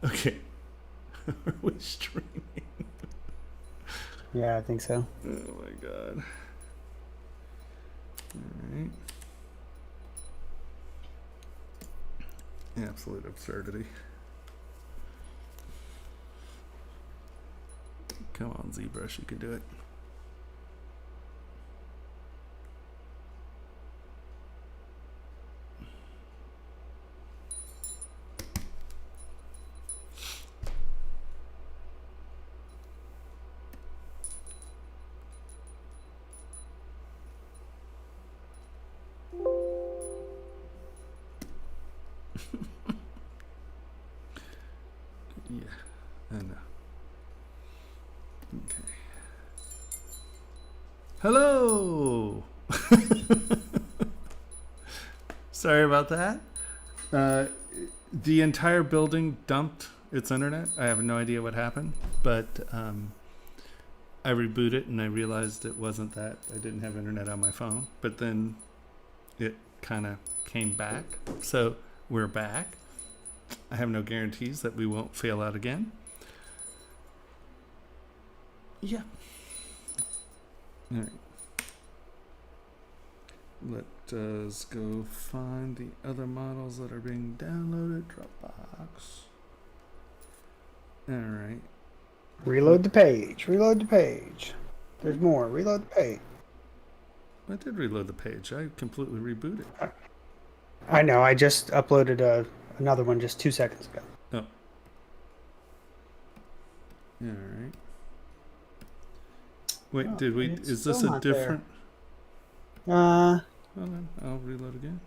Okay. Are we streaming? Yeah, I think so. Oh my god. Alright. Absolute absurdity. Come on, ZBrush, you can do it. Yeah, I know. Okay. Hello! Sorry about that. The entire building dumped its internet. I have no idea what happened, but I rebooted it and I realized it wasn't that. I didn't have internet on my phone, but then it kind of came back. So we're back. I have no guarantees that we won't fail out again. Yeah. All right. Let us go find the other models that are being downloaded. Dropbox. All right. Reload the page. Reload the page. There's more. Reload the page. I did reload the page. I completely rebooted. I know. I just uploaded another one just 2 seconds ago. Oh. All right. Wait, Oh, did we? it's Is this still a not there. different? Uh, Well, then I'll reload again.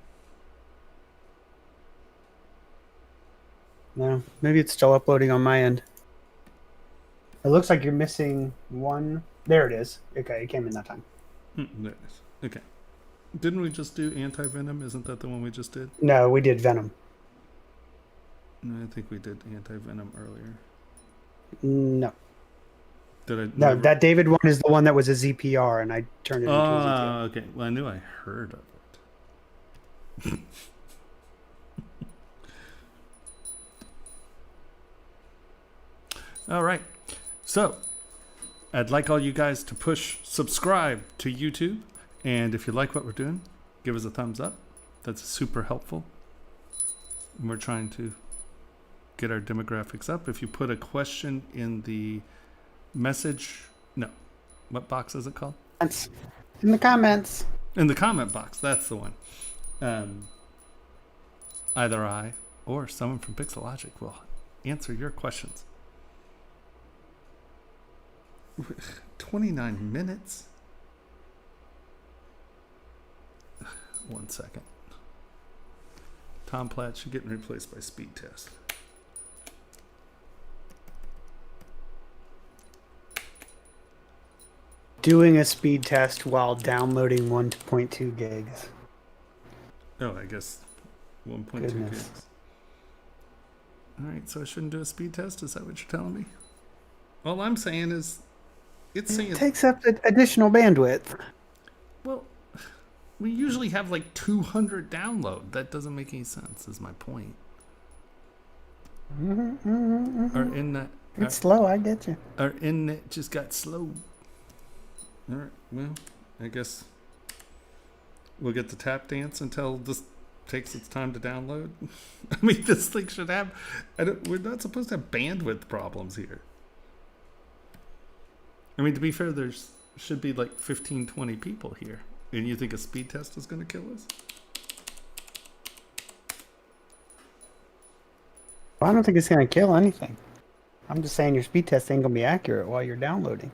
no. Maybe it's still uploading on my end. It looks like you're missing one. There it is. Okay, it came in that time. There it is. Okay. Didn't we just do anti-venom? Isn't that the one we just did? No, we did Venom. No, I think we did anti-venom earlier. No. Did I? No, that David one is the one that was a ZPR, and I turned it into a ZPR. Oh, okay. Well, I knew I heard of it. All right. So, I'd like all you guys to push subscribe to YouTube. And if you like what we're doing, give us a thumbs up. That's super helpful. And we're trying to get our demographics up. If you put a question in the message, no, what box is it called? That's in the comments. In the comment box, that's the one. Either I or someone from Pixologic will answer your questions. 29 minutes? 1 second. Tom Platt should get replaced by speed test. Doing a speed test while downloading 1.2 gigs. Oh, I guess 1.2 Goodness. gigs. All right, so I shouldn't do a speed test? Is that what you're telling me? All I'm saying is, it's saying... It takes up additional bandwidth. Well, we usually have like 200 download. That doesn't make any sense, is my point. Our internet... It's slow, I get you. Our internet just got slow. All right, well, I guess we'll get the tap dance until this takes its time to download. I mean, this thing should have... we're not supposed to have bandwidth problems here. I mean, to be fair, there's should be like 15, 20 people here. And you think a speed test is going to kill us? Well, I don't think it's going to kill anything. I'm just saying your speed test ain't going to be accurate while you're downloading.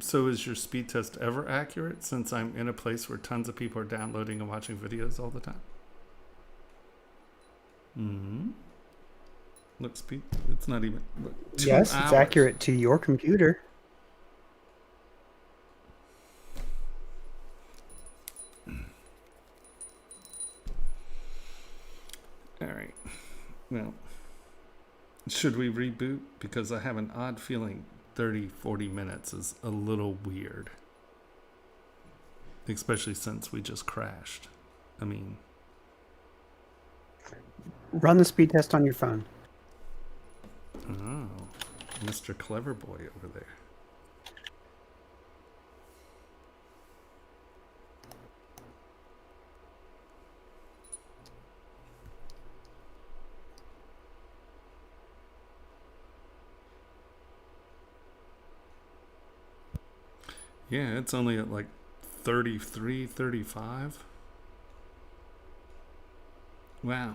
So is your speed test ever accurate since I'm in a place where tons of people are downloading and watching videos all the time? Mm-hmm. Look, speed, it's not even... Look, Yes, hours. it's accurate to your computer. All right. Well, should we reboot? Because I have an odd feeling 30, 40 minutes is a little weird. especially since we just crashed. I mean, Run the speed test on your phone. oh, Mr. Clever Boy over there. Yeah, it's only at like 33, 35. Wow.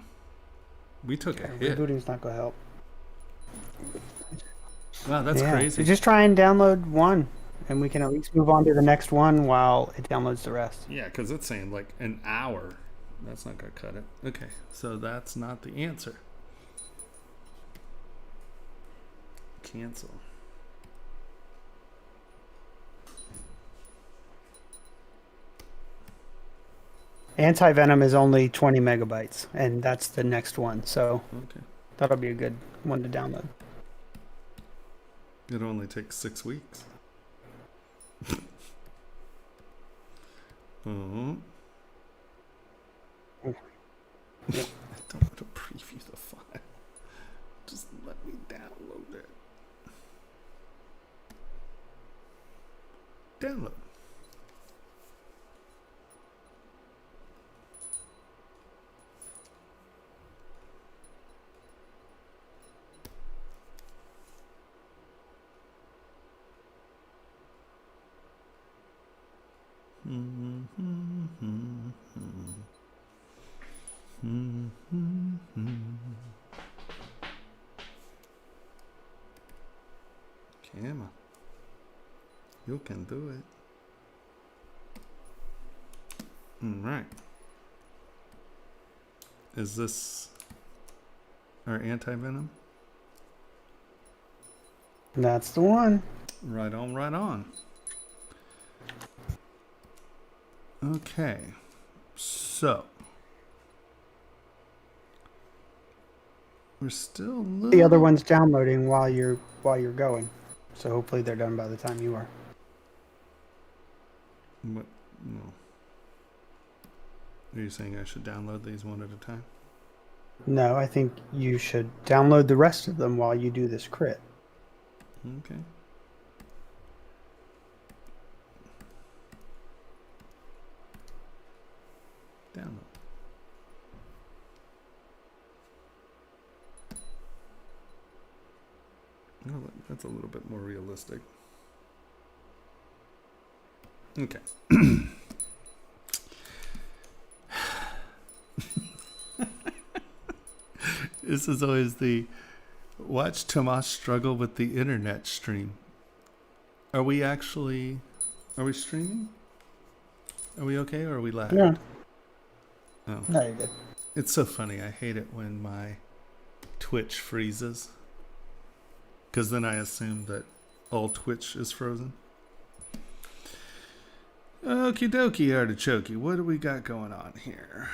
We took a hit. Rebooting's not going to help. Wow, that's crazy. So just try and download one, and we can at least move on to the next one while it downloads the rest. Yeah, because it's saying like an hour. That's not going to cut it. Okay, so that's not the answer. Cancel. Anti-venom is only 20 megabytes, and that's the next one. So Okay. that'll be a good one to download. It only takes 6 weeks. Oh. I don't want to preview the file. Just let me download it. Download. Camera, you can do it. All right. Is this our anti-venom? That's the one. Right on, right on. Okay, so we're still The other one's downloading while you're going, so hopefully they're done by the time you are. What? No. Are you saying I should download these one at a time? No, I think you should download the rest of them while you do this crit. Okay. Download. Oh, that's a little bit more realistic. Okay. This is always the watch Tomas struggle with the internet stream. Are we streaming? Are we okay or are we lagged? Yeah. Oh. No, you're good. It's so funny. I hate it when my Twitch freezes. Because then I assume that all Twitch is frozen. Okie dokie, artichoke. What do we got going on here?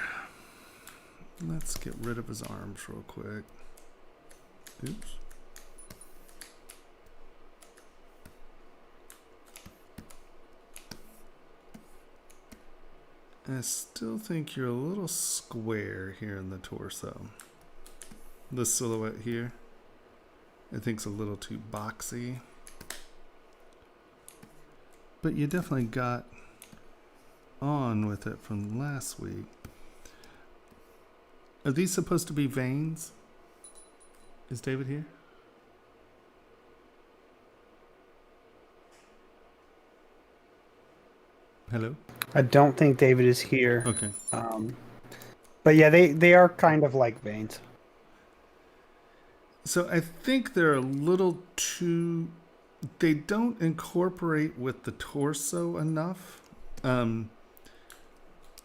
Let's get rid of his arms real quick. Oops. I still think you're a little square here in the torso. This silhouette here, I think is a little too boxy. But you definitely got on with it from last week. Are these supposed to be veins? Is David here? Hello? I don't think David is here. Okay. But yeah, they are kind of like veins. So I think they're a little too... They don't incorporate with the torso enough.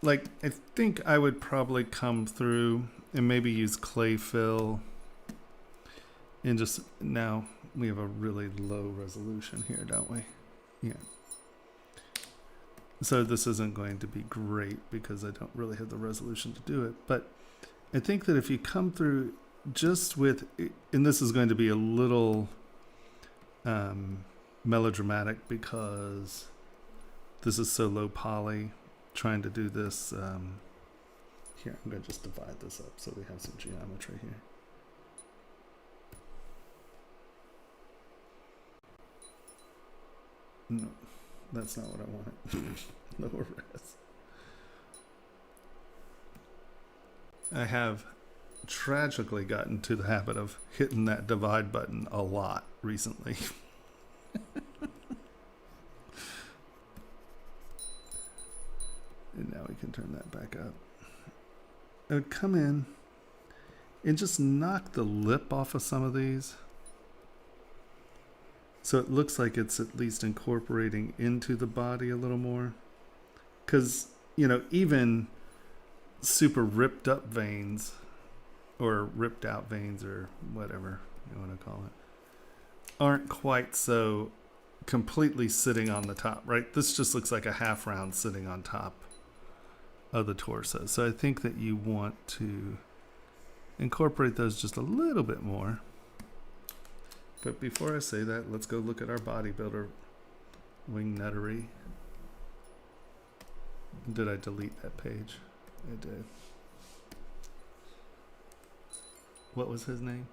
Like, I think I would probably come through and maybe use clay fill. And just... Now, we have a really low resolution here, don't we? Yeah. So this isn't going to be great because I don't really have the resolution to do it. But I think that if you come through just with... And this is going to be a little melodramatic because this is so low poly. trying to do this. Here, I'm going to just divide this up so we have some geometry here. No, that's not what I wanted. Lower res. I have tragically gotten to the habit of hitting that divide button a lot recently. And now we can turn that back up. I would come in and just knock the lip off of some of these, so it looks like it's at least incorporating into the body a little more. Because, you know, even super ripped up veins, or ripped out veins, or whatever you want to call it, aren't quite so completely sitting on the top, right? This just looks like a half round sitting on top of the torso. So I think that you want to incorporate those just a little bit more. But before I say that, let's go look at our bodybuilder wing nuttery. Did I delete that page? I did. What was his name?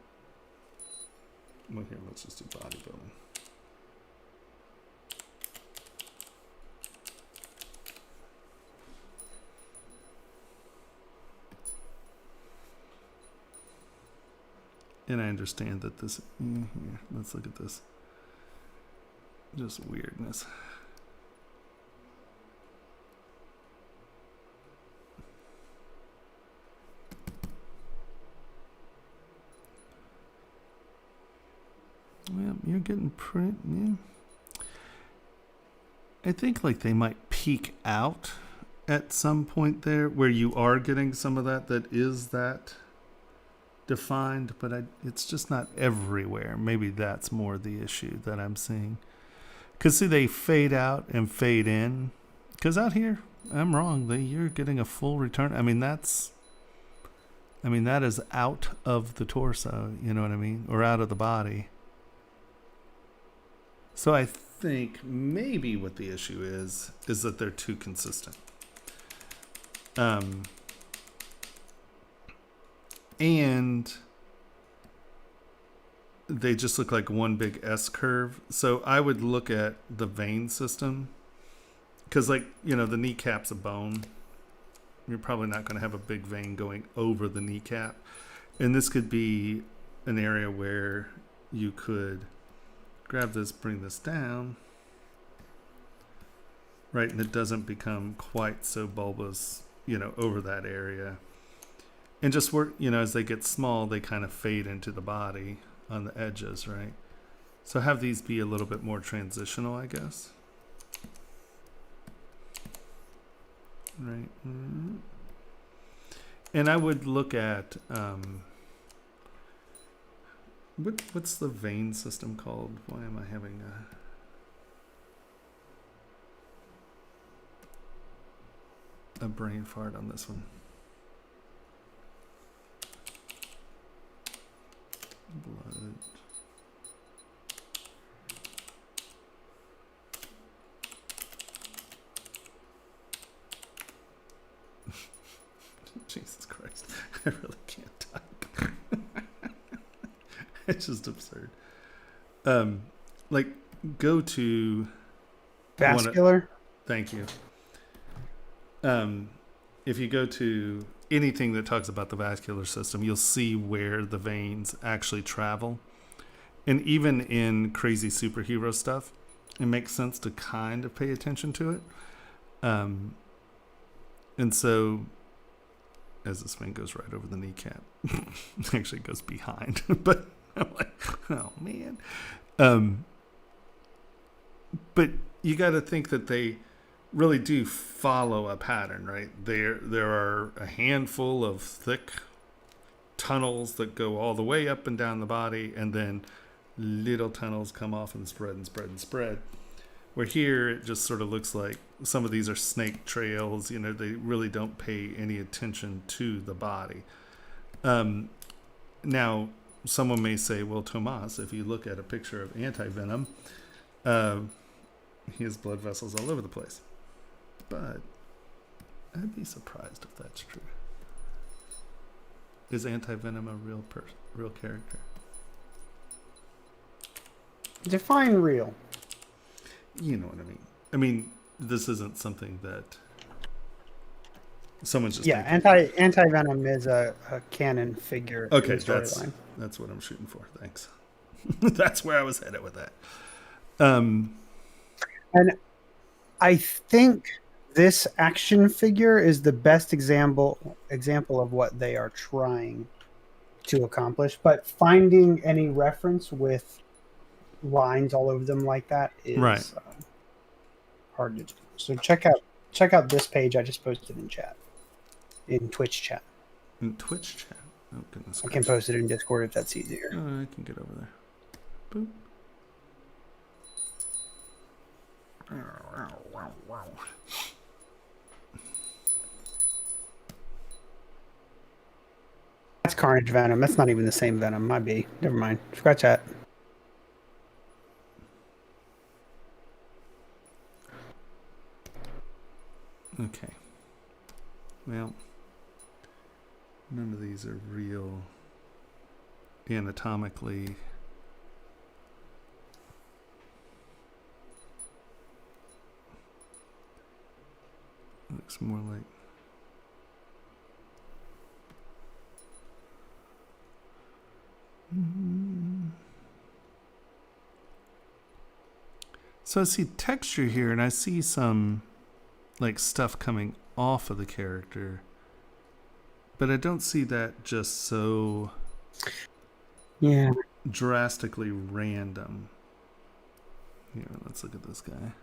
Well, here, let's just do bodybuilding. And I understand that this, here, let's look at this. Just weirdness. Well, you're getting pretty, yeah. I think like they might peak out at some point there where you are getting some of that is that defined, but it's just not everywhere. Maybe that's more the issue that I'm seeing. Because see, they fade out and fade in. Because out here, I'm wrong. You're getting a full return. I mean, that is out of the torso. You know what I mean? Or out of the body. So I think maybe what the issue is that they're too consistent. And they just look like one big S curve. So I would look at the vein system, because, like, you know, the kneecap's a bone. You're probably not going to have a big vein going over the kneecap. And this could be an area where you could grab this, bring this down, right? And it doesn't become quite so bulbous, you know, over that area. And just work, you know, as they get small, they kind of fade into the body on the edges, right? So have these be a little bit more transitional, I guess. Right. And I would look at, what's the vein system called? Why am I having a brain fart on this one? Blood. Jesus Christ. I really can't type. It's just absurd. Like, go to Vascular. Thank you. If you go to anything that talks about the vascular system, you'll see where the veins actually travel. And even in crazy superhero stuff, it makes sense to kind of pay attention to it. And so, as this vein goes right over the kneecap, actually goes behind, but I'm like, oh man. But you got to think that they really do follow a pattern, right? There are a handful of thick tunnels that go all the way up and down the body, and then little tunnels come off and spread and spread and spread. Where here, it just sort of looks like some of these are snake trails. You know, they really don't pay any attention to the body. Now, someone may say, well, Tomas, if you look at a picture of anti-venom, he has blood vessels all over the place. But I'd be surprised if that's true. Is anti-venom a real character? Define real. You know what I mean. I mean, this isn't something that someone's just anti-venom is a canon figure in the storyline. That's what I'm shooting for. Thanks. That's where I was headed with that. And I think this action figure is the best example of what they are trying to accomplish. But finding any reference with lines all over them like that is hard to do. So check out this page I just posted in chat, in Twitch chat. In Twitch chat. Oh goodness. I can post it in Discord if that's easier. Oh, I can get over there. Boop. That's Carnage Venom. That's not even the same Venom. Might be. Never mind. Scratch that. Okay. Well, none of these are real anatomically. Looks more like So I see texture here, and I see some like stuff coming off of the character, but I don't see that just so drastically random. Here, let's look at this guy.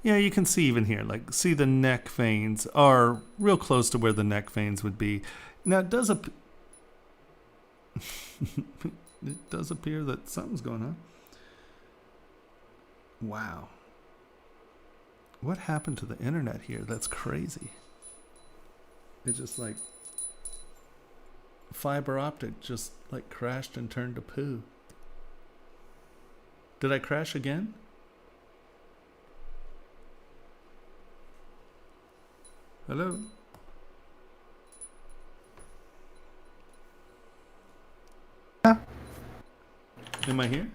Yeah, you can see even here, like, see the neck veins are real close to where the neck veins would be. Now, it does appear that something's going on. Wow. What happened to the internet here? That's crazy. It just, like, fiber optic just, like, crashed and turned to poo. Did I crash again? Hello? Am I here?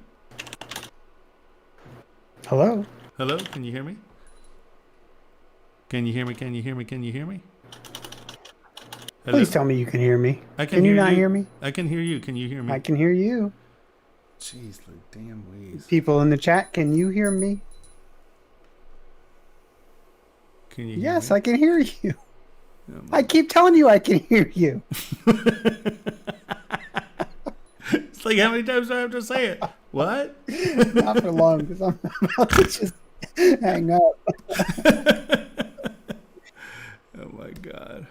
Hello? Hello? Can you hear me? Can you hear me? Can you hear me? Can you hear me? Hello? Please tell me you can hear me. Can you not hear me? I can hear you. Can you hear me? I can hear you. Jeez, the damn ways. People in the chat, can you hear me? Can you hear Yes, me? I can hear you. I keep telling you I can hear you. It's like, how many times do I have to say it? What? Not for long, because I'm about to just hang up. Oh my god.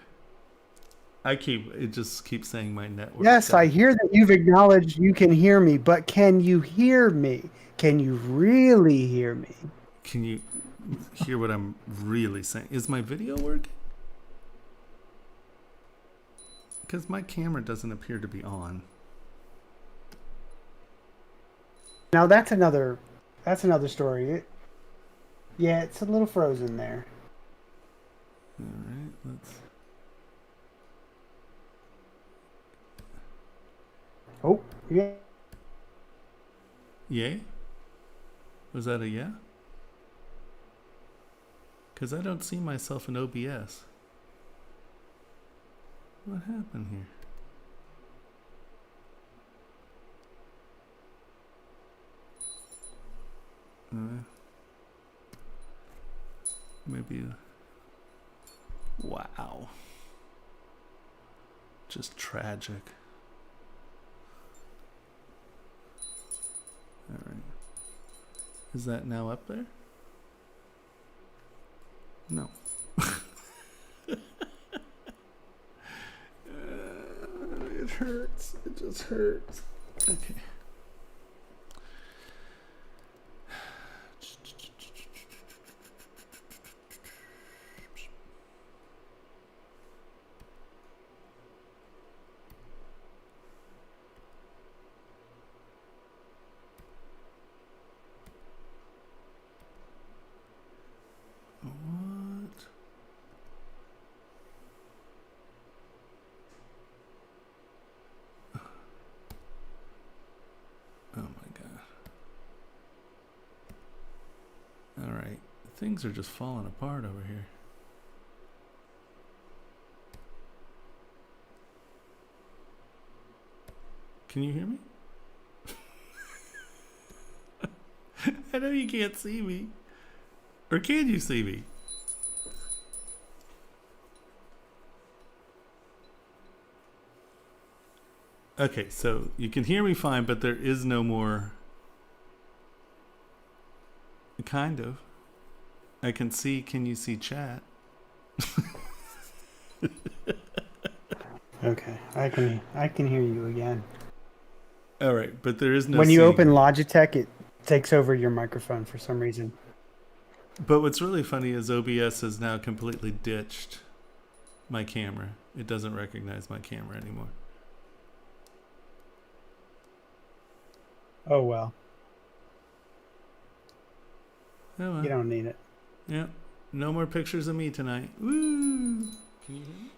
It just keeps saying my network. Yes, I hear that you've acknowledged you can hear me, but can you hear me? Can you really hear me? Can you hear what I'm really saying? Is my video working? Because my camera doesn't appear to be on. Now that's another story. Yeah, it's a little frozen there. All right, let's. Oh, yeah. Yay? Was that a yeah? Because I don't see myself in OBS. What happened here? Maybe. Wow. Just tragic. All right. Is that now up there? No. It hurts. It just hurts. Okay. What? Things are just falling apart over here. Can you hear me? I know you can't see me. Or can you see me? Okay, so you can hear me fine, but there is no more. Kind of. I can see. Can you see chat? Okay, I can hear you again. All right, but there is no. When you seeing. open Logitech, it takes over your microphone for some reason. But what's really funny is OBS has now completely ditched my camera. It doesn't recognize my camera anymore. Oh well. Oh, well. You don't need it. Yeah. No more pictures of me tonight. Woo! Can you hear me?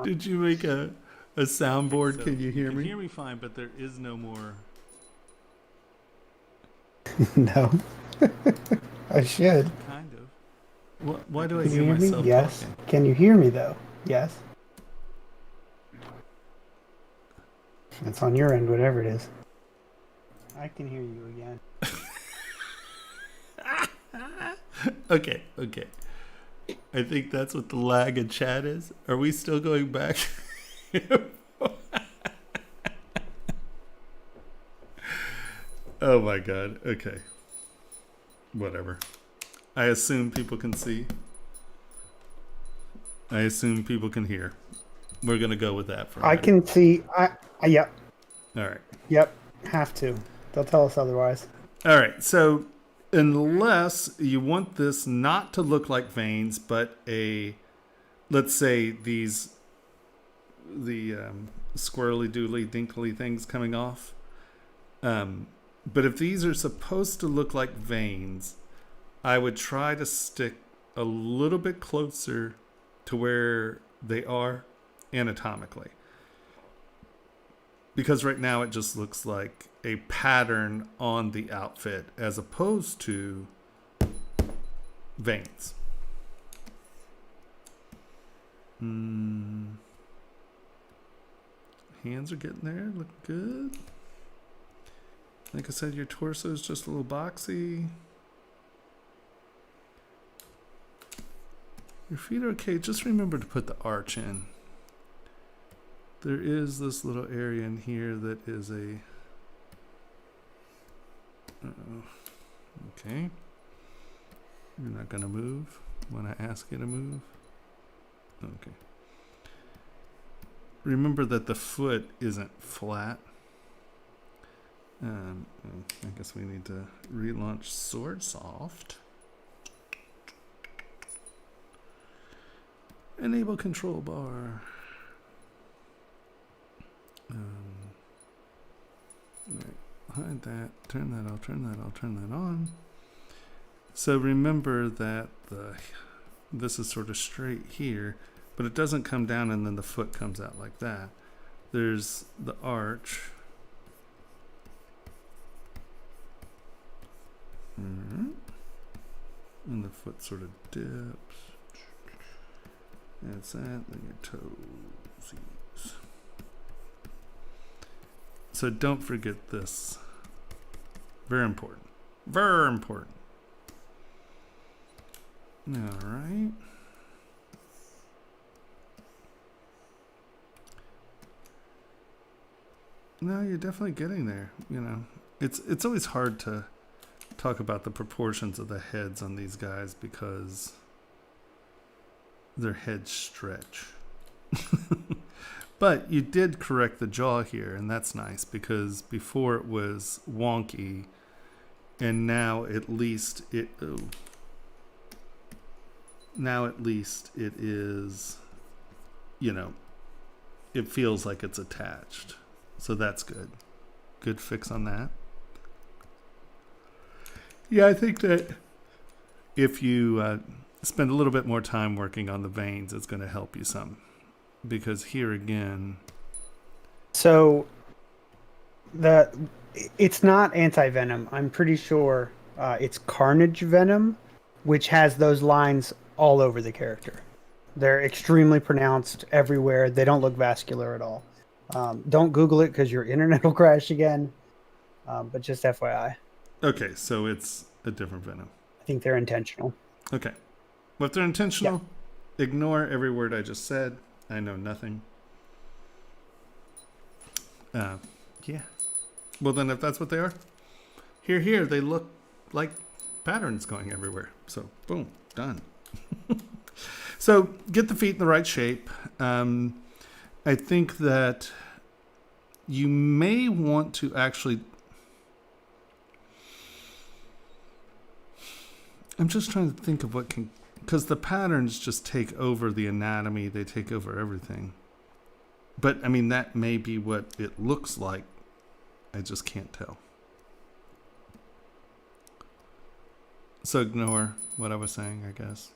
Did you make a soundboard? So can you hear me? You can hear me fine, but there is no more. No. I should. Kind of. Why do I Can hear you hear myself me? Yes. talking? Can you hear me though? Yes. It's on your end, whatever it is. I can hear you again. Okay. I think that's what the lag in chat is. Are we still going back? Oh my god. Okay. Whatever. I assume people can see. I assume people can hear. We're going to go with that for a minute. Can see. Yep. All right. Yep. Have to. They'll tell us otherwise. All right. So unless you want this not to look like veins, but let's say the squirrely doodly dinkly things coming off. But if these are supposed to look like veins, I would try to stick a little bit closer to where they are anatomically. Because right now it just looks like a pattern on the outfit as opposed to veins. Hands are getting there, look good. Like I said, your torso is just a little boxy. Your feet are okay. Just remember to put the arch in. There is this little area in here that is a... Okay. You're not going to move when I ask you to move. Okay. Remember that the foot isn't flat. I guess we need to relaunch SwordSoft. Enable control bar. Right, hide that, turn that off, turn that off, turn that on. So remember that this is sort of straight here, but it doesn't come down and then the foot comes out like that. There's the arch. And the foot sort of dips. That's that, then your toesies. So don't forget this. Very important. Very important. All right. No, you're definitely getting there. You know, it's always hard to talk about the proportions of the heads on these guys because their heads stretch. But you did correct the jaw here, and that's nice because before it was wonky, and now at least it is, you know, it feels like it's attached. So that's good. Good fix on that. Yeah, I think that if you spend a little bit more time working on the veins, it's going to help you some. Because here again... So, It's not anti-venom. I'm pretty sure it's carnage venom, which has those lines all over the character. They're extremely pronounced everywhere. They don't look vascular at all. Don't Google it because your internet will crash again. But just FYI, Okay, so it's a different venom. I think they're intentional. Okay. Well, if they're intentional, ignore every word I just said. I know nothing. Yeah. Well, then if that's what they are, here, they look like patterns going everywhere. So, boom, done. So, get the feet in the right shape. I think that you may want to actually... I'm just trying to think of what can... Because the patterns just take over the anatomy. They take over everything. But, I mean, that may be what it looks like. I just can't tell. So ignore what I was saying, I guess.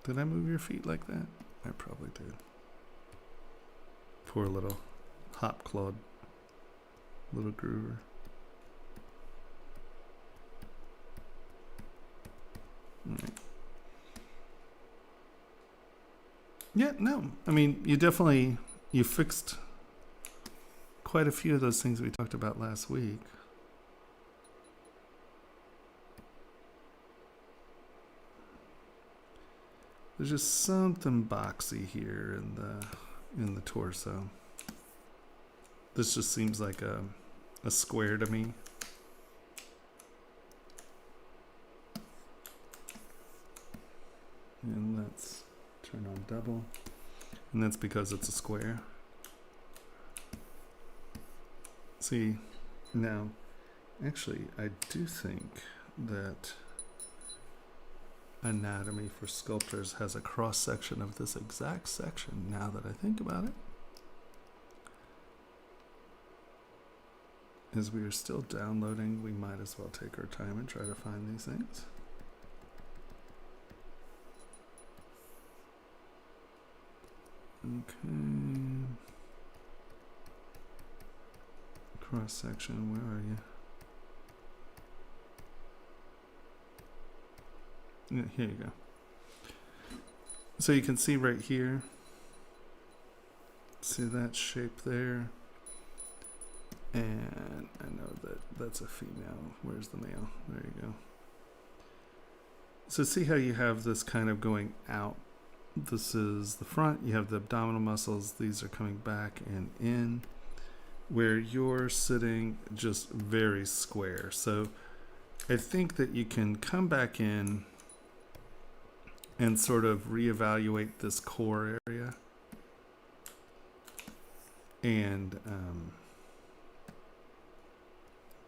Did I move your feet like that? I probably did. Poor little hop-clawed little groover. All right. Yeah, no. I mean, you fixed quite a few of those things we talked about last week. There's just something boxy here in the torso. This just seems like a square to me. And let's turn on double. And that's because it's a square. See, now, actually, I do think that Anatomy for Sculptors has a cross section of this exact section, now that I think about it. As we are still downloading, we might as well take our time and try to find these things. Okay. Cross section, where are you? Yeah, here you go. So you can see right here. See that shape there? And I know that that's a female. Where's the male? There you go. So see how you have this kind of going out. This is the front. You have the abdominal muscles. These are coming back and in. Where you're sitting just very square. So I think that you can come back in and sort of reevaluate this core area. And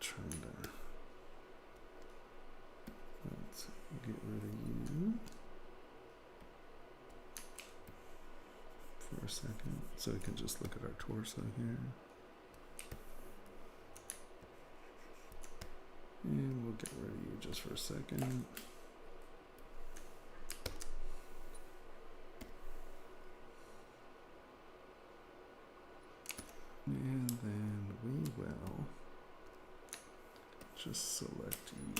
trying to... Let's get rid of you for a second so we can just look at our torso here. And we'll get rid of you just for a second. And then we will just select you.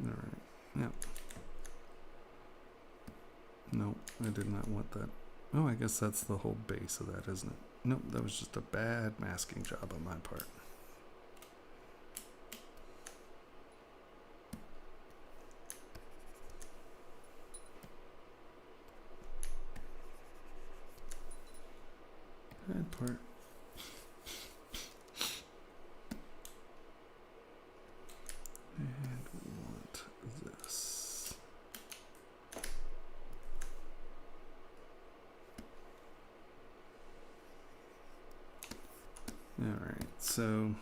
All right. Now. No, I did not want that. Oh, I guess that's the whole base of that, isn't it? Nope, that was just a bad masking job on my part. Bad part. And we want this. Alright, so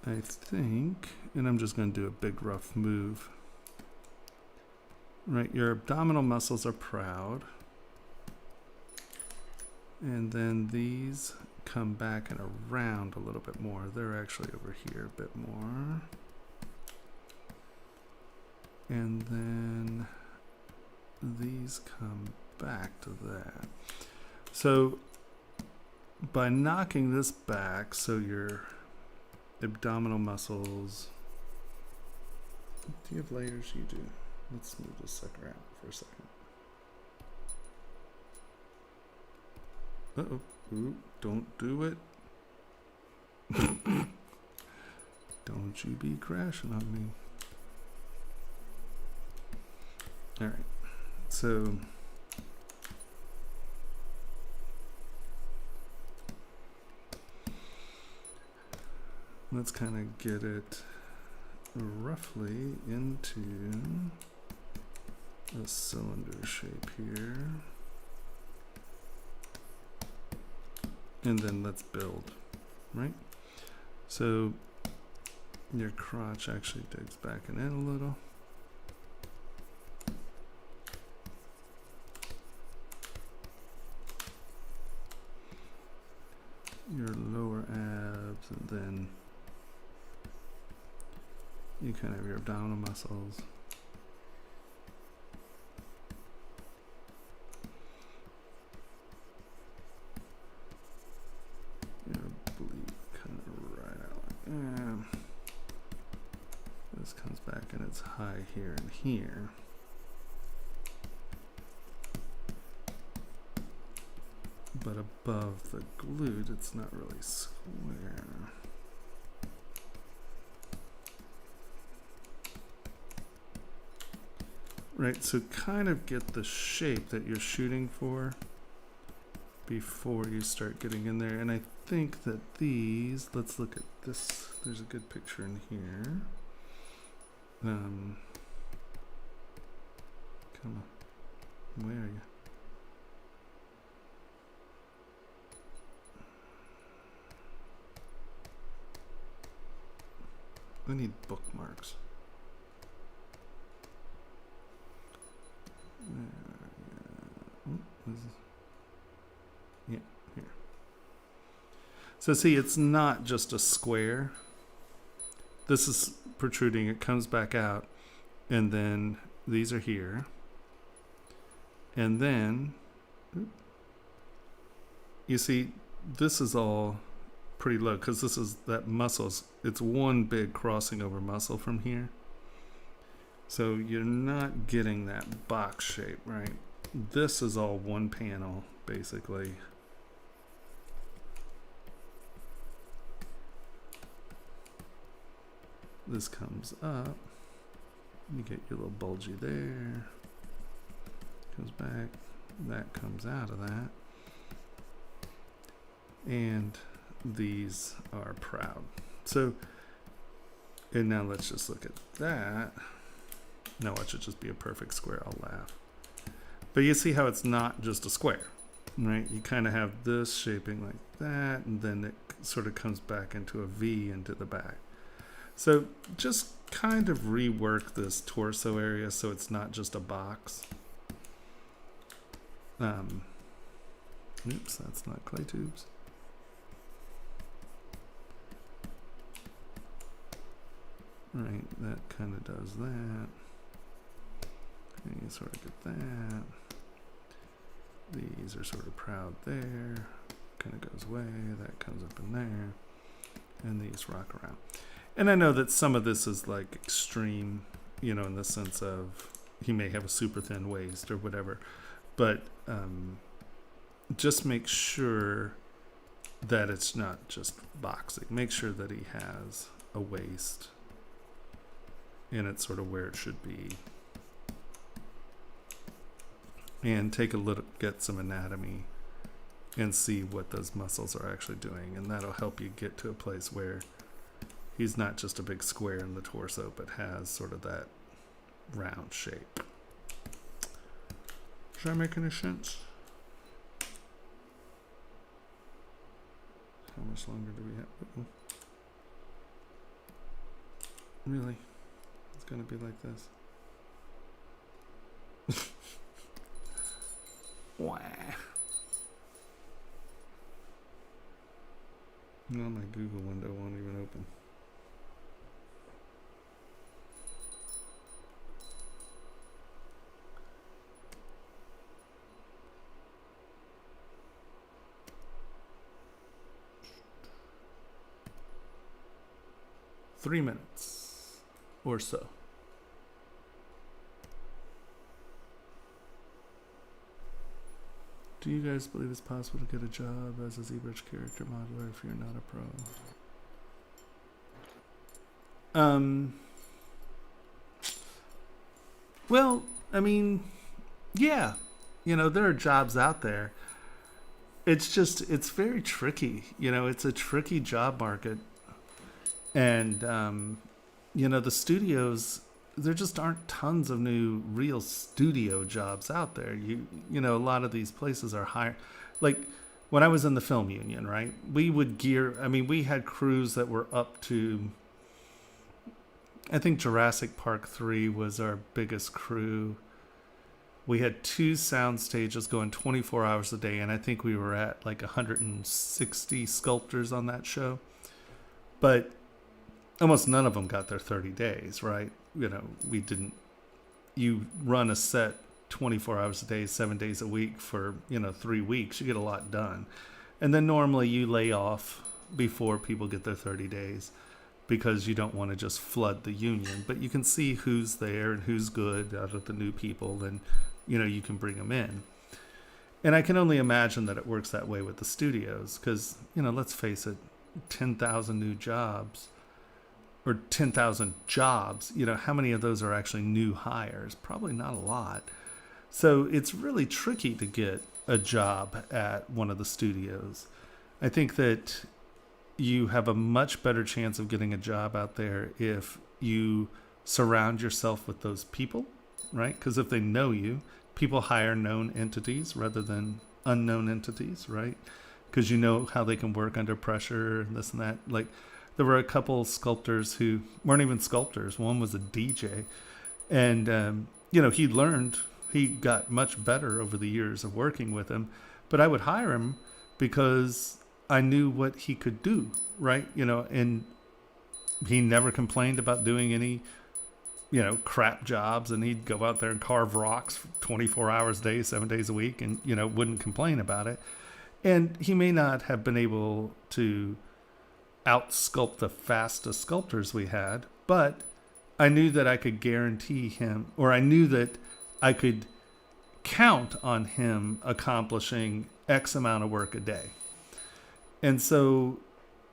I think, and I'm just going to do a big rough move. Right, your abdominal muscles are proud. And then these come back and around a little bit more. They're actually over here a bit more. And then these come back to that. So by knocking this back, so your abdominal muscles, do you have layers? You do. Let's move this sucker out for a second. Uh-oh. Ooh, don't do it. Don't you be crashing on me. All right. So let's kind of get it roughly into a cylinder shape here. And then let's build, right? So your crotch actually digs back and in a little. Your lower abs, and then you kind of have your abdominal muscles. Your oblique kind of right out like that. This comes back and it's high here and here. But above the glute, it's not really square. Right, so kind of get the shape that you're shooting for before you start getting in there. And I think that these, let's look at this. There's a good picture in here. Come on, where are you? I need bookmarks. Yeah, here. So see, it's not just a square. This is protruding, it comes back out, and then these are here. And then, you see, this is all pretty low because this is that muscles. It's one big crossing over muscle from here. So you're not getting that box shape, right? This is all one panel, basically. This comes up. You get your little bulgy there. Comes back. That comes out of that. And these are proud. So, and now let's just look at that. Now watch it just be a perfect square. I'll laugh. But you see how it's not just a square, right? You kind of have this shaping like that, and then it sort of comes back into a V into the back. So just kind of rework this torso area so it's not just a box. Oops, that's not clay tubes. Right, that kind of does that. And you sort of get that. These are sort of proud there. Kind of goes away. That comes up in there. And these rock around. And I know that some of this is like extreme, you know, in the sense of he may have a super thin waist or whatever. But just make sure that it's not just boxing. Make sure that he has a waist and it's sort of where it should be. And take a look, get some anatomy and see what those muscles are actually doing. And that'll help you get to a place where he's not just a big square in the torso, but has sort of that round shape. Does that make any sense? How much longer do we have? Uh-oh. Really? It's gonna be like this. Wah. No, my Google window won't even open. Three minutes or so. Do you guys believe it's possible to get a job as a ZBrush character modeler if you're not a pro? Well, I mean, yeah, there are jobs out there. It's just, it's very tricky. It's a tricky job market. And, the studios, there just aren't tons of new real studio jobs out there. A lot of these places are higher. Like when I was in the film union, right? We had crews that were up to, I think Jurassic Park 3 was our biggest crew. We had 2 sound stages going 24 hours a day. And I think we were at like 160 sculptors on that show. But almost none of them got their 30 days, right? You run a set 24 hours a day, 7 days a week for, 3 weeks, you get a lot done. And then normally you lay off before people get their 30 days because you don't want to just flood the union. But you can see who's there and who's good out of the new people, and, you can bring them in. And I can only imagine that it works that way with the studios because, let's face it, 10,000 new jobs or 10,000 jobs, how many of those are actually new hires? Probably not a lot. So it's really tricky to get a job at one of the studios. I think that you have a much better chance of getting a job out there if you surround yourself with those people, right? Because if they know you, people hire known entities rather than unknown entities, right? Because you know how they can work under pressure and this and that. Like, there were a couple sculptors who weren't even sculptors. One was a DJ. And, he got much better over the years of working with him. But I would hire him because I knew what he could do, right? And he never complained about doing any, crap jobs. And he'd go out there and carve rocks for 24 hours a day, 7 days a week, and, wouldn't complain about it. And he may not have been able to out-sculpt the fastest sculptors we had, but I knew that I could guarantee him, or I knew that I could count on him accomplishing X amount of work a day. And so,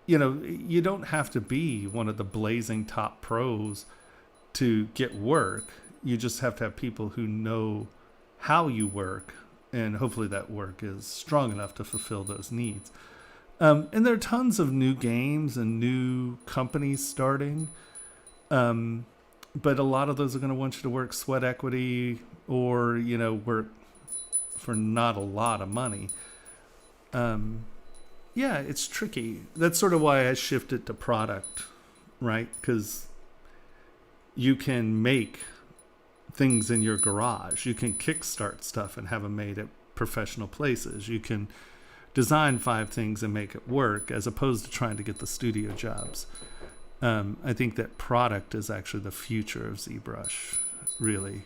you don't have to be one of the blazing top pros to get work. You just have to have people who know how you work, and hopefully that work is strong enough to fulfill those needs. And there are tons of new games and new companies starting. But a lot of those are going to want you to work sweat equity or, work for not a lot of money. Yeah, it's tricky. That's sort of why I shifted to product, right? Because you can make things in your garage. You can kickstart stuff and have them made at professional places. You can design 5 things and make it work, as opposed to trying to get the studio jobs. I think that product is actually the future of ZBrush, really.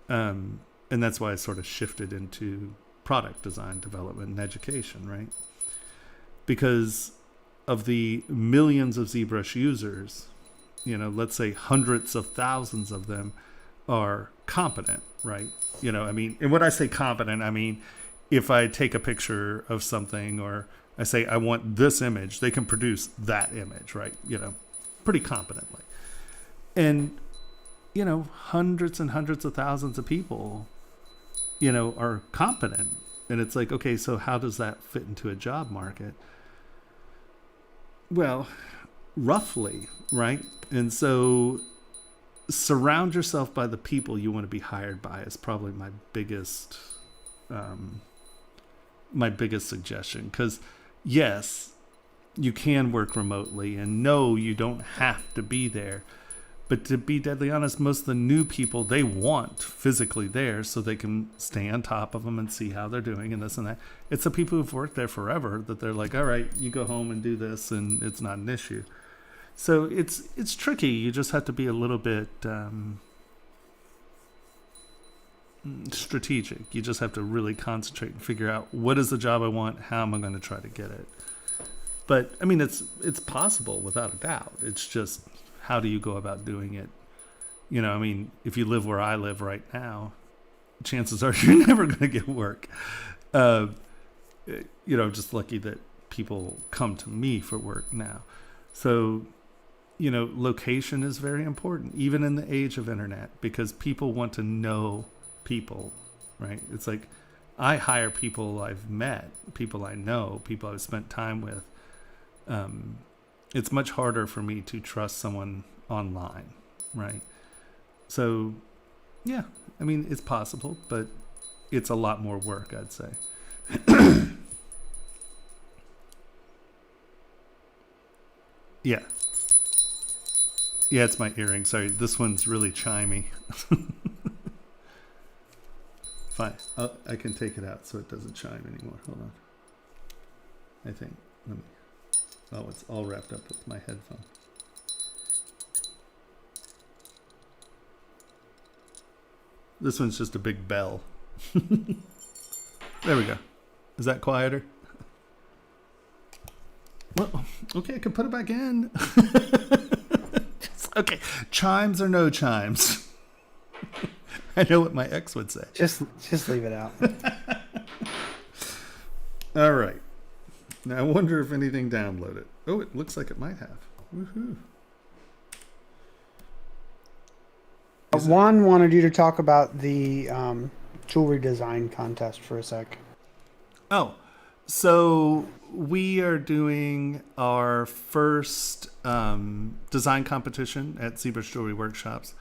And that's why I sort of shifted into product design, development, and education, right? Because of the millions of ZBrush users, let's say hundreds of thousands of them are competent, right? And when I say competent, I mean, if I take a picture of something or I say, I want this image, they can produce that image, right? Pretty competently. And, hundreds and hundreds of thousands of people, are competent. And it's like, okay, so how does that fit into a job market? Well, roughly, right? And so surround yourself by the people you want to be hired by is probably my biggest suggestion. Because yes, you can work remotely, and no, you don't have to be there, But to be deadly honest, most of the new people, they want physically there so they can stay on top of them and see how they're doing and this and that. It's the people who've worked there forever that they're like, all right, you go home and do this, and it's not an issue. So it's tricky. You just have to be a little bit strategic. You just have to really concentrate and figure out what is the job I want, how am I going to try to get it. But I mean, it's possible without a doubt. It's just, how do you go about doing it? You know, I mean, if you live where I live right now, chances are you're never going to get work. You know, just lucky that people come to me for work now. So, you know, location is very important, even in the age of internet, because people want to know people, right? It's like, I hire people I've met, people I know, people I've spent time with. It's much harder for me to trust someone online, right? So, yeah, I mean, it's possible, but it's a lot more work, I'd say. Yeah. Yeah, it's my earring. Sorry, this one's really chimey. Fine. I can take it out so it doesn't chime anymore. Hold on. I think. Let me. Oh, it's all wrapped up with my headphone. This one's just a big bell. There we go. Is that quieter? Well, okay, I can put it back in. Okay, chimes or no chimes? I know what my ex would say. Just leave it out. All right. Now I wonder if anything downloaded. Oh, it looks like it might have. Woohoo. Juan wanted you to talk about the jewelry design contest for a sec. Oh, so we are doing our first design competition at ZBrush Jewelry Workshops.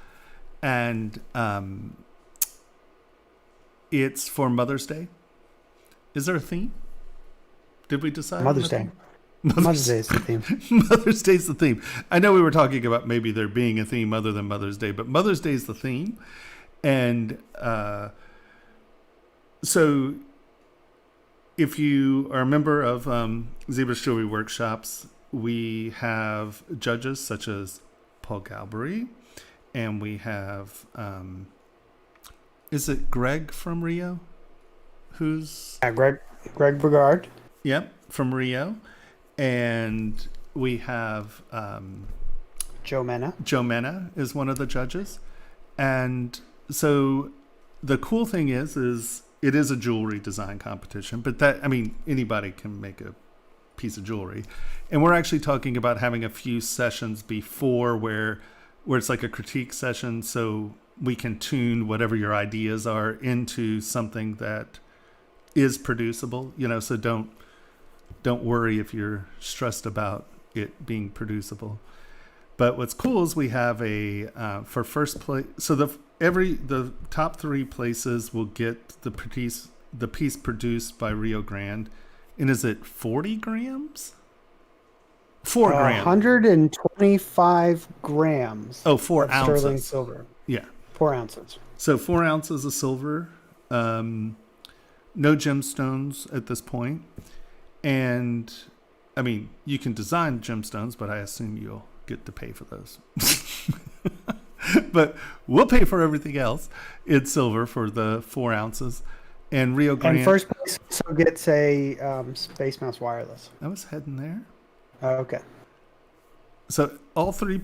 And it's for Mother's Day. Is there a theme? Did we decide? Mother's Day. Mother's Day is the theme. Mother's Day is the theme. I know we were talking about maybe there being a theme other than Mother's Day, but Mother's Day is the theme. And so if you are a member of ZBrush Jewelry Workshops, we have judges such as Paul Galbury, and we have, is it Greg from Rio? Who's? Yeah, Greg Brigard. Yep, from Rio. And we have Joe Mena. Joe Mena is one of the judges. And so the cool thing is it is a jewelry design competition, but that, I mean, anybody can make a piece of jewelry. And we're actually talking about having a few sessions before where it's like a critique session, so we can tune whatever your ideas are into something that is producible, you know, so don't worry if you're stressed about it being producible. But what's cool is we have a for first place, so the top 3 places will get the piece produced by Rio Grande. And is it 40 grams? 4 grams. 125 grams. Oh, 4 ounces. Sterling silver. Yeah. 4 ounces. So 4 ounces of silver. No gemstones at this point. And, I mean, you can design gemstones, but I assume you'll get to pay for those. But we'll pay for everything else in silver for the 4 ounces. And Rio Grande. And first place also gets a Space Mouse wireless. I was heading there. Okay. So all 3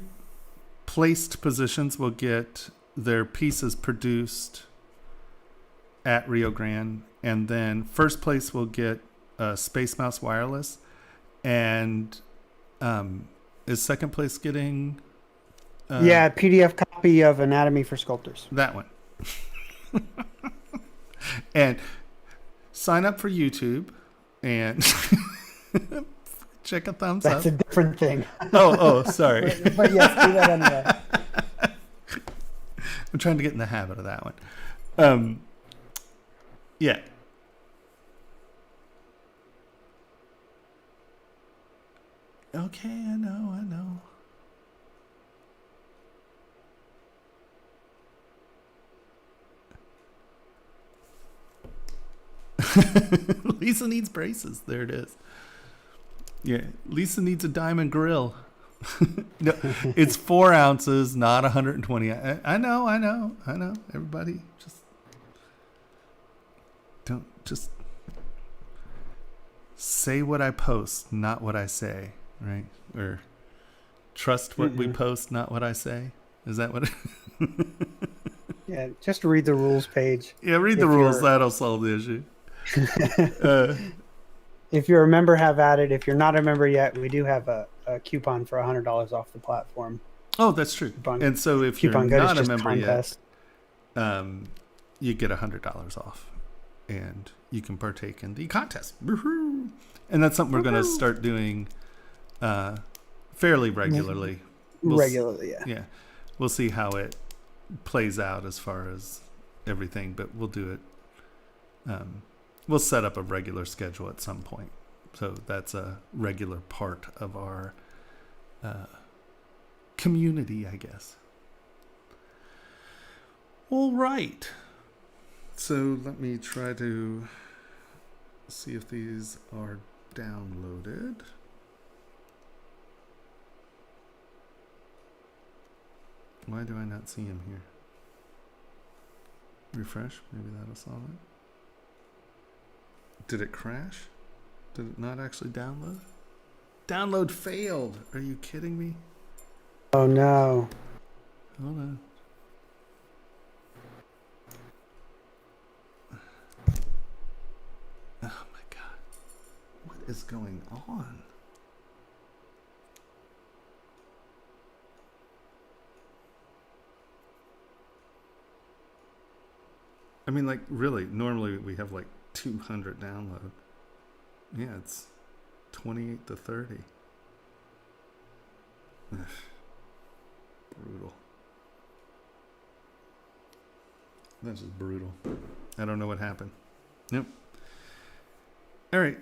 placed positions will get their pieces produced at Rio Grande. And then first place will get a Space Mouse wireless. And is second place getting... PDF copy of Anatomy for Sculptors. That one. And sign up for YouTube and check a thumbs up. That's a different thing. Oh, sorry. but yes, do that anyway. I'm trying to get in the habit of that one. Yeah. Okay, I know. Lisa needs braces. There it is. Yeah, Lisa needs a diamond grill. No, it's 4 ounces, not 120. I know. Everybody, just say what I post, not what I say, right? Or trust what we post, not what I say. Is that what? Yeah, just read the rules page. Yeah, read the rules. That'll solve the issue. If you're a member, have at it. If you're not a member yet, we do have a coupon for $100 off the platform. Oh, that's true. And so if you're not a member yet, you get $100 off, and you can partake in the contest. And that's something we're going to start doing fairly regularly. Yeah. We'll see how it plays out as far as everything, but we'll do it. We'll set up a regular schedule at some point. So that's a regular part of our community, I guess. All right. So let me try to see if these are downloaded. Why do I not see them here? Refresh. Maybe that'll solve it. Did it crash? Did it not actually download? Download failed. Are you kidding me? Oh no. Hold on. Oh my God. What is going on? I mean, like, really, normally we have like 200 download. Yeah, it's 28 to 30. Ugh. Brutal. That's just brutal. I don't know what happened. Yep. All right.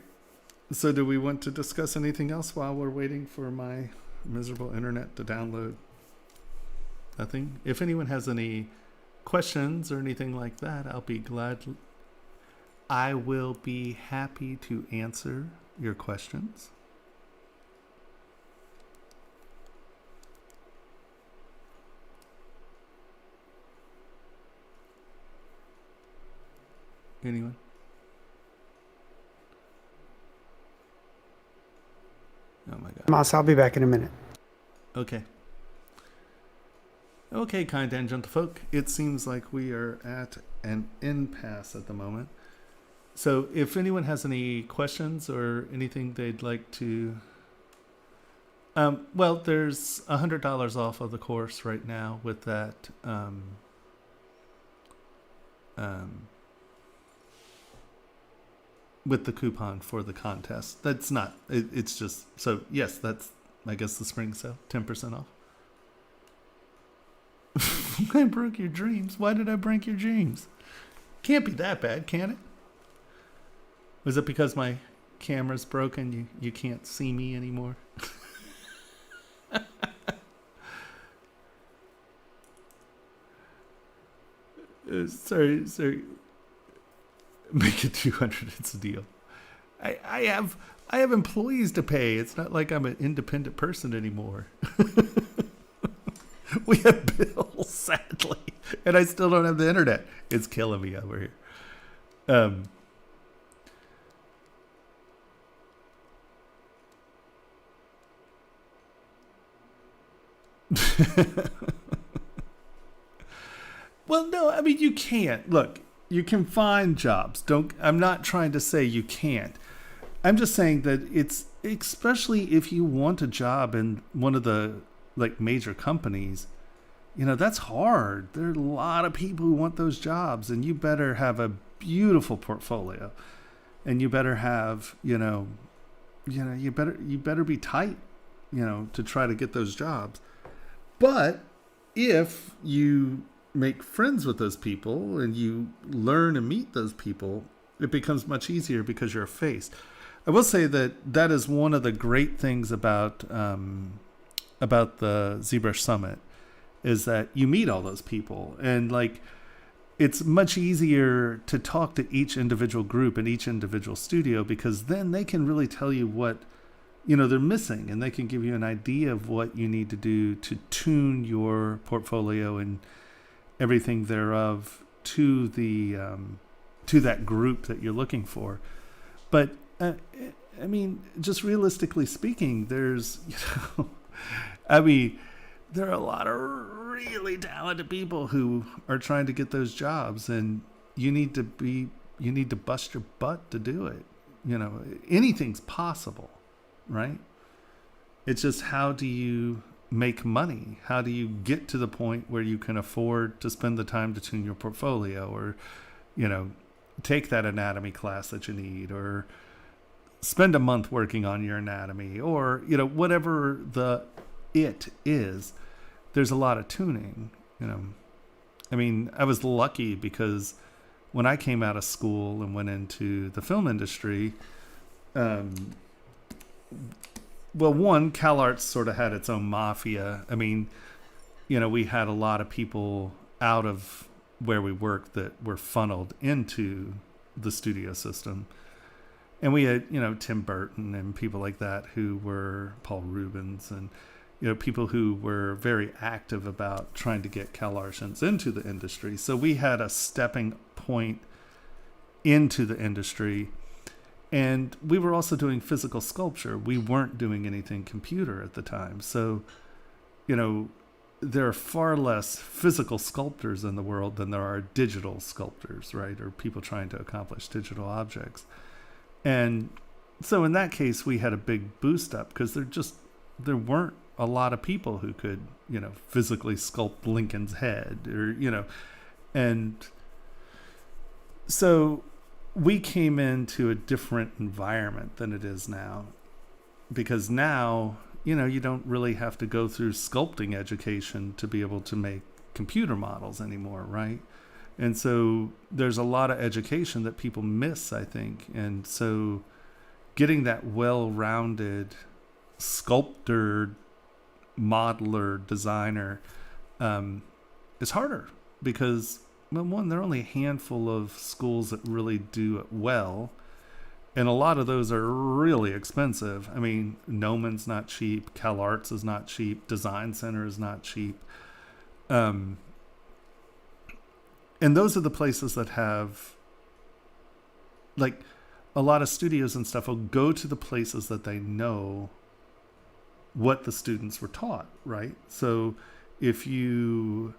So do we want to discuss anything else while we're waiting for my miserable internet to download? Nothing? If anyone has any questions or anything like that, I will be happy to answer your questions. Anyone? Oh my God. Moss, I'll be back in a minute. Okay. Okay, kind and gentle folk. It seems like we are at an impasse at the moment. So if anyone has any questions or anything they'd like to... well, there's $100 off of the course right now with that... with the coupon for the contest. That's not... it's just... So, yes, that's, I guess, the spring sale. 10% off. I broke your dreams. Why did I break your dreams? Can't be that bad, can it? Was it because my camera's broken? You can't see me anymore? Sorry. Make it 200. It's a deal. I have employees to pay. It's not like I'm an independent person anymore. We have bills, sadly, and I still don't have the internet. It's killing me over here. Well, no, I mean, you can't. Look, you can find jobs. I'm not trying to say you can't. I'm just saying that it's, especially if you want a job in one of the like major companies, that's hard. There are a lot of people who want those jobs, and you better have a beautiful portfolio, and you better have, you better be tight, to try to get those jobs. But if you make friends with those people and you learn and meet those people, it becomes much easier because you're a face. I will say that is one of the great things about the ZBrush Summit, is that you meet all those people. And like, it's much easier to talk to each individual group and each individual studio, because then they can really tell you what they're missing, and they can give you an idea of what you need to do to tune your portfolio and everything thereof to the to that group that you're looking for. But I mean, just realistically speaking, there's I mean, there are a lot of really talented people who are trying to get those jobs, and you need to bust your butt to do it. Anything's possible, right? It's just, how do you make money? How do you get to the point where you can afford to spend the time to tune your portfolio, or take that anatomy class that you need, or spend a month working on your anatomy, or whatever it is. There's a lot of tuning. I mean, I was lucky because when I came out of school and went into the film industry, well, one, CalArts sort of had its own mafia. I mean, we had a lot of people out of where we worked that were funneled into the studio system. And we had, Tim Burton and people like that, who were Paul Rubens, and, people who were very active about trying to get CalArtians into the industry. So we had a stepping point into the industry. And we were also doing physical sculpture. We weren't doing anything computer at the time. So, there are far less physical sculptors in the world than there are digital sculptors, right? Or people trying to accomplish digital objects. And so in that case, we had a big boost up, because there weren't a lot of people who could, physically sculpt Lincoln's head, or, and so we came into a different environment than it is now, because now, you don't really have to go through sculpting education to be able to make computer models anymore, right? And so there's a lot of education that people miss, I think. And so getting that well-rounded sculptor, modeler, designer is harder, because, well, one, there are only a handful of schools that really do it well, and a lot of those are really expensive. I mean, Gnomon's not cheap, CalArts is not cheap, Design Center is not cheap, and those are the places that have, like, a lot of studios and stuff will go to the places that they know what the students were taught, right? So if you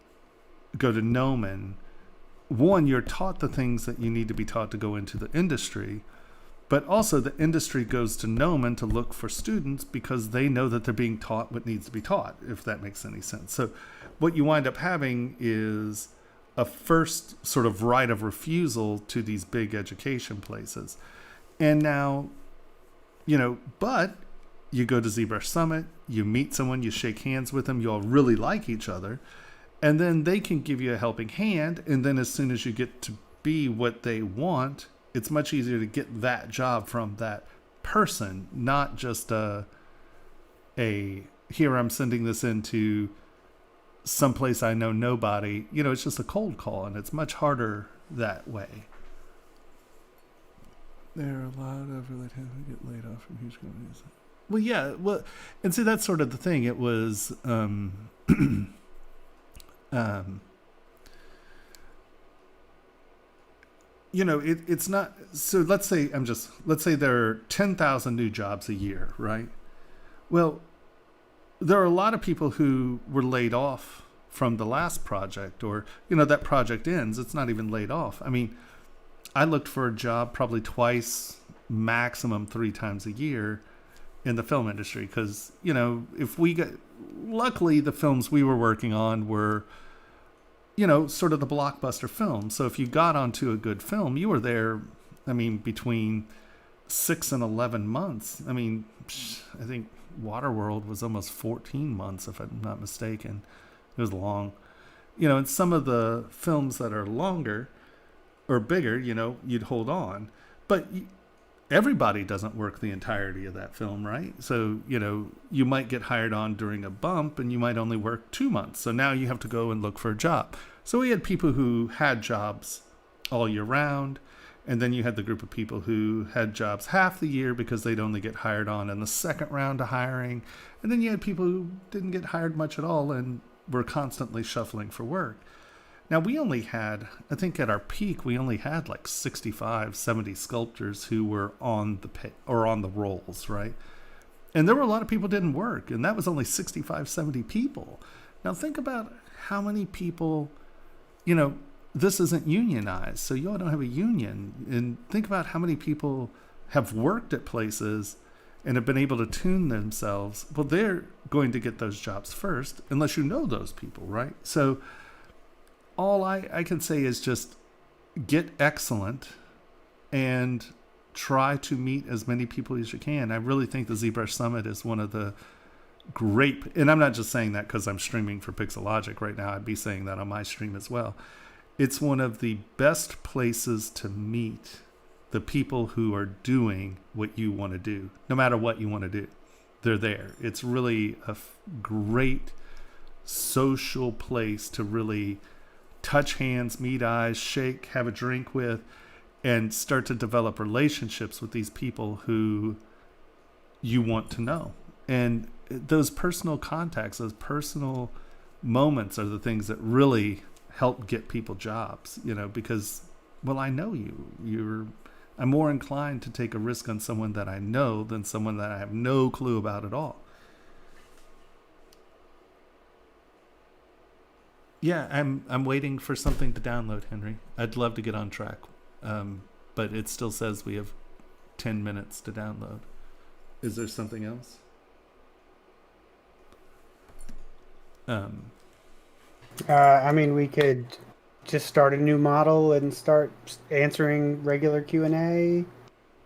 go to Gnomon, one, you're taught the things that you need to be taught to go into the industry, but also the industry goes to Gnomon to look for students, because they know that they're being taught what needs to be taught, if that makes any sense. So what you wind up having is a first sort of right of refusal to these big education places. And now, but you go to ZBrush Summit, you meet someone, you shake hands with them, you all really like each other, and then they can give you a helping hand. And then as soon as you get to be what they want, it's much easier to get that job from that person, not just here, I'm sending this into someplace I know nobody. It's just a cold call, and it's much harder that way. There are a lot of related who get laid off from huge companies. Well, yeah, and see, that's sort of the thing. It was, it's not. So let's say there are 10,000 new jobs a year, right? Well, there are a lot of people who were laid off from the last project, or, that project ends. It's not even laid off. I mean, I looked for a job probably twice, maximum 3 times a year in the film industry, because, if we got, luckily the films we were working on were, sort of the blockbuster film. So if you got onto a good film, you were there, I mean, between 6 and 11 months. I mean, I think Waterworld was almost 14 months, if I'm not mistaken. It was long. And some of the films that are longer or bigger, you'd hold on. But everybody doesn't work the entirety of that film, right? So, you might get hired on during a bump and you might only work 2 months. So now you have to go and look for a job. So we had people who had jobs all year round. And then you had the group of people who had jobs half the year because they'd only get hired on in the second round of hiring. And then you had people who didn't get hired much at all and were constantly shuffling for work. Now, we only had, I think at our peak, we only had like 65, 70 sculptors who were on the rolls, right? And there were a lot of people who didn't work, and that was only 65, 70 people. Now, think about how many people, this isn't unionized, so you all don't have a union. And think about how many people have worked at places and have been able to tune themselves. Well, they're going to get those jobs first, unless you know those people, right? So all I can say is just get excellent and try to meet as many people as you can. I really think the ZBrush Summit is one of the great, and I'm not just saying that because I'm streaming for Pixologic right now. I'd be saying that on my stream as well. It's one of the best places to meet the people who are doing what you want to do, no matter what you want to do. They're there. It's really a great social place to really touch hands, meet eyes, shake, have a drink with, and start to develop relationships with these people who you want to know. And those personal contacts, those personal moments are the things that really help get people jobs, because, well, I know I'm more inclined to take a risk on someone that I know than someone that I have no clue about at all. Yeah, I'm waiting for something to download, Henry. I'd love to get on track, but it still says we have 10 minutes to download. Is there something else? We could just start a new model and start answering regular Q&A.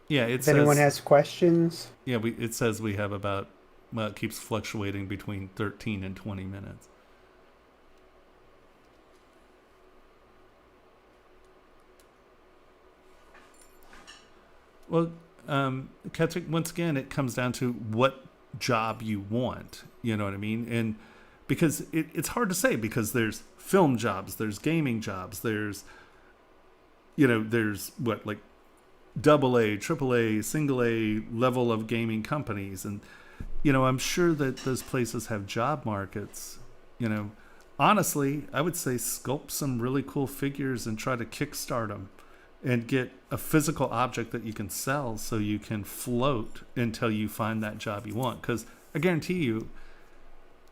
Yeah, if anyone has questions. Yeah, it says we have about, it keeps fluctuating between 13 and 20 minutes. Well, Kettrick, once again, it comes down to what job you want. You know what I mean? And because it's hard to say, because there's film jobs, there's gaming jobs, there's like AA, AAA, single A level of gaming companies. And, I'm sure that those places have job markets. Honestly, I would say sculpt some really cool figures and try to kickstart them and get a physical object that you can sell so you can float until you find that job you want. Because I guarantee you,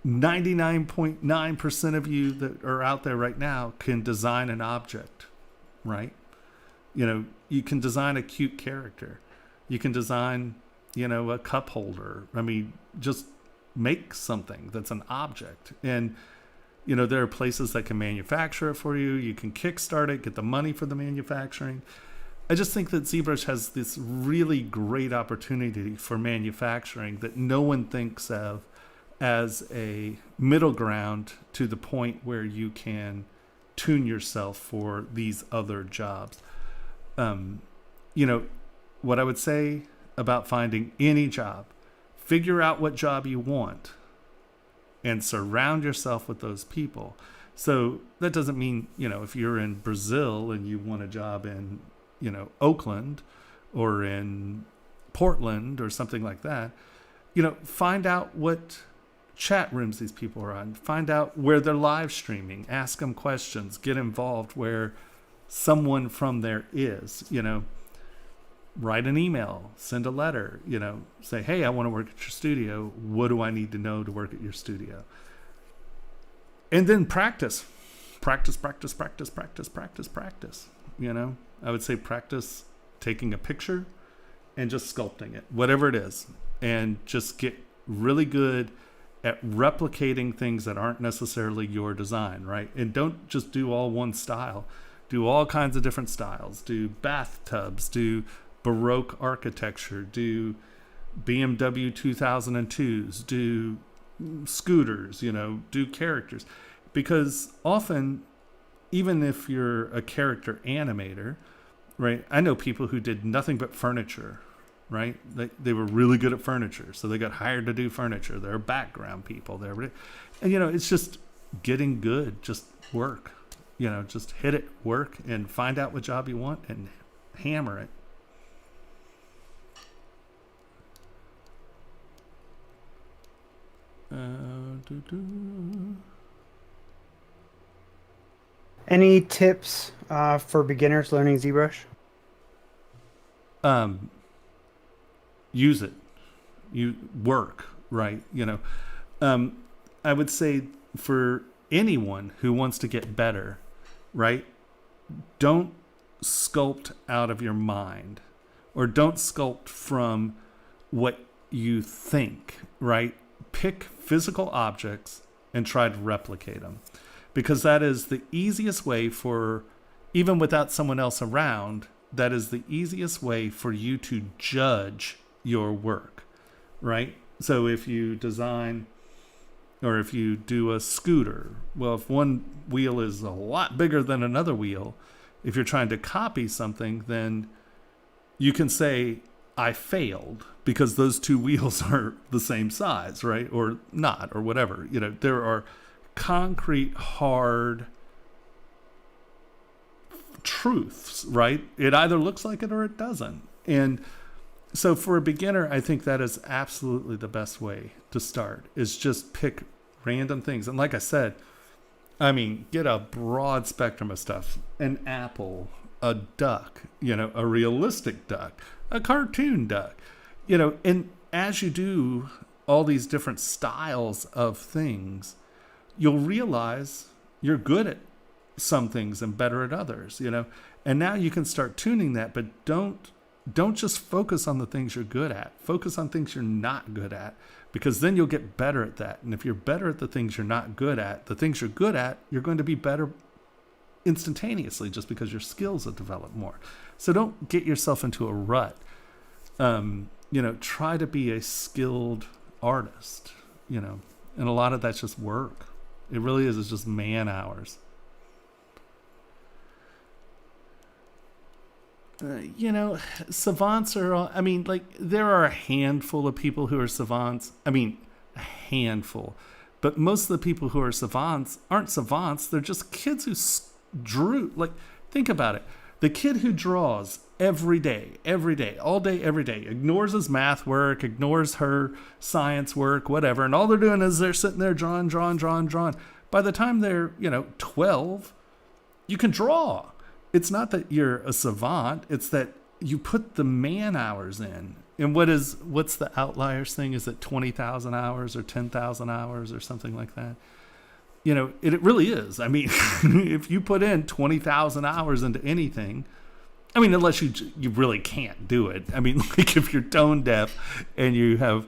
99.9% of you that are out there right now can design an object, right? You can design a cute character. You can design, a cup holder. Just make something that's an object. And, there are places that can manufacture it for you. You can kickstart it, get the money for the manufacturing. I just think that ZBrush has this really great opportunity for manufacturing that no one thinks of as a middle ground to the point where you can tune yourself for these other jobs. What I would say about finding any job, figure out what job you want and surround yourself with those people. So that doesn't mean, if you're in Brazil and you want a job in, Oakland or in Portland or something like that, find out what chat rooms these people are on, find out where they're live streaming, ask them questions, get involved where someone from there is, write an email, send a letter, say, hey, I want to work at your studio. What do I need to know to work at your studio? And then practice. Practice. I would say practice taking a picture and just sculpting it, whatever it is, and just get really good at replicating things that aren't necessarily your design, right? And don't just do all one style. Do all kinds of different styles. Do bathtubs, do Baroque architecture, do BMW 2002s, do scooters, do characters. Because often, even if you're a character animator, right? I know people who did nothing but furniture, right? They were really good at furniture, so they got hired to do furniture. They're background people. And it's just getting good. Just work. Just hit it, work, and find out what job you want and hammer it. Any tips for beginners learning ZBrush? Use it. You work, right? I would say for anyone who wants to get better, right? Don't sculpt out of your mind, or don't sculpt from what you think, right? Pick physical objects and try to replicate them, because that is the easiest way for, even without someone else around, that is the easiest way for you to judge your work, right? So if you design, or if you do a scooter, well, if one wheel is a lot bigger than another wheel, if you're trying to copy something, then you can say, I failed, because those two wheels are the same size, right? Or not, or whatever. There are concrete, hard truths, right? It either looks like it or it doesn't. And so for a beginner, I think that is absolutely the best way to start, is just pick random things. And like I said, get a broad spectrum of stuff. An apple, a duck, a realistic duck, a cartoon duck, and as you do all these different styles of things, you'll realize you're good at some things and better at others, and now you can start tuning that. But don't just focus on the things you're good at. Focus on things you're not good at, because then you'll get better at that. And if you're better at the things you're not good at, the things you're good at, you're going to be better instantaneously, just because your skills have developed more. So don't get yourself into a rut. Try to be a skilled artist, and a lot of that's just work. It really is. It's just man hours. Savants are, there are a handful of people who are savants. A handful. But most of the people who are savants aren't savants. They're just kids who drew. Think about it. The kid who draws every day, all day, every day, ignores his math work, ignores her science work, whatever, and all they're doing is they're sitting there drawing. By the time they're, 12, you can draw. It's not that you're a savant, it's that you put the man hours in. And what's the outliers thing? Is it 20,000 hours or 10,000 hours or something like that? It really is. If you put in 20,000 hours into anything, unless you really can't do it. If you're tone deaf and you have,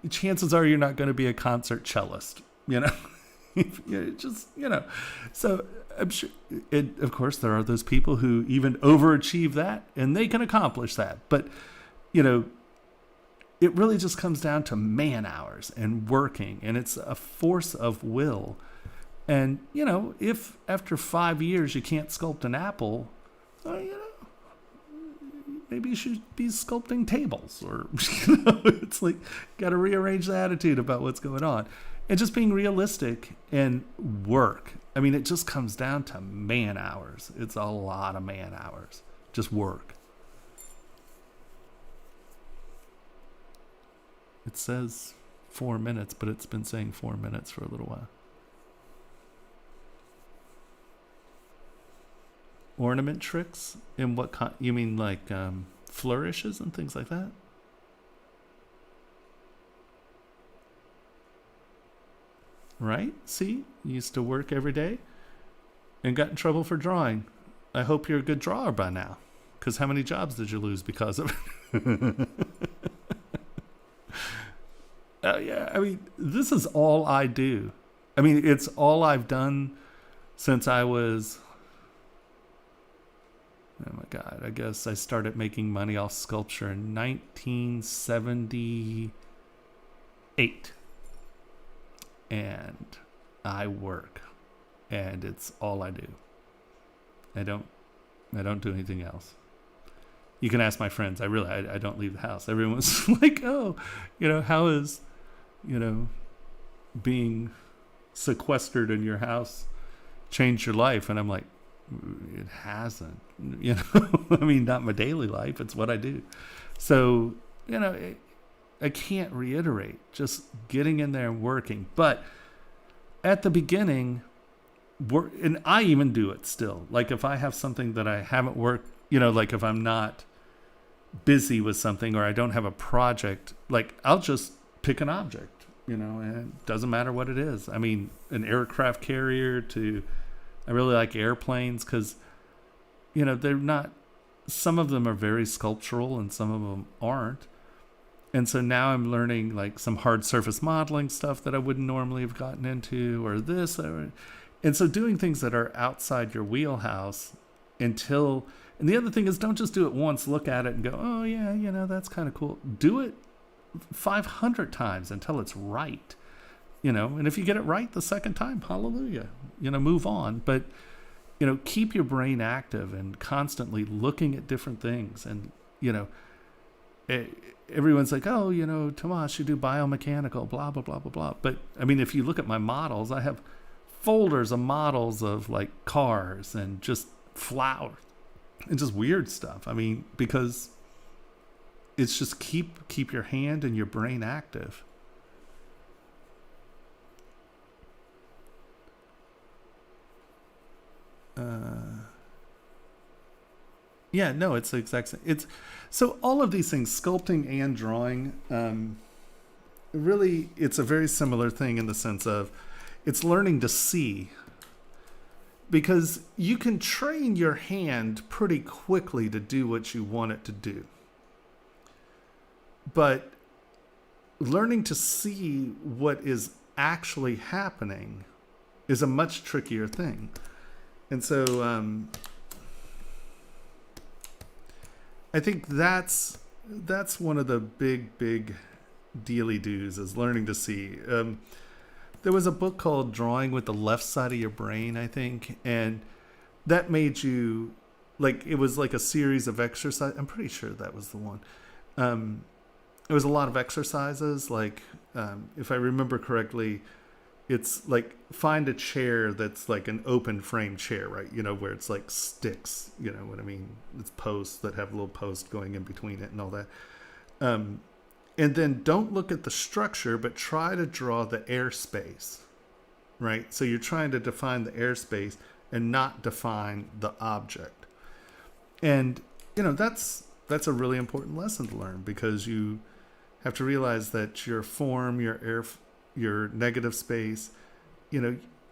chances are you're not going to be a concert cellist, So I'm sure, of course, there are those people who even overachieve that, and they can accomplish that. But, it really just comes down to man hours and working, and it's a force of will. And, if after 5 years you can't sculpt an apple, maybe you should be sculpting tables, or, it's like, got to rearrange the attitude about what's going on. And just being realistic and work. It just comes down to man hours. It's a lot of man hours. Just work. It says 4 minutes, but it's been saying 4 minutes for a little while. Ornament tricks? In what kind? You mean like flourishes and things like that? Right? See? You used to work every day and got in trouble for drawing. I hope you're a good drawer by now. Because how many jobs did you lose because of it? Yeah, this is all I do. It's all I've done since I was... Oh my God, I guess I started making money off sculpture in 1978. And I work, and it's all I do. I don't do anything else. you can ask my friends. I don't leave the house. Everyone's like, oh, how is, being sequestered in your house changed your life? And I'm like, it hasn't, I mean, not my daily life. It's what I do. So, I can't reiterate just getting in there and working. But at the beginning, and I even do it still. Like if I have something that I haven't worked, like if I'm not busy with something or I don't have a project, like I'll just pick an object, and it doesn't matter what it is. I mean, an aircraft carrier I really like airplanes because, they're not, some of them are very sculptural and some of them aren't. And so now I'm learning like some hard surface modeling stuff that I wouldn't normally have gotten into, or this. And so doing things that are outside your wheelhouse and the other thing is, don't just do it once, look at it and go, oh yeah, that's kind of cool. Do it 500 times until it's right, and if you get it right the second time, hallelujah, move on. But, keep your brain active and constantly looking at different things. And, everyone's like, oh, Tomas, you do biomechanical, blah, blah, blah, blah, blah. But I mean, if you look at my models, I have folders of models of like cars and just flowers and just weird stuff. I mean, because it's just keep your hand and your brain active. Yeah, no, it's the exact same. So all of these things, sculpting and drawing, really, it's a very similar thing in the sense of it's learning to see. Because you can train your hand pretty quickly to do what you want it to do. But learning to see what is actually happening is a much trickier thing. And so I think that's one of the big dealy-doos is learning to see. There was a book called Drawing with the Left Side of Your Brain, I think, and that made you, like, it was like a series of exercises. I'm pretty sure that was the one. It was a lot of exercises, like, if I remember correctly, it's like find a chair that's like an open frame chair, right? Where it's like sticks, you know what I mean? It's posts that have a little post going in between it and all that. And then don't look at the structure, but try to draw the airspace, right? So you're trying to define the airspace and not define the object. And, that's a really important lesson to learn, because you have to realize that your form, your negative space,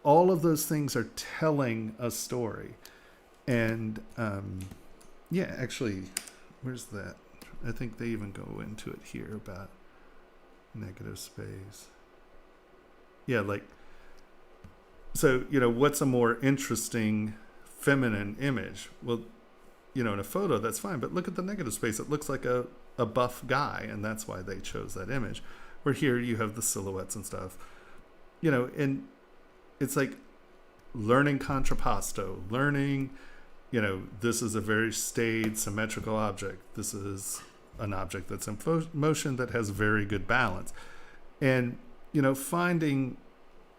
all of those things are telling a story. And, yeah, actually, where's that? I think they even go into it here about negative space. Yeah, like, so, what's a more interesting feminine image? Well, in a photo, that's fine, but look at the negative space. It looks like a buff guy, and that's why they chose that image. Where here you have the silhouettes and stuff. And it's like learning contrapposto, learning, this is a very staid, symmetrical object. This is an object that's in motion that has very good balance. And, finding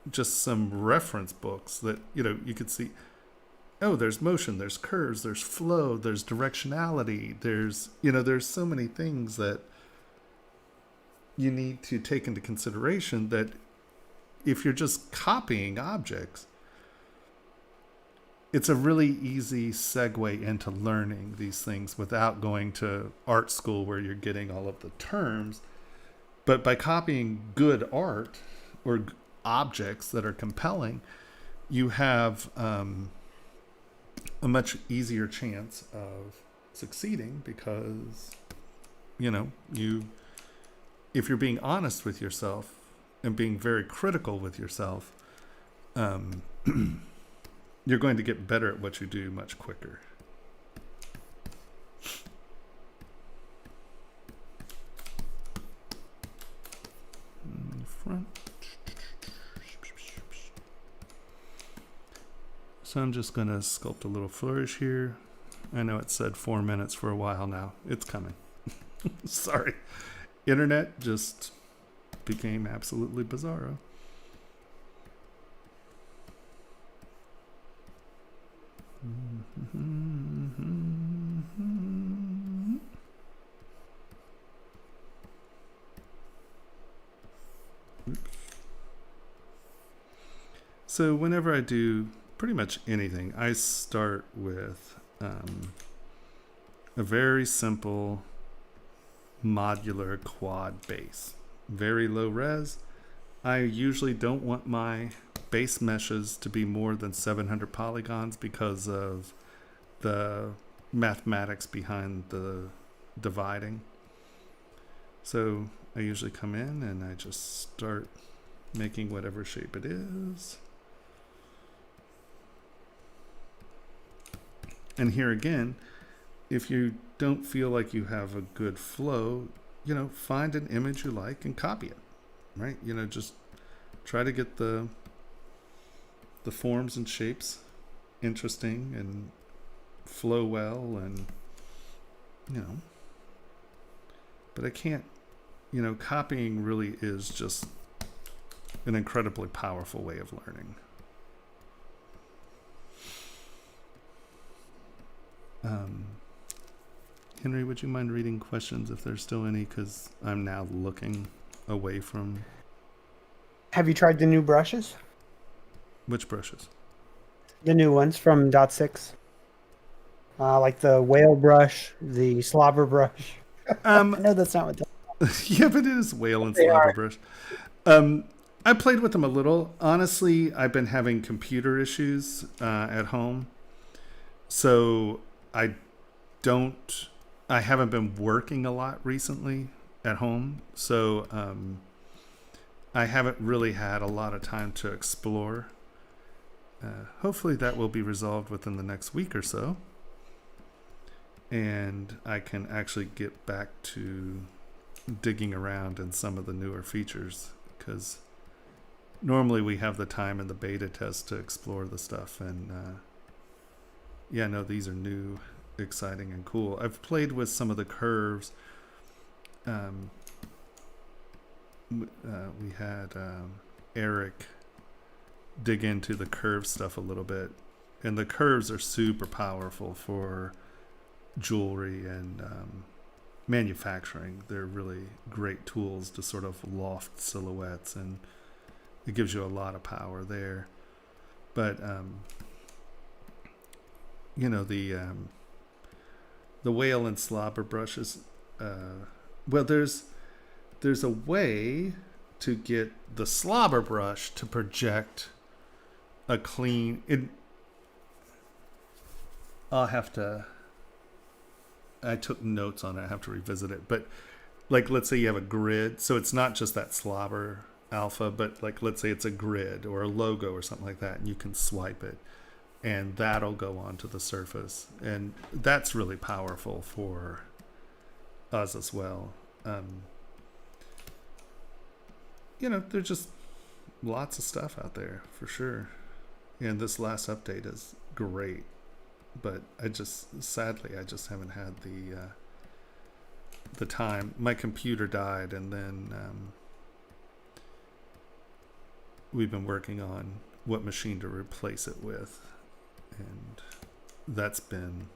just some reference books that, you could see, oh, there's motion, there's curves, there's flow, there's directionality, there's so many things that you need to take into consideration, that if you're just copying objects, it's a really easy segue into learning these things without going to art school where you're getting all of the terms. But by copying good art or objects that are compelling, you have a much easier chance of succeeding, because, if you're being honest with yourself and being very critical with yourself, you're going to get better at what you do much quicker. Front. So I'm just going to sculpt a little flourish here. I know it said 4 minutes for a while now. It's coming. Sorry. Internet just became absolutely bizarro. Oops. So whenever I do pretty much anything, I start with a very simple modular quad base. Very low res. I usually don't want my base meshes to be more than 700 polygons because of the mathematics behind the dividing. So I usually come in and I just start making whatever shape it is. And here again, if you don't feel like you have a good flow, you know, find an image you like and copy it, right? You know, just try to get the forms and shapes interesting and flow well, and, you know, but I can't, you know, copying really is just an incredibly powerful way of learning. Henry, would you mind reading questions if there's still any? Because I'm now looking away from... Have you tried the new brushes? Which brushes? The new ones from .6. Like the whale brush, the slobber brush. I know that's not what yeah, but it is whale and they slobber are. brush. I played with them a little. Honestly, I've been having computer issues at home. So I haven't been working a lot recently at home. So I haven't really had a lot of time to explore. Hopefully that will be resolved within the next week or so. And I can actually get back to digging around in some of the newer features, because normally we have the time in the beta test to explore the stuff. And yeah, no, these are new, exciting, and cool. I've played with some of the curves. We had Eric dig into the curve stuff a little bit, and the curves are super powerful for jewelry and manufacturing. They're really great tools to sort of loft silhouettes, and it gives you a lot of power there. But you know, the whale and slobber brushes, well, there's a way to get the slobber brush to project a clean... I took notes on it. I have to revisit it. But like, let's say you have a grid. So it's not just that slobber alpha, but like, let's say it's a grid or a logo or something like that. And you can swipe it, and that'll go onto the surface. And that's really powerful for us as well. You know, there's just lots of stuff out there for sure. And this last update is great. But sadly, I just haven't had the time. My computer died, and then we've been working on what machine to replace it with, and that's been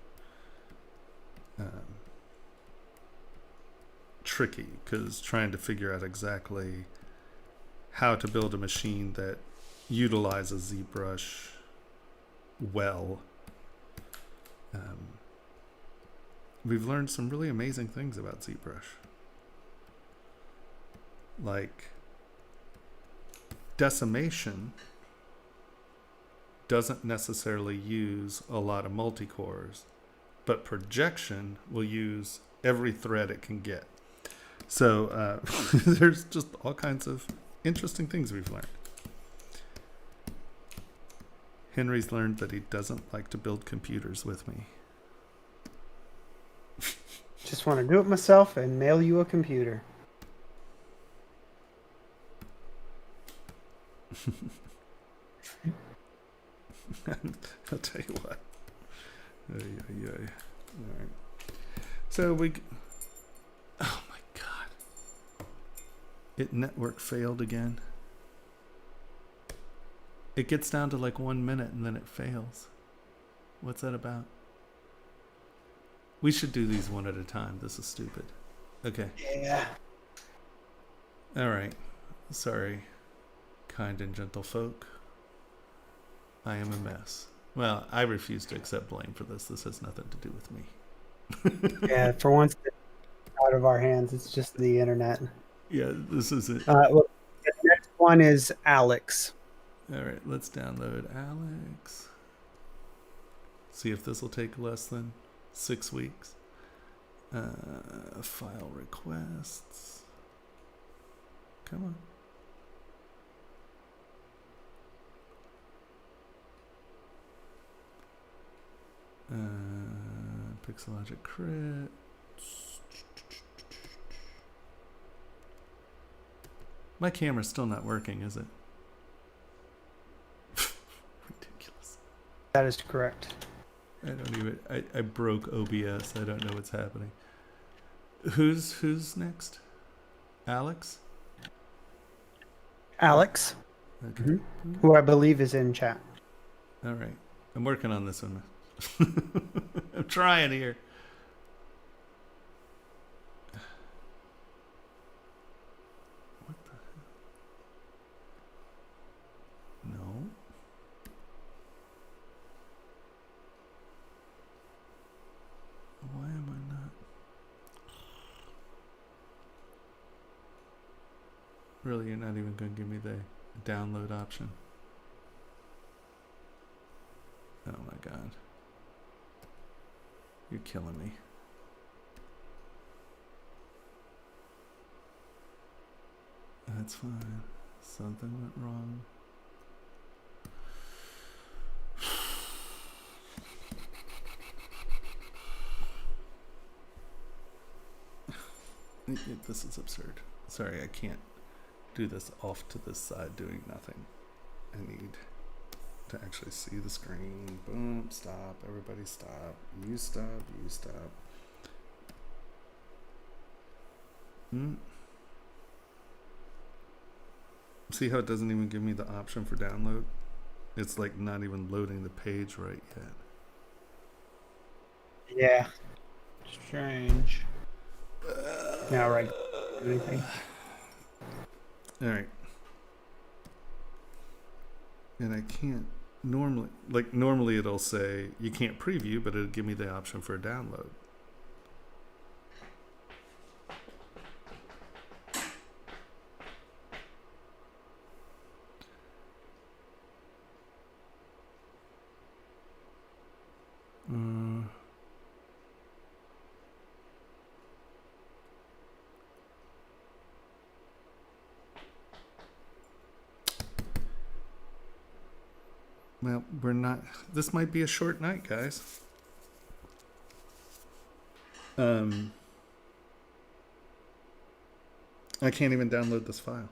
tricky, because trying to figure out exactly how to build a machine that utilizes ZBrush well. We've learned some really amazing things about ZBrush. Like, decimation doesn't necessarily use a lot of multi-cores, but projection will use every thread it can get. So there's just all kinds of interesting things we've learned. Henry's learned that he doesn't like to build computers with me. Just want to do it myself and mail you a computer. I'll tell you what. Ay, ay, ay. All right. So oh my God. Network failed again. It gets down to like 1 minute and then it fails. What's that about? We should do these one at a time. This is stupid. Okay. Yeah. All right. Sorry, kind and gentle folk. I am a mess. Well, I refuse to accept blame for this. This has nothing to do with me. Yeah, for once, it's out of our hands. It's just the internet. Yeah, this is it. Well, the next one is Alex. All right, let's download Alex. See if this will take less than 6 weeks. File requests. Come on. Pixologic crit. My camera's still not working, is it? Ridiculous. That is correct. I don't even. I broke OBS. I don't know what's happening. Who's next? Alex? Alex, Okay. who I believe is in chat. All right. I'm working on this one. I'm trying here. What the hell? No. Why am I not? Really, you're not even going to give me the download option? Oh my God. You're killing me. That's fine. Something went wrong. This is absurd. Sorry, I can't do this off to this side doing nothing. I need to actually see the screen. Boom, stop, everybody stop. You stop, you stop. See how it doesn't even give me the option for download? It's like not even loading the page right yet. Yeah. Strange. Now, right. Anything. All right. And I can't normally it'll say you can't preview, but it'll give me the option for a download. Well, we're not. This might be a short night, guys. I can't even download this file.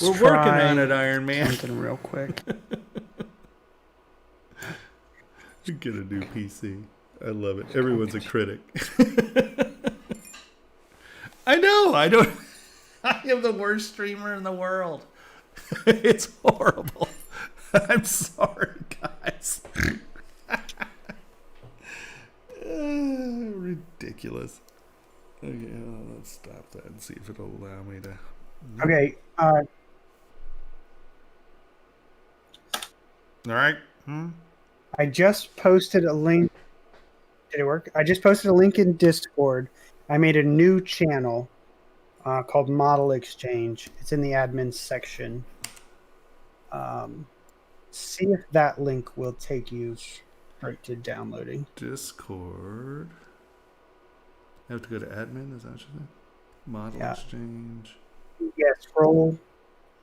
We're working on it, Iron Man. Something real quick. You get a new PC. I love it. Everyone's a critic. I know. I don't. I am the worst streamer in the world. It's horrible. I'm sorry, guys. Ridiculous. Okay, let's stop that and see if it'll allow me to. Okay. All right. I just posted a link. Did it work? I just posted a link in Discord. I made a new channel called Model Exchange. It's in the admin section. See if that link will take you right to downloading. Discord. I have to go to admin. Is that what you said? Model Exchange. Yeah, scroll.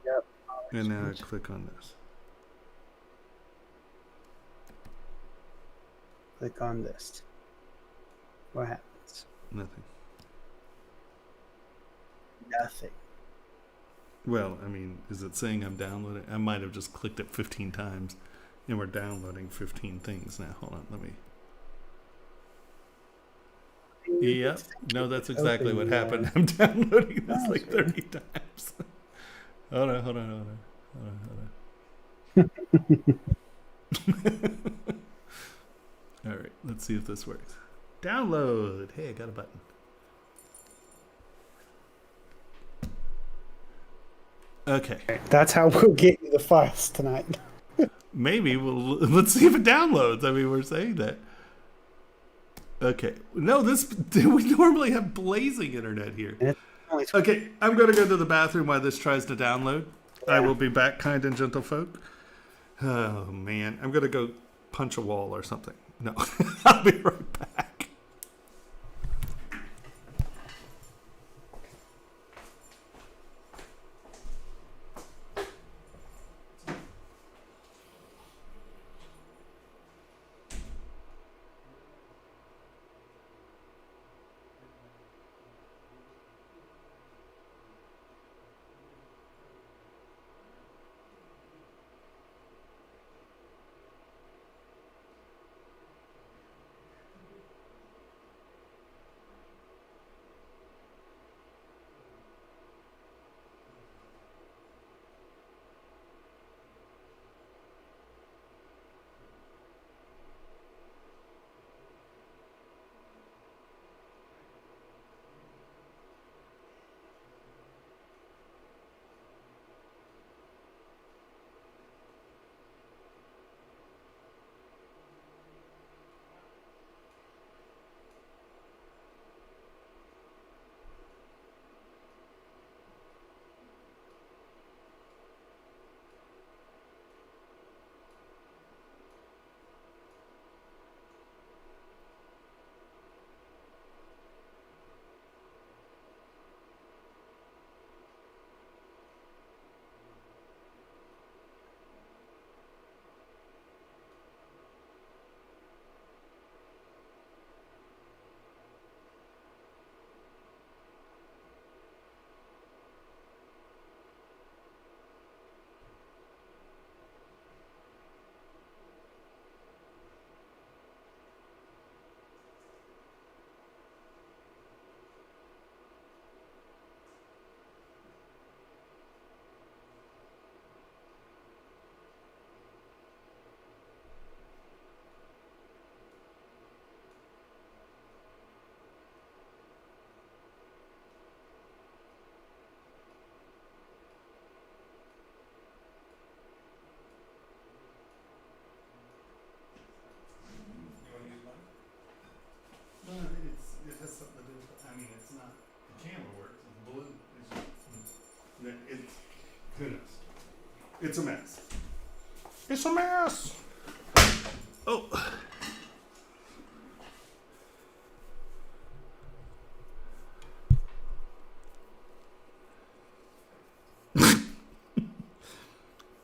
Yep. And now I click on this. Click on this. What happens? Nothing. Nothing. Well, I mean, is it saying I'm downloading? I might have just clicked it 15 times, and we're downloading 15 things now. Hold on, let me. Yep. No, that's exactly what happened. I'm downloading this like 30 times. Hold on. All right, let's see if this works. Download. Hey, I got a button. Okay. That's how we'll get you the files tonight. Maybe let's see if it downloads. I mean, we're saying that. Okay. No, we normally have blazing internet here. Okay, I'm going to go to the bathroom while this tries to download. Yeah. I will be back, kind and gentle folk. Oh, man. I'm going to go punch a wall or something. No, I'll be right back. Who knows? It's a mess. It's a mess. Oh.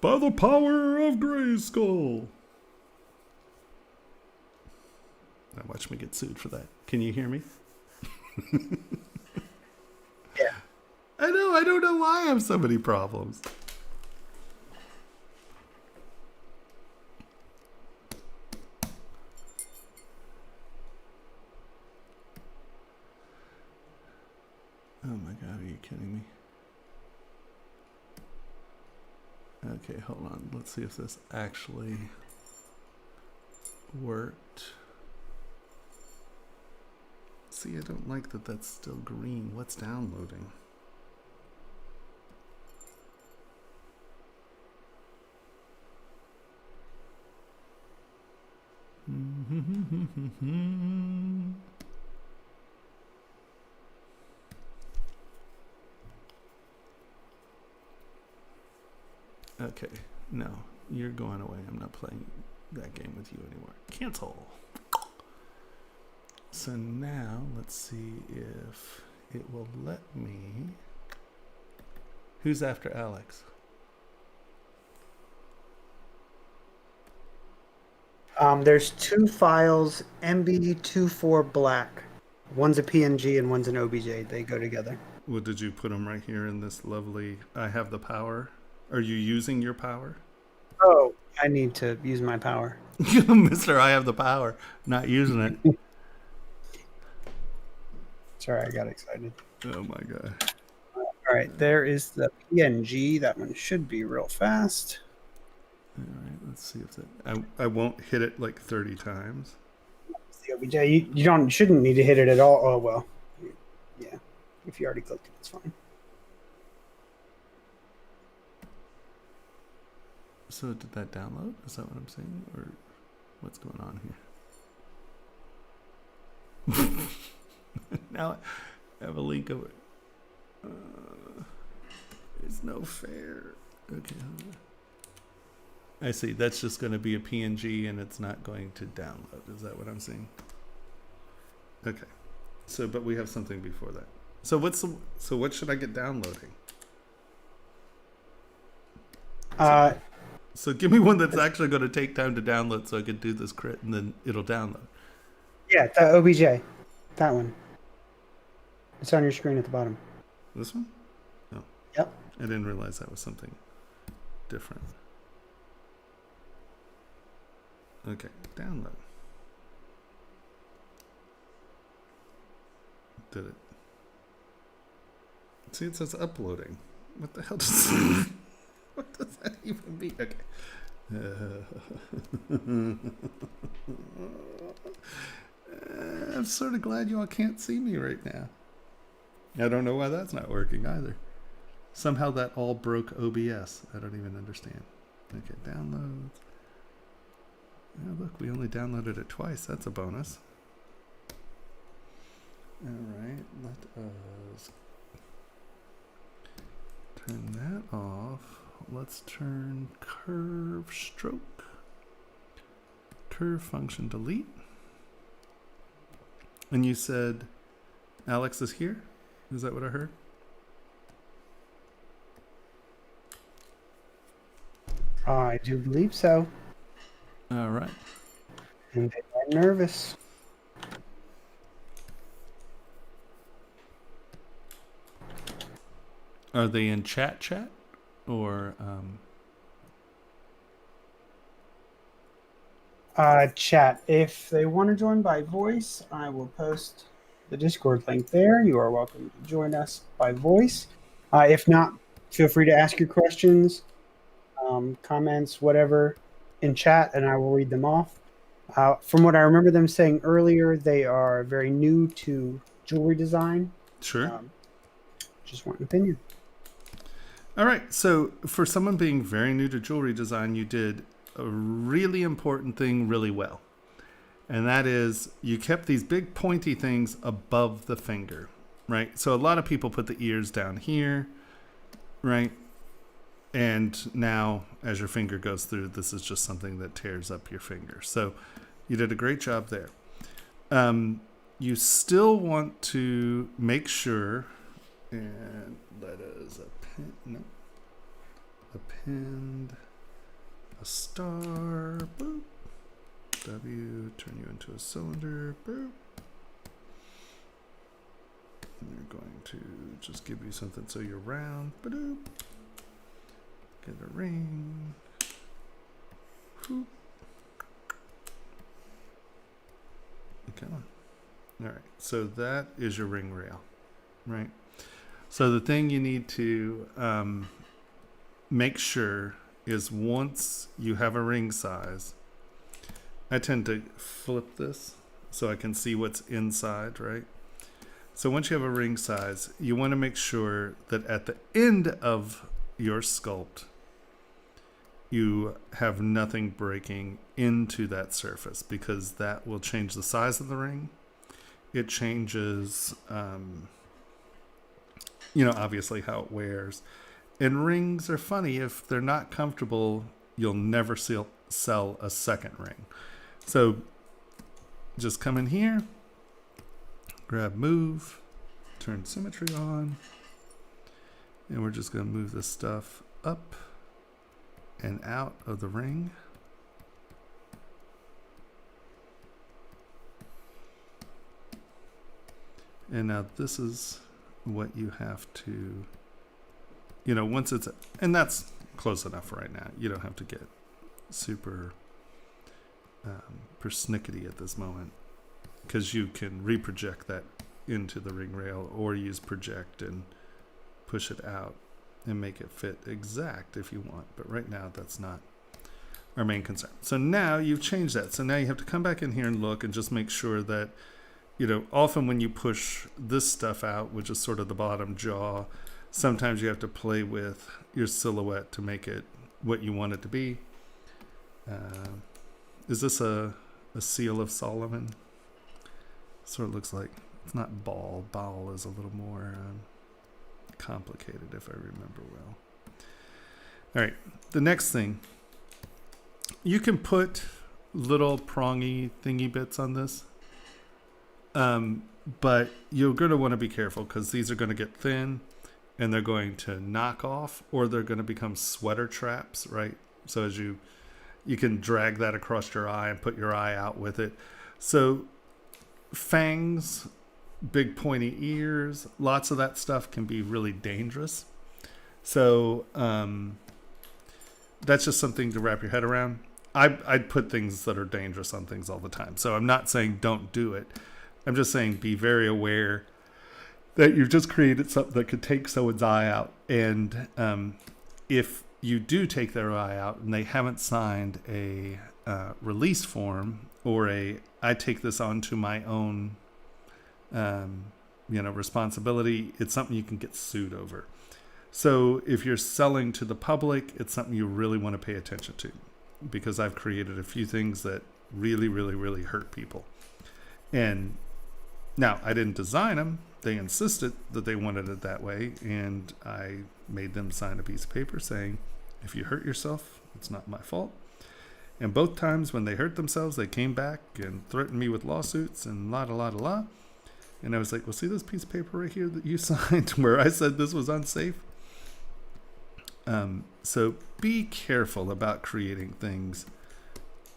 By the power of Grayskull. Now watch me get sued for that. Can you hear me? Yeah. I know, I don't know why I have so many problems. Oh my God, are you kidding me? Okay, hold on. Let's see if this actually worked. See, I don't like that that's still green. What's downloading? Okay, no, you're going away. I'm not playing that game with you anymore. Cancel. So now let's see if it will let me. Who's after Alex? There's two files, MB24 black. One's a PNG and one's an OBJ. They go together. What did you put them right here in this lovely, I have the power? Are you using your power? Oh, I need to use my power. Mr. I have the power. Not using it. Sorry, I got excited. Oh my God. All right, there is the PNG. That one should be real fast. All right, let's see if that, I won't hit it like 30 times. It's the OBJ. You shouldn't need to hit it at all. Oh, well. Yeah. If you already clicked it, it's fine. So did that download? Is that what I'm saying? Or what's going on here? Now I have a link over. It's no fair. Okay. I see. That's just going to be a PNG and it's not going to download. Is that what I'm seeing? Okay. So, but we have something before that. So what should I get downloading? So give me one that's actually going to take time to download so I can do this crit and then it'll download. Yeah, the OBJ. That one. It's on your screen at the bottom. This one? Oh. Yep. I didn't realize that was something different. Okay, download. Did it? See, it says uploading. What the hell does what does that even mean? Okay. I'm sort of glad you all can't see me right now. I don't know why that's not working either. Somehow that all broke OBS. I don't even understand. Okay, downloads. Oh, look, we only downloaded it twice. That's a bonus. All right, let us turn that off. Let's turn curve stroke. Curve function delete. And you said Alex is here? Is that what I heard? I do believe so. All right. And they are nervous. Are they in chat or chat. If they want to join by voice, I will post the Discord link there. You are welcome to join us by voice. If not, feel free to ask your questions, comments, whatever, in chat, and I will read them off. From what I remember them saying earlier, they are very new to jewelry design. Sure. Just want an opinion. All right. So for someone being very new to jewelry design, you did a really important thing really well. And that is you kept these big pointy things above the finger, right? So a lot of people put the ears down here, right? And now as your finger goes through, this is just something that tears up your finger. So you did a great job there. You still want to make sure, and that is append a star, boop. W, turn you into a cylinder, boop. And you're going to just give you something so you're round, ba-doop. Get a ring. Whoop. Come on. All right, so that is your ring rail, right? So the thing you need to make sure is once you have a ring size, I tend to flip this so I can see what's inside, right? So once you have a ring size, you want to make sure that at the end of your sculpt, you have nothing breaking into that surface because that will change the size of the ring. It changes, obviously how it wears. And rings are funny. If they're not comfortable, you'll never sell a second ring. So just come in here, grab move, turn symmetry on, and we're just going to move this stuff up and out of the ring. And now this is what you have to, once it's, and that's close enough right now. You don't have to get super persnickety at this moment, because you can reproject that into the ring rail or use project and push it out and make it fit exact if you want. But right now, that's not our main concern. So now you've changed that. So now you have to come back in here and look and just make sure that, often when you push this stuff out, which is sort of the bottom jaw, sometimes you have to play with your silhouette to make it what you want it to be. Is this a seal of Solomon? Sort of looks like, it's not ball. Ball is a little more complicated if I remember well. All right, the next thing. You can put little prongy thingy bits on this, but you're going to want to be careful because these are going to get thin and they're going to knock off, or they're going to become sweater traps, right? So as you can drag that across your eye and put your eye out with it. So fangs, big pointy ears, lots of that stuff can be really dangerous. So that's just something to wrap your head around. I'd put things that are dangerous on things all the time. So I'm not saying don't do it. I'm just saying be very aware that you've just created something that could take someone's eye out. And if you do take their eye out and they haven't signed a release form or I take this onto my own responsibility, it's something you can get sued over. So if you're selling to the public, it's something you really want to pay attention to, because I've created a few things that really, really, really hurt people. And now I didn't design them. They insisted that they wanted it that way. And I made them sign a piece of paper saying, if you hurt yourself, it's not my fault. And both times when they hurt themselves, they came back and threatened me with lawsuits and la. And I was like, well, see this piece of paper right here that you signed where I said this was unsafe? So be careful about creating things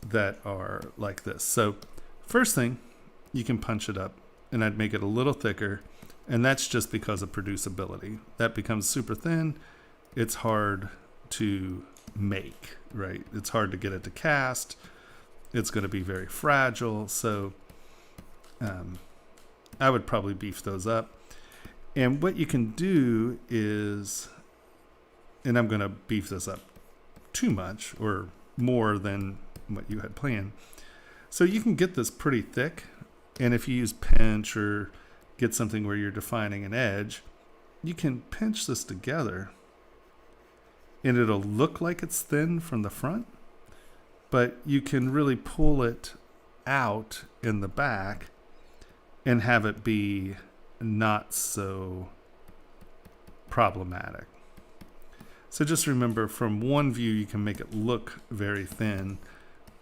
that are like this. So first thing, you can punch it up, and I'd make it a little thicker, and that's just because of producibility. That becomes super thin. It's hard to make, right? It's hard to get it to cast. It's going to be very fragile. So I would probably beef those up. And what you can do is, and I'm going to beef this up too much or more than what you had planned. So you can get this pretty thick. And if you use pinch or get something where you're defining an edge, you can pinch this together and it'll look like it's thin from the front, but you can really pull it out in the back and have it be not so problematic. So just remember, from one view, you can make it look very thin,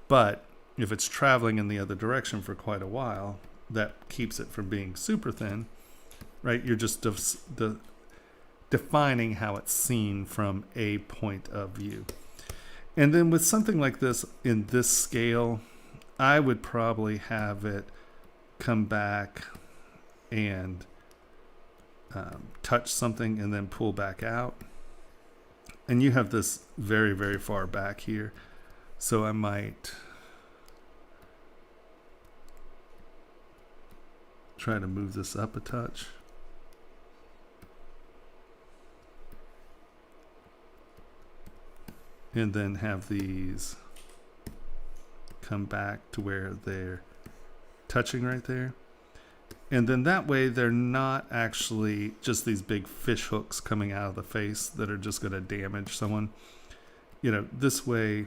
but if it's traveling in the other direction for quite a while, that keeps it from being super thin, right? You're just defining how it's seen from a point of view. And then with something like this in this scale, I would probably have it come back and touch something and then pull back out. And you have this very, very far back here. So I might try to move this up a touch. And then have these come back to where they're touching right there. And then that way they're not actually just these big fish hooks coming out of the face that are just going to damage someone. This way,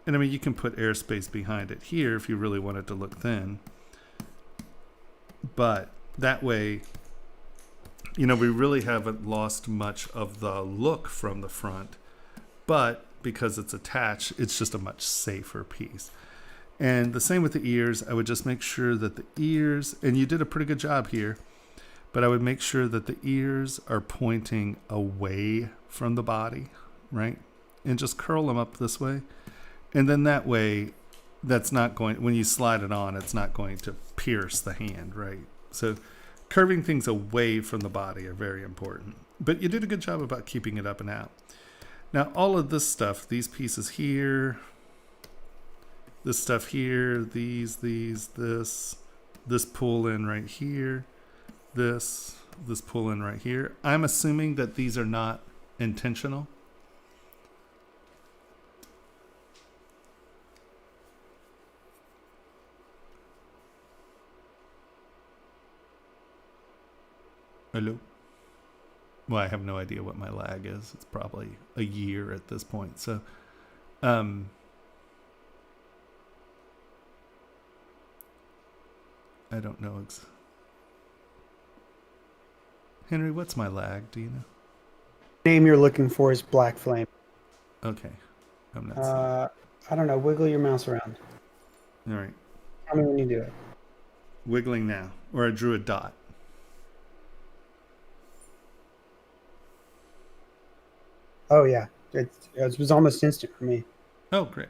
and I mean, you can put airspace behind it here if you really want it to look thin. But that way, we really haven't lost much of the look from the front. But because it's attached, it's just a much safer piece. And the same with the ears. I would just make sure that the ears, and you did a pretty good job here, but I would make sure that the ears are pointing away from the body, right? And just curl them up this way. And then that way, that's not going, when you slide it on, it's not going to pierce the hand, right? So curving things away from the body are very important. But you did a good job about keeping it up and out. Now, all of this stuff, these pieces here, this stuff here, this pull in right here, this pull in right here. I'm assuming that these are not intentional. Hello? Well, I have no idea what my lag is. It's probably a year at this point. So, I don't know. Henry, what's my lag? Do you know? Name you're looking for is Black Flame. Okay. I'm not seeing. I don't know. Wiggle your mouse around. All right. Tell me when you do it. Wiggling now. Or I drew a dot. Oh, yeah. It was almost instant for me. Oh, great.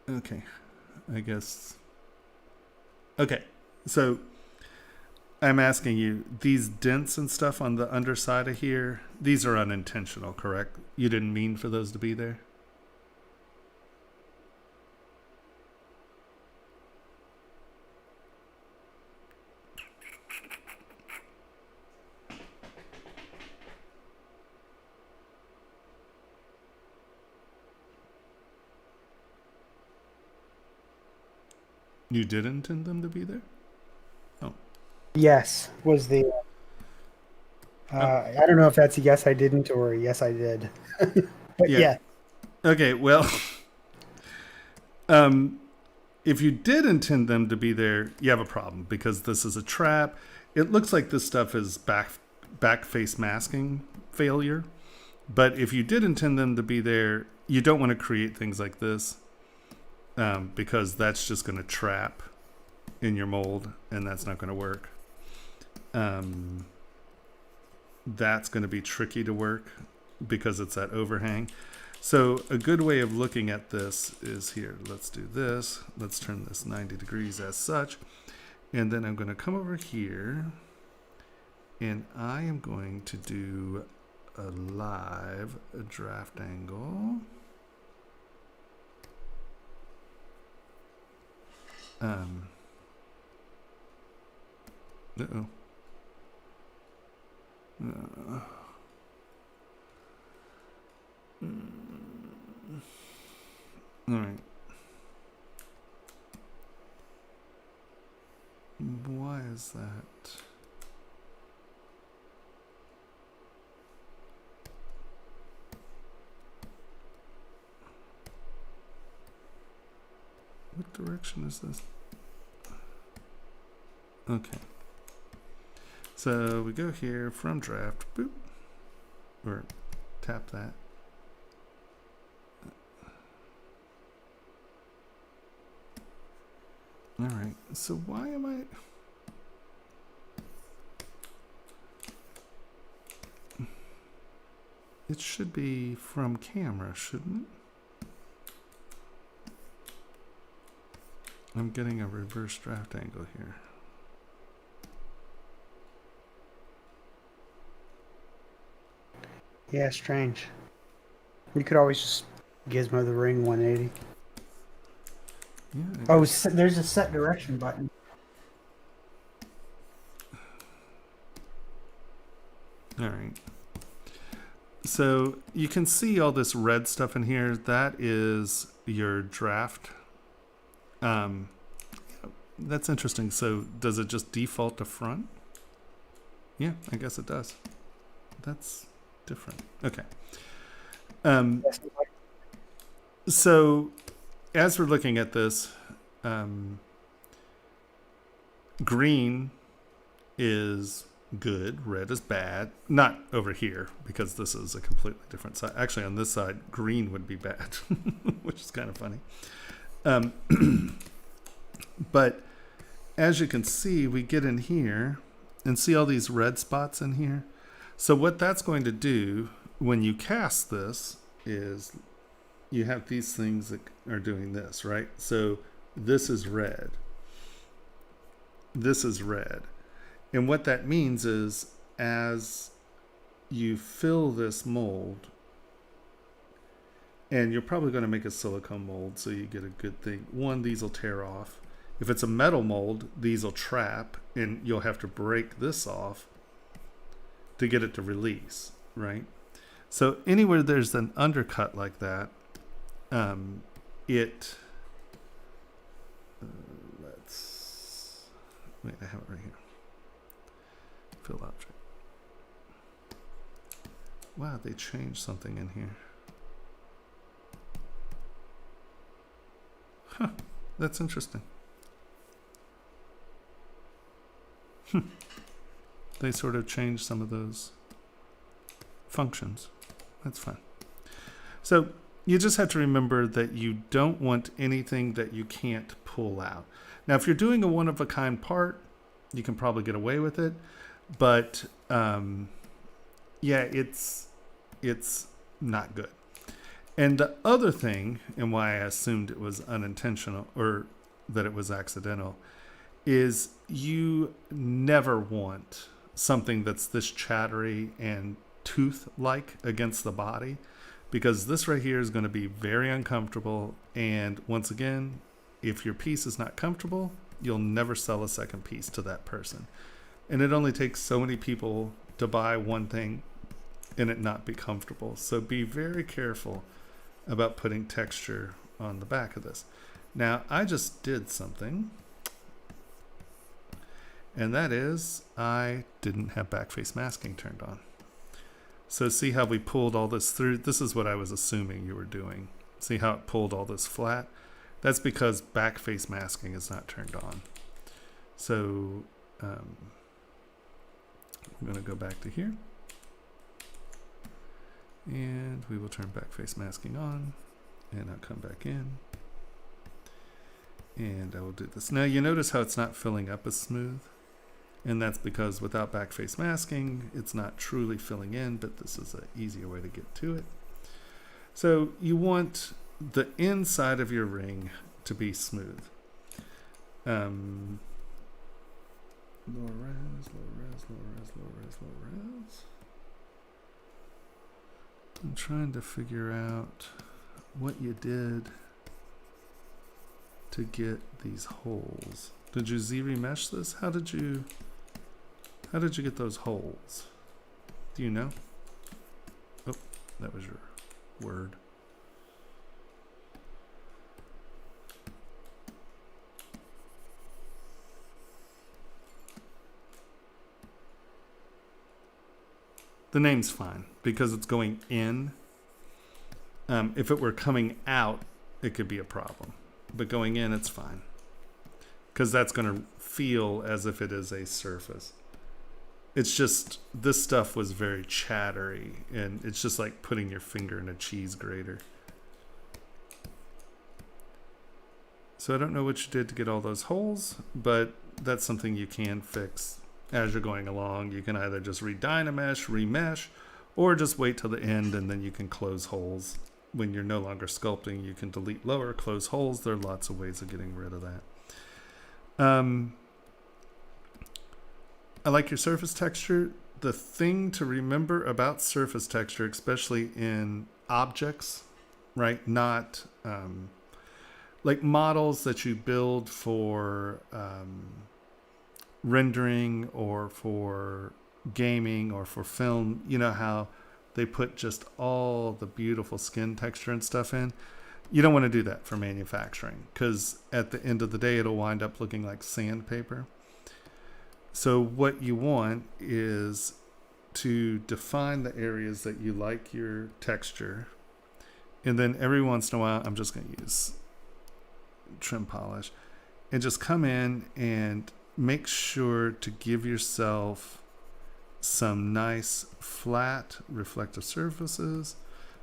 Okay. I guess. Okay. So I'm asking you, these dents and stuff on the underside of here, these are unintentional, correct? You didn't mean for those to be there? You did intend them to be there? Oh. Yes, was the... I don't know if that's a yes I didn't or a yes I did. But yeah. Okay, well, if you did intend them to be there, you have a problem because this is a trap. It looks like this stuff is back face masking failure. But if you did intend them to be there, you don't want to create things like this. Because that's just going to trap in your mold, and that's not going to work. That's going to be tricky to work because it's that overhang. So a good way of looking at this is here. Let's do this. Let's turn this 90 degrees as such. And then I'm going to come over here, and I am going to do a live draft angle. Uh-oh. All right. Why is that? What direction is this? Okay. So we go here from draft, boop, or tap that. All right. So why am I? It should be from camera, shouldn't it? I'm getting a reverse draft angle here. Yeah, strange. You could always just gizmo the ring 180. Yeah. Oh, there's a set direction button. All right. So you can see all this red stuff in here. That is your draft. That's interesting. So does it just default to front? Yeah, I guess it does. That's different. Okay. So as we're looking at this, green is good, red is bad. Not over here, because this is a completely different side. Actually, on this side, green would be bad, which is kind of funny. But as you can see, we get in here and see all these red spots in here. So what that's going to do when you cast this is you have these things that are doing this, right? So this is red. This is red. And what that means is as you fill this mold, and you're probably going to make a silicone mold so you get a good thing. One, these will tear off. If it's a metal mold, these will trap, and you'll have to break this off to get it to release, right? So anywhere there's an undercut like that, let's, wait, I have it right here. Fill object. Wow, they changed something in here. Huh, that's interesting. They sort of changed some of those functions. That's fine. So you just have to remember that you don't want anything that you can't pull out. Now, if you're doing a one-of-a-kind part, you can probably get away with it. But, yeah, it's not good. And the other thing, and why I assumed it was unintentional or that it was accidental, is you never want something that's this chattery and tooth-like against the body, because this right here is going to be very uncomfortable. And once again, if your piece is not comfortable, you'll never sell a second piece to that person. And it only takes so many people to buy one thing and it not be comfortable. So be very careful about putting texture on the back of this. Now, I just did something, and that is I didn't have backface masking turned on. So see how we pulled all this through? This is what I was assuming you were doing. See how it pulled all this flat? That's because backface masking is not turned on. So I'm going to go back to here. And we will turn backface masking on, and I'll come back in, and I will do this. Now you notice how it's not filling up as smooth, and that's because without backface masking, it's not truly filling in, but this is an easier way to get to it. So you want the inside of your ring to be smooth. Low res, low res, low res, low res, low res. I'm trying to figure out what you did to get these holes. Did you Z-remesh this? How did you get those holes? Do you know? Oh, that was your word. The name's fine because it's going in. If it were coming out, it could be a problem. But going in, it's fine. Because that's going to feel as if it is a surface. It's just, this stuff was very chattery. And it's just like putting your finger in a cheese grater. So I don't know what you did to get all those holes, but that's something you can fix as you're going along. You can either just redynamesh, remesh, or just wait till the end and then you can close holes. When you're no longer sculpting, you can delete lower, close holes. There are lots of ways of getting rid of that. I like your surface texture. The thing to remember about surface texture, especially in objects, right? Not like models that you build for rendering or for gaming or for film. You know how they put just all the beautiful skin texture and stuff in? You don't want to do that for manufacturing, because at the end of the day, it'll wind up looking like sandpaper. So what you want is to define the areas that you like your texture. And then every once in a while, I'm just going to use trim polish and just come in and make sure to give yourself some nice flat reflective surfaces.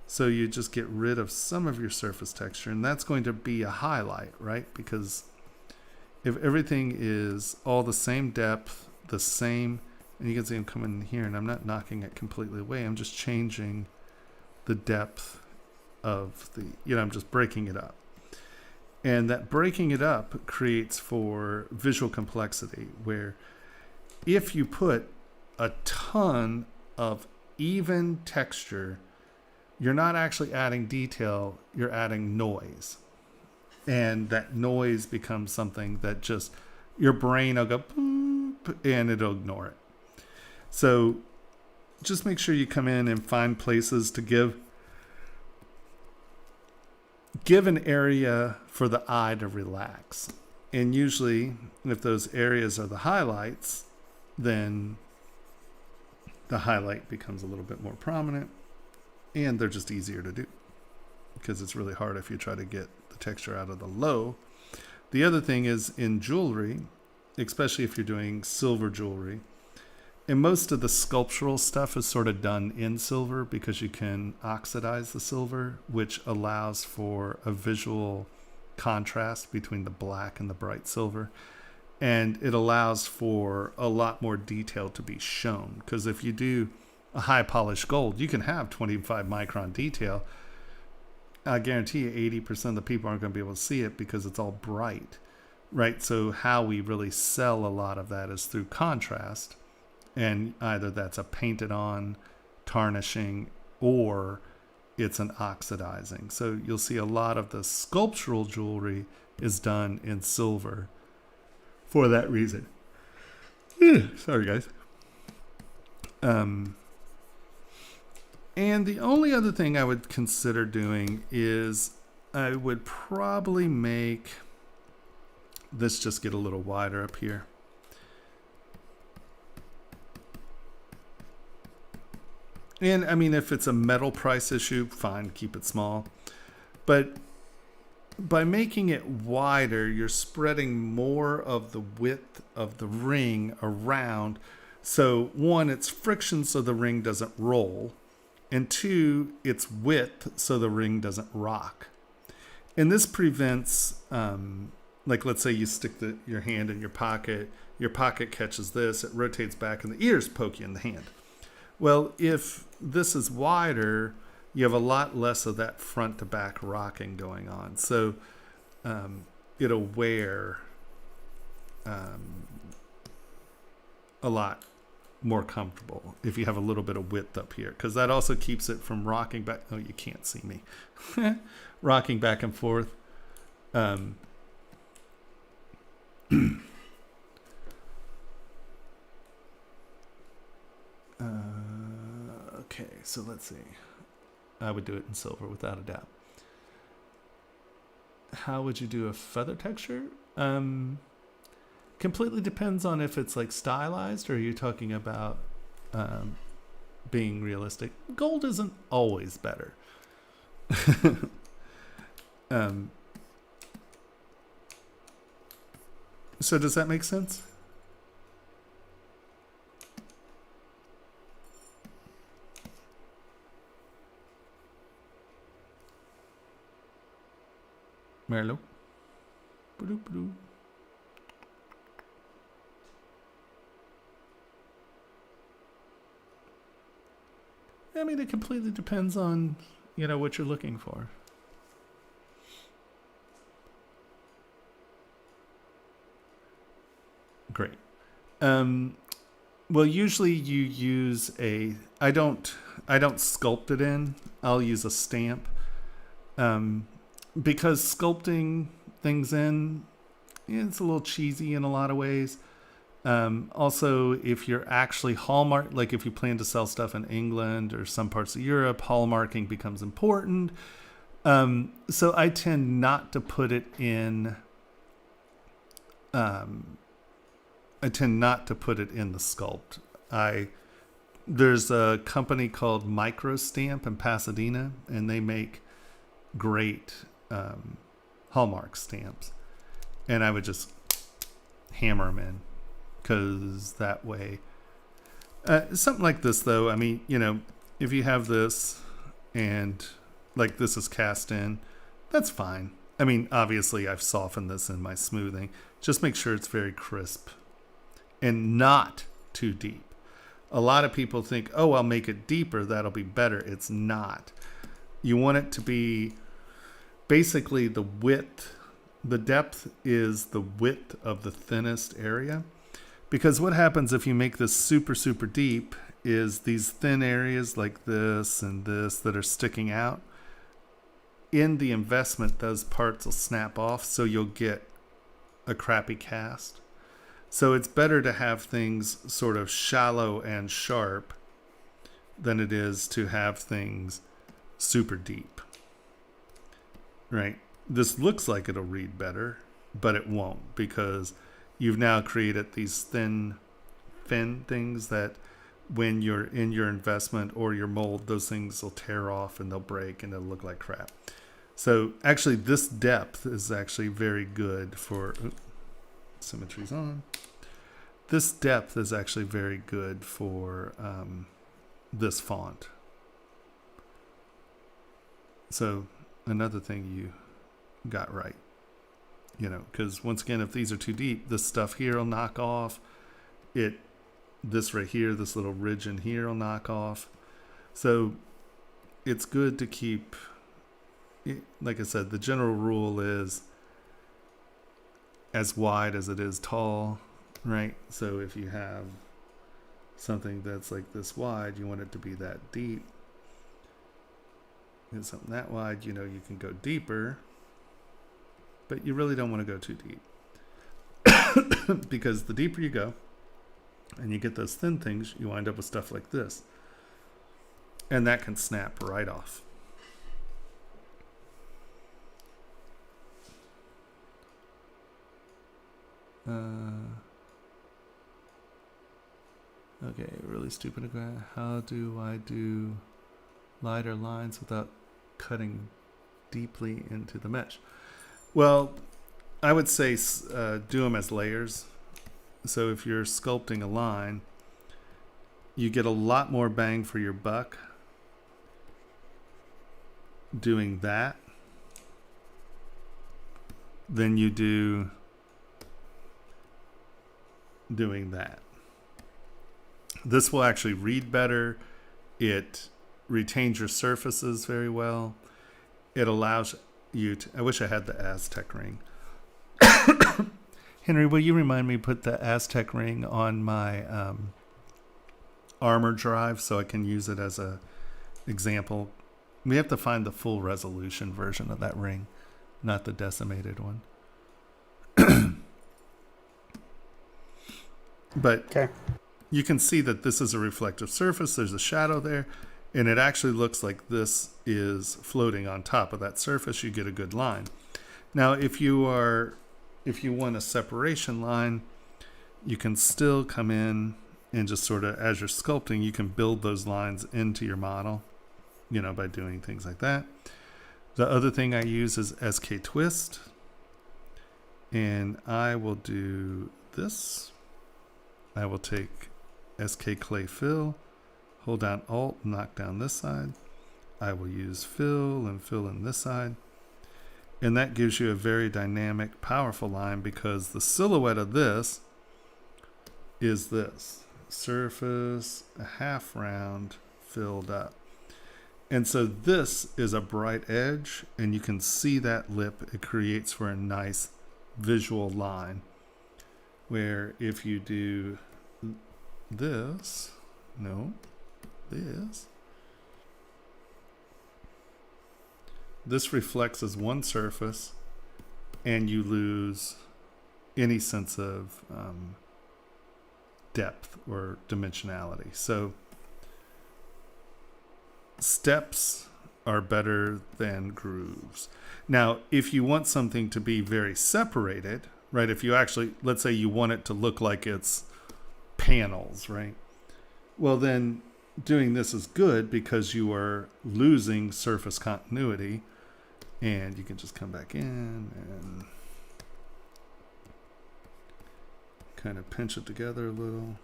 So you just get rid of some of your surface texture, and that's going to be a highlight, right? Because if everything is all the same depth, the same, and you can see I'm coming in here and I'm not knocking it completely away. I'm just changing the depth of the, I'm just breaking it up. And that breaking it up creates for visual complexity, where if you put a ton of even texture, you're not actually adding detail, you're adding noise. And that noise becomes something that just your brain will go boop and it'll ignore it. So just make sure you come in and find places to give an area for the eye to relax. And usually if those areas are the highlights, then the highlight becomes a little bit more prominent, and they're just easier to do because it's really hard if you try to get the texture out of the low. The other thing is in jewelry, especially if you're doing silver jewelry, and most of the sculptural stuff is sort of done in silver because you can oxidize the silver, which allows for a visual contrast between the black and the bright silver. And it allows for a lot more detail to be shown. Because if you do a high polished gold, you can have 25 micron detail. I guarantee you 80% of the people aren't going to be able to see it because it's all bright, right? So how we really sell a lot of that is through contrast. And either that's a painted on tarnishing or it's an oxidizing. So you'll see a lot of the sculptural jewelry is done in silver for that reason. Sorry, guys. And the only other thing I would consider doing is I would probably make this just get a little wider up here. And I mean, if it's a metal price issue, fine, keep it small. But by making it wider, you're spreading more of the width of the ring around. So one, it's friction so the ring doesn't roll. And two, it's width so the ring doesn't rock. And this prevents, like let's say you stick your hand in your pocket catches this, it rotates back and the ears poke you in the hand. Well, if this is wider, you have a lot less of that front to back rocking going on. So it'll wear a lot more comfortable if you have a little bit of width up here, because that also keeps it from rocking back. Oh, you can't see me. Rocking back and forth. Okay, so let's see. I would do it in silver without a doubt. How would you do a feather texture? Completely depends on if it's like stylized or are you talking about being realistic. Gold isn't always better. So does that make sense? Merlo. I mean, it completely depends on, what you're looking for. Great. Well, usually you use I don't sculpt it in. I'll use a stamp. Because sculpting things in, it's a little cheesy in a lot of ways. Also, if you're actually hallmark, like if you plan to sell stuff in England or some parts of Europe, hallmarking becomes important. So I tend not to put it in. I tend not to put it in the sculpt. There's a company called Microstamp in Pasadena, and they make great Hallmark stamps, and I would just hammer them in, because that way something like this though, I mean, if you have this and like this is cast in, that's fine. I mean, obviously I've softened this in my smoothing. Just make sure it's very crisp and not too deep. A lot of people think, oh, I'll make it deeper, that'll be better. It's not. you want it to be basically the width. The depth is the width of the thinnest area. Because what happens if you make this super, super deep is these thin areas like this and this that are sticking out. In the investment, those parts will snap off, so you'll get a crappy cast. So it's better to have things sort of shallow and sharp than it is to have things super deep. Right? This looks like it'll read better, but it won't, because you've now created these thin things that when you're in your investment or your mold, those things will tear off and they'll break and they'll look like crap. So actually this depth is actually very good for, symmetry's on. This depth is actually very good for this font. So another thing you got right, because once again, if these are too deep, this stuff here will knock off. This right here, this little ridge in here will knock off. So it's good to keep, like I said, the general rule is as wide as it is tall, right? So if you have something that's like this wide, you want it to be that deep. And something that wide, you can go deeper, but you really don't want to go too deep. Because the deeper you go and you get those thin things, you wind up with stuff like this. And that can snap right off. Okay, really stupid. How do I do lighter lines without cutting deeply into the mesh? Well, I would say do them as layers. So if you're sculpting a line, you get a lot more bang for your buck doing that than you do doing that. This will actually read better. It retains your surfaces very well. It allows you to, I wish I had the Aztec ring. Henry, will you remind me to put the Aztec ring on my armor drive so I can use it as a example? We have to find the full resolution version of that ring, not the decimated one. But okay. You can see that this is a reflective surface. There's a shadow there, and it actually looks like this is floating on top of that surface. You get a good line. Now, if you want a separation line, you can still come in and just sort of, as you're sculpting, you can build those lines into your model, by doing things like that. The other thing I use is SK Twist, and I will do this. I will take SK Clay Fill, hold down Alt, knock down this side. I will use fill and fill in this side. And that gives you a very dynamic, powerful line, because the silhouette of this is this. Surface, a half round, filled up. And so this is a bright edge, and you can see that lip. It creates for a nice visual line. Where if you do this, this reflects as one surface, and you lose any sense of depth or dimensionality. So steps are better than grooves. Now, if you want something to be very separated, right? If you actually, let's say you want it to look like it's panels, right? Well, then doing this is good because you are losing surface continuity, and you can just come back in and kind of pinch it together a little.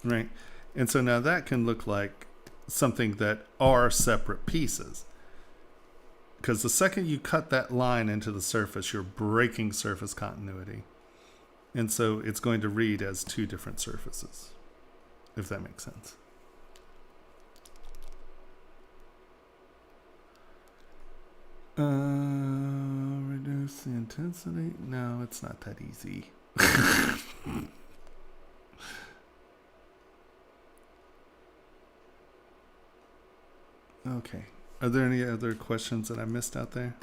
Right? And so now that can look like something that are separate pieces, because the second you cut that line into the surface, you're breaking surface continuity. And so it's going to read as two different surfaces, if that makes sense. Reduce the intensity. No, it's not that easy. Okay. Are there any other questions that I missed out there?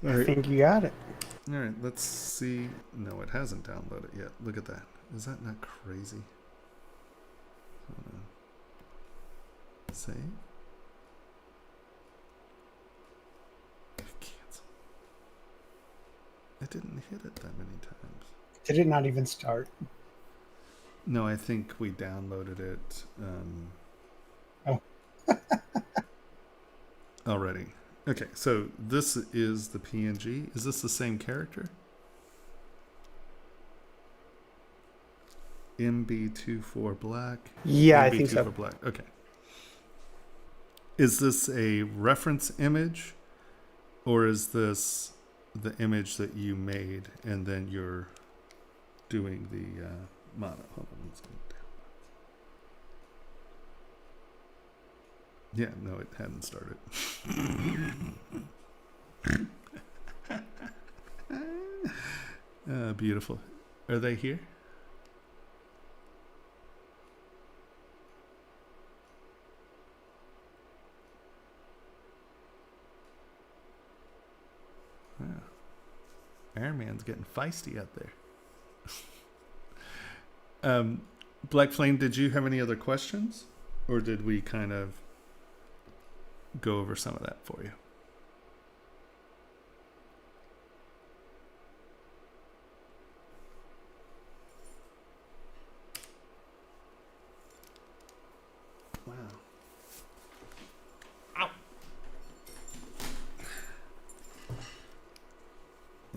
All I right. think you got it. All right, let's see. No, it hasn't downloaded yet. Look at that. Is that not crazy? Hold on. Save. Cancel. I didn't hit it that many times. Did it not even start? No, I think we downloaded it Oh. already. Okay, so this is the PNG. Is this the same character? MB24 black. Yeah, I MB24 think so. black. Okay. Is this a reference image, or is this the image that you made and then you're doing the mono? Hold on, let's go down. Yeah, no, it hadn't started. Beautiful. Are they here? Wow. Iron Man's getting feisty out there. Black Flame, did you have any other questions? Or did we kind of go over some of that for you? Wow. Ow.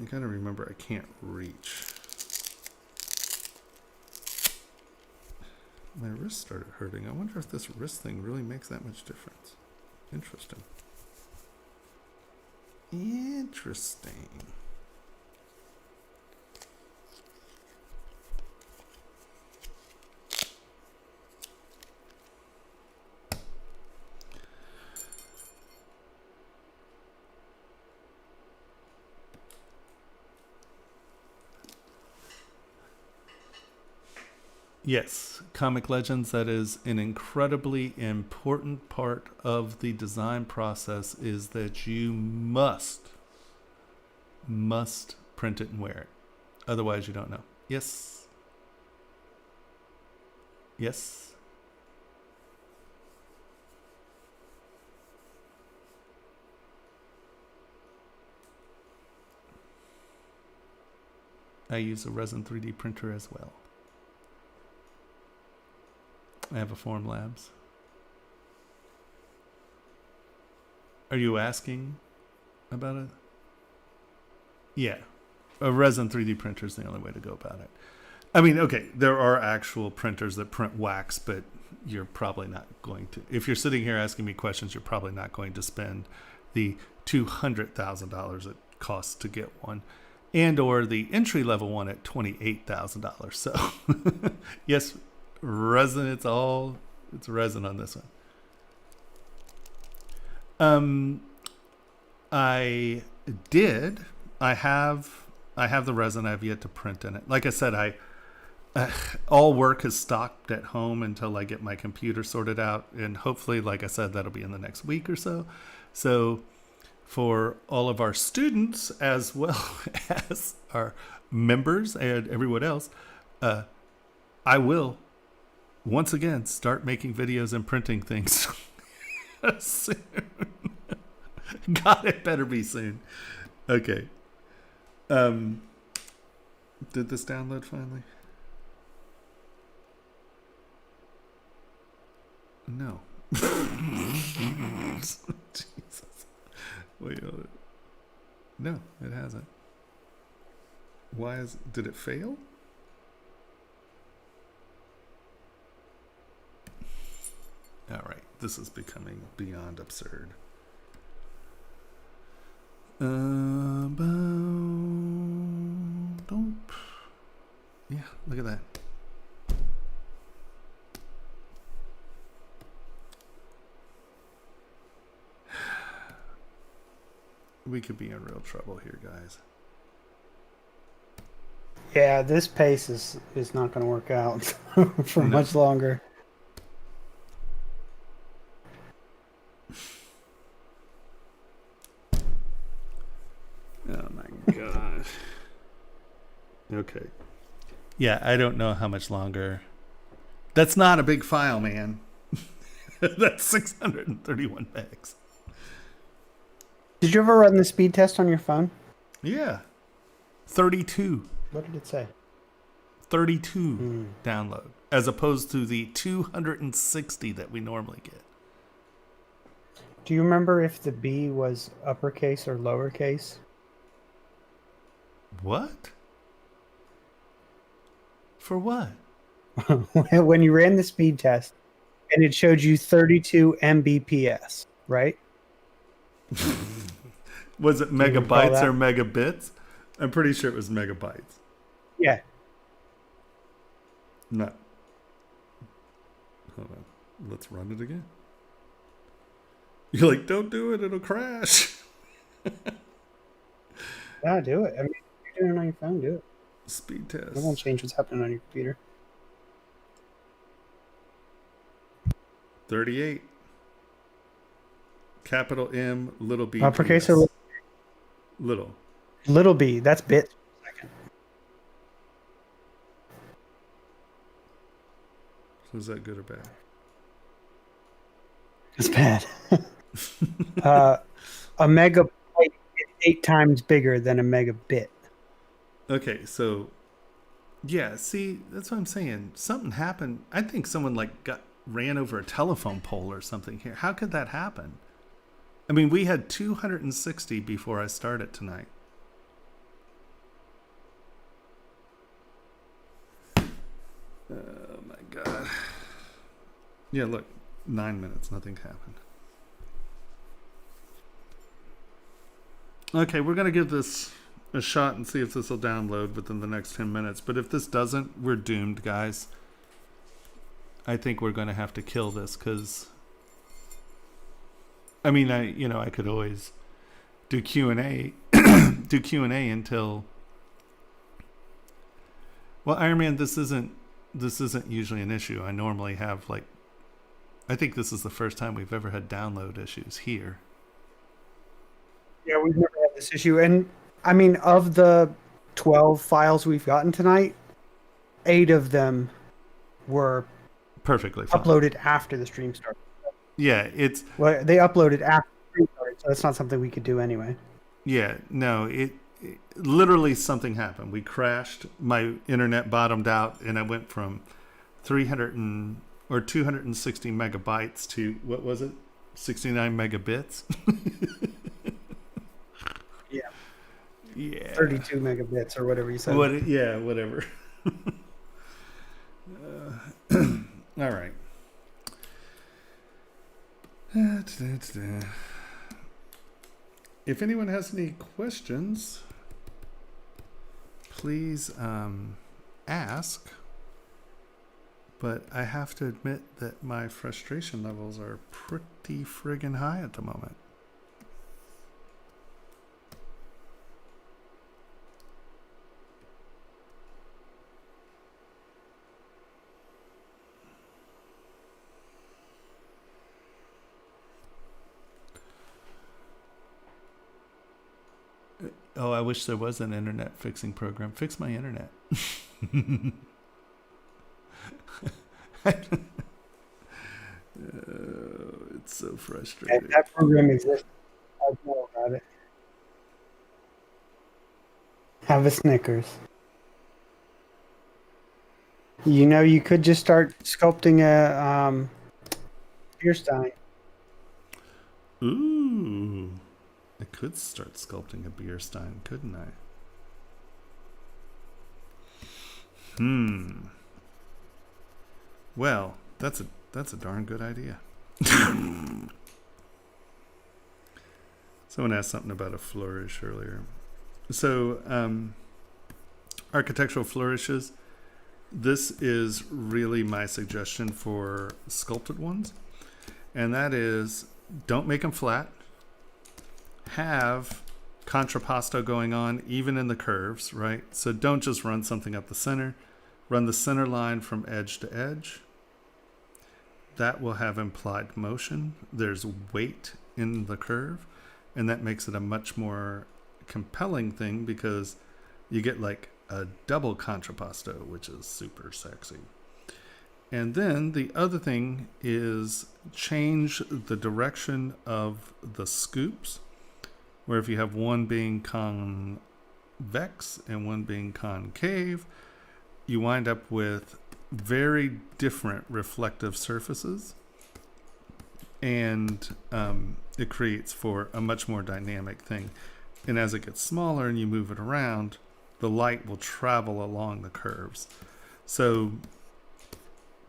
I gotta remember I can't reach. My wrist started hurting. I wonder if this wrist thing really makes that much difference. Interesting. Interesting. Yes, Comic Legends, that is an incredibly important part of the design process, is that you must print it and wear it. Otherwise you don't know. Yes. Yes. I use a resin 3D printer as well. I have a Form Labs. Are you asking about it? Yeah. A resin 3D printer is the only way to go about it. I mean, okay, there are actual printers that print wax, but you're probably not going to. If you're sitting here asking me questions, you're probably not going to spend the $200,000 it costs to get one, and or the entry-level one at $28,000. So, yes, resin, it's resin on this one. I have the resin. I have yet to print in it. Like I said, all work is stocked at home until I get my computer sorted out, and hopefully, like I said, that'll be in the next week or so. So for all of our students as well as our members and everyone else, I will once again start making videos and printing things soon. God, it better be soon. Okay. Did this download finally? No. Jesus. Wait. No, it hasn't. Did it fail? All right. This is becoming beyond absurd. Don't. Yeah, look at that. We could be in real trouble here, guys. Yeah, this pace is not going to work out for much longer. Oh my gosh. Okay. Yeah, I don't know how much longer. That's not a big file, man. That's 631 megs. Did you ever run the speed test on your phone? Yeah. 32. What did it say? 32 download, as opposed to the 260 that we normally get. Do you remember if the B was uppercase or lowercase? What? For what? When you ran the speed test and it showed you 32 Mbps, right? Was it megabytes or megabits? I'm pretty sure it was megabytes. Yeah. No. Hold on. Let's run it again. You're like, don't do it, it'll crash. Yeah, do it. I mean, if you're doing it on your phone, do it. Speed test. It won't change what's happening on your computer. 38. Capital M, little b. Uppercase PS. or little? Little b, that's bits per second. So is that good or bad? It's bad. A megabyte is 8 times bigger than a megabit. Okay, so yeah, see, that's what I'm saying. Something happened. I think someone ran over a telephone pole or something here. How could that happen? I mean, we had 260 before I started tonight. Oh my god. Yeah, look, 9 minutes, nothing happened. Okay, we're gonna give this a shot and see if this will download within the next 10 minutes. But if this doesn't, we're doomed, guys. I think we're gonna have to kill this because, I mean, I could always do Q&A, do Q&A until. Well, Iron Man, this isn't usually an issue. I normally have I think this is the first time we've ever had download issues here. Yeah, we've never had this issue. And I mean, of the 12 files we've gotten tonight, 8 of them were perfectly fine. Uploaded after the stream started. Yeah, they uploaded after the stream started, so that's not something we could do anyway. Yeah, no, it literally something happened. We crashed. My internet bottomed out, and I went from 260 megabytes to what was it? 69 megabits. Yeah. Yeah. 32 megabits or whatever you said. Whatever. All right. If anyone has any questions, please ask. But I have to admit that my frustration levels are pretty friggin' high at the moment. Oh, I wish there was an internet fixing program. Fix my internet. It's so frustrating. And that program exists. I know about it. Have a Snickers. You know, you could just start sculpting a beer stein. Ooh. I could start sculpting a beer stein, couldn't I? Well, that's a darn good idea. It's Someone asked something about a flourish earlier. So architectural flourishes, this is really my suggestion for sculpted ones. And that is, don't make them flat. Have contrapposto going on even in the curves, right? So don't just run something up the center. Run the center line from edge to edge. That will have implied motion. There's weight in the curve, and that makes it a much more compelling thing because you get like a double contrapposto, which is super sexy. And then the other thing is change the direction of the scoops, where if you have one being convex and one being concave, you wind up with very different reflective surfaces, and it creates for a much more dynamic thing. And as it gets smaller and you move it around, the light will travel along the curves. So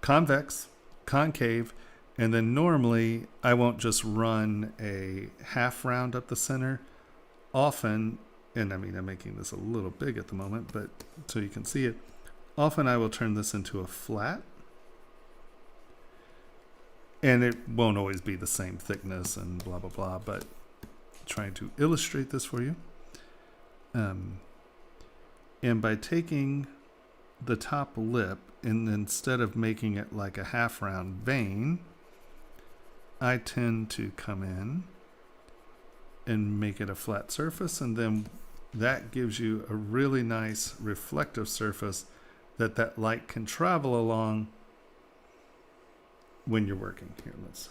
convex, concave, and then normally I won't just run a half round up the center. Often, and I mean I'm making this a little big at the moment, but so you can see it, often I will turn this into a flat, and it won't always be the same thickness and blah blah blah, but trying to illustrate this for you. And by taking the top lip and instead of making it like a half round vein, I tend to come in and make it a flat surface, and then that gives you a really nice reflective surface that light can travel along when you're working. Here, let's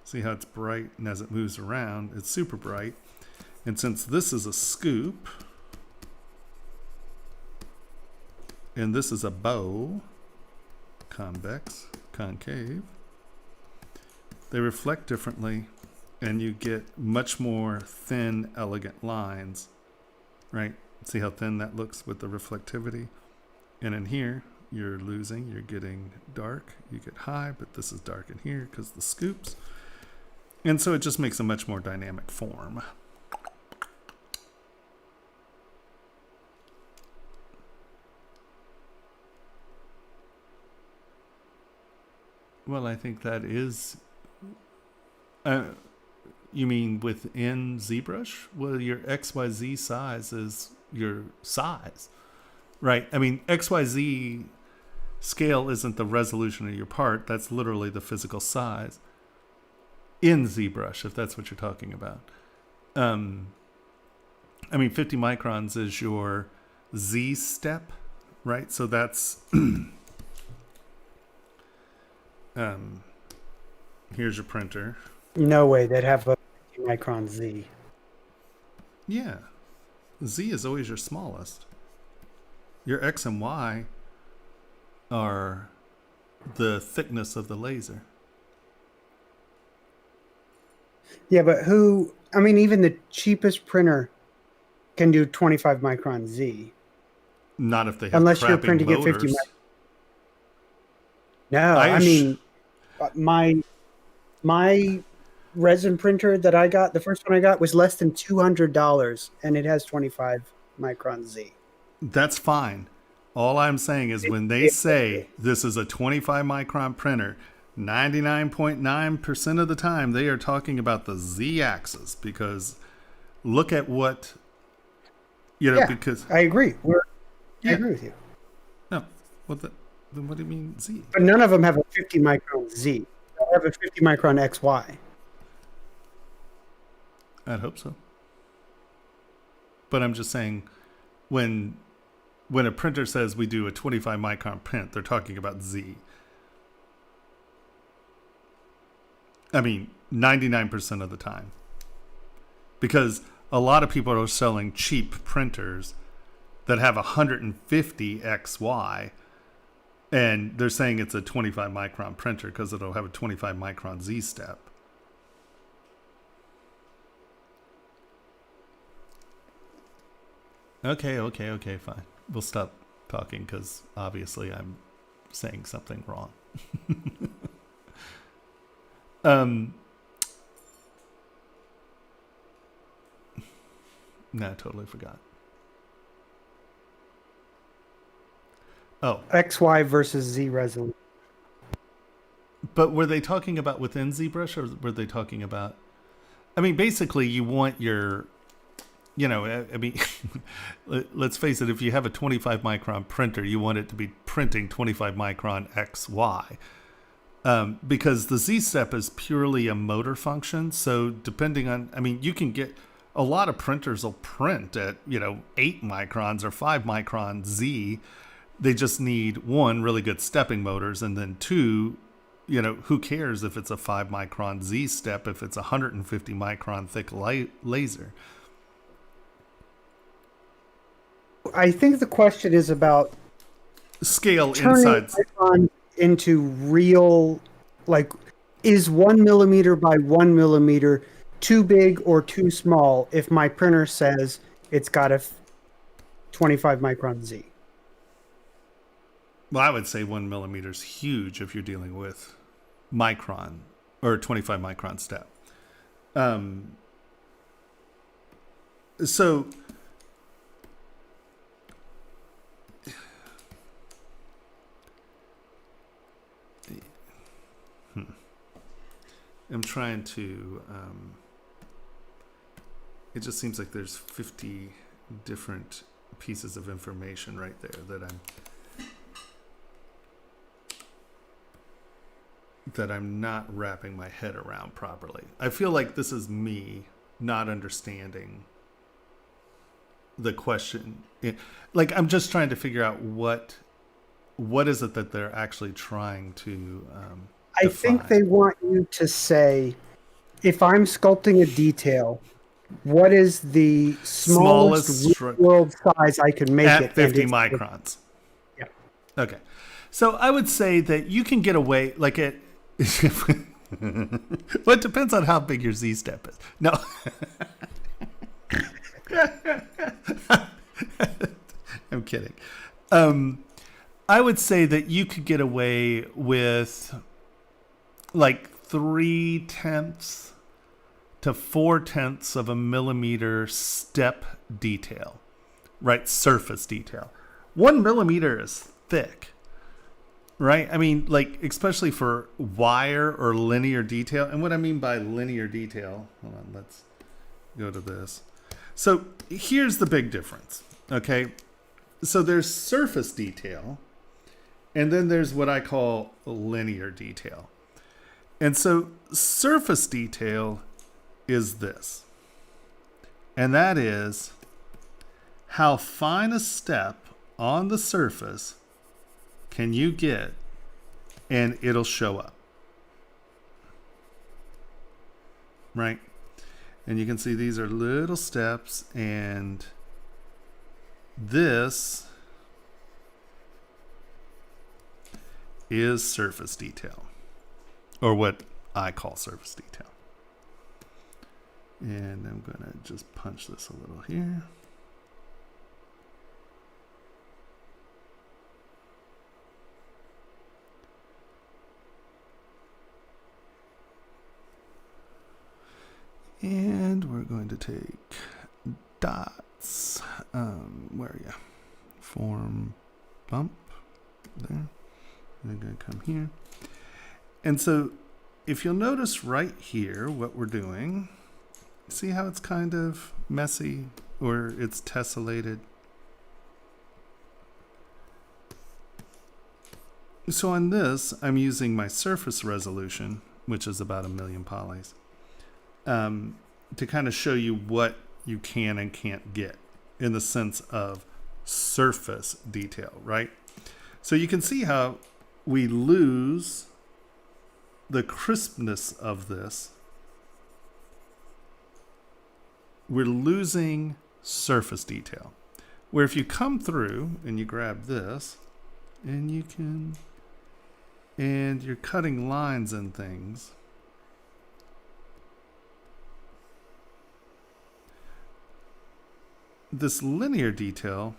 see how it's bright, and as it moves around, it's super bright. And since this is a scoop, and this is a bow, convex, concave, they reflect differently, and you get much more thin, elegant lines, right? See how thin that looks with the reflectivity? And in here, you're losing, you're getting dark, you get high, but this is dark in here because the scoops. And so it just makes a much more dynamic form. Well, I think that is... you mean within ZBrush? Well, your XYZ size is your size, right? I mean, XYZ scale isn't the resolution of your part. That's literally the physical size in ZBrush, if that's what you're talking about. I mean, 50 microns is your Z step, right? So that's... here's your printer. No way, they'd have a 50 micron Z. Yeah. Z is always your smallest. Your X and Y are the thickness of the laser. Yeah, but I mean, even the cheapest printer can do 25 micron Z. Not if they have unless you're crapping printing at 50 motors. No, I mean, my resin printer that I got, the first one I got, was less than $200, and it has 25 micron Z. That's fine. All I'm saying is when they say this is a 25 micron printer, 99.9% of the time they are talking about the Z axis, because look at what, because I agree. I agree with you. No, then what do you mean Z? But none of them have a 50 micron Z. They have a 50 micron XY. I'd hope so. But I'm just saying, when a printer says we do a 25 micron print, they're talking about Z. I mean, 99% of the time. Because a lot of people are selling cheap printers that have 150 XY, and they're saying it's a 25 micron printer because it'll have a 25 micron Z step. Okay, fine. We'll stop talking because obviously I'm saying something wrong. No, I totally forgot. Oh, XY versus Z resolution. but were they talking about within ZBrush, or were they talking about? I mean, basically, you want your, I mean, let's face it. If you have a 25 micron printer, you want it to be printing 25 micron XY. Because the Z step is purely a motor function. So depending on, I mean, you can get a lot of printers will print at, 8 microns or 5 micron Z. They just need one, really good stepping motors, and then two, who cares if it's a 5 micron Z step if it's a 150 micron thick laser. I think the question is about Scale turning inside. micron into real, like, is 1 millimeter by 1 millimeter too big or too small if my printer says it's got a 25 micron Z? Well, I would say 1 millimeter is huge if you're dealing with micron or 25 micron step. So I'm trying to, it just seems like there's 50 different pieces of information right there that I'm not wrapping my head around properly. I feel like this is me not understanding the question. Like, I'm just trying to figure out what is it that they're actually trying to I think they want you to say, if I'm sculpting a detail, what is the smallest world size I can make at it? 50 microns. Yeah. Okay. So I would say that you can get away, like, it. Well, it depends on how big your Z step is. No. I'm kidding. I would say that you could get away with like 3/10 to 4/10 of a millimeter step detail, right? Surface detail. 1 millimeter is thick, right? I mean, like, especially for wire or linear detail. And what I mean by linear detail, hold on, let's go to this. So here's the big difference, okay? So there's surface detail, and then there's what I call linear detail. And so surface detail is this. And that is how fine a step on the surface can you get and it'll show up. Right? And you can see these are little steps, and this is surface detail, or what I call surface detail. And I'm going to just punch this a little here. And we're going to take dots. Where are you? Form bump. There. We're going to come here. And so if you'll notice right here what we're doing, see how it's kind of messy or it's tessellated? So on this, I'm using my surface resolution, which is about 1 million polys, to kind of show you what you can and can't get in the sense of surface detail, right? So you can see how we lose the crispness of this. We're losing surface detail. Where if you come through and you grab this, and you can, and you're cutting lines and things, this linear detail,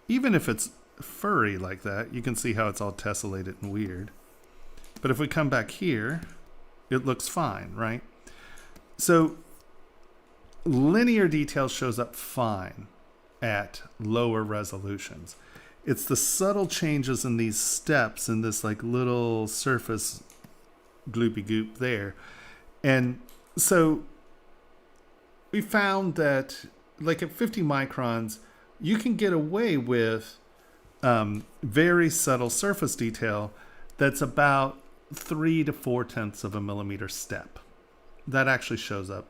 even if it's furry like that, you can see how it's all tessellated and weird. But if we come back here it looks fine, right? So linear detail shows up fine at lower resolutions. It's the subtle changes in these steps in this like little surface gloopy goop there. And so we found that like at 50 microns, you can get away with very subtle surface detail that's about 3 to 4/10 of a millimeter step. That actually shows up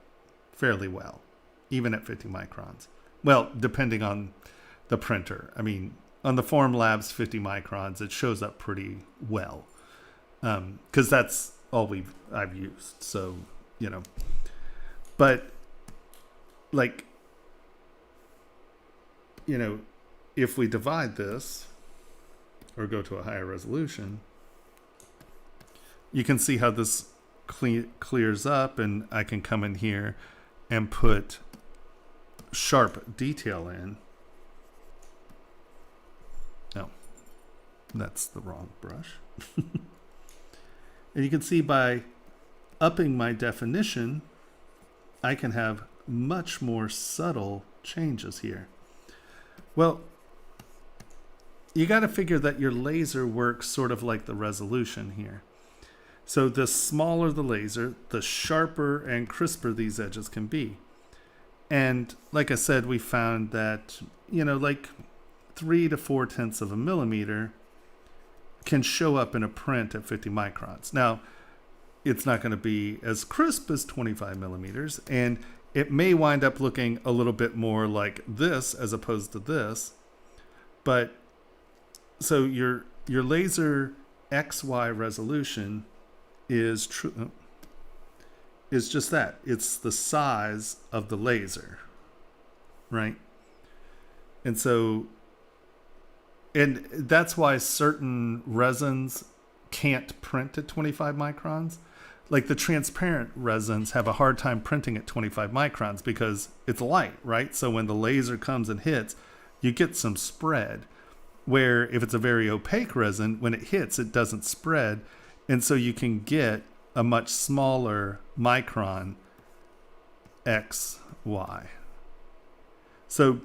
fairly well, even at 50 microns. Well, depending on the printer. I mean, on the Formlabs 50 microns, it shows up pretty well, because that's all I've used. So, you know, but like, you know, if we divide this or go to a higher resolution, you can see how this clears up, and I can come in here and put sharp detail in. No, that's the wrong brush. And you can see by upping my definition, I can have much more subtle changes here. Well, you got to figure that your laser works sort of like the resolution here. So the smaller the laser, the sharper and crisper these edges can be. And like I said, we found that, you know, like 3 to 4/10 of a millimeter can show up in a print at 50 microns. Now, it's not going to be as crisp as 25 millimeters, and it may wind up looking a little bit more like this as opposed to this. But so your laser XY resolution is just that. It's the size of the laser, right? And so, and that's why certain resins can't print at 25 microns. Like the transparent resins have a hard time printing at 25 microns because it's light, right? So when the laser comes and hits, you get some spread. Where if it's a very opaque resin, when it hits, it doesn't spread. And so you can get a much smaller micron XY. So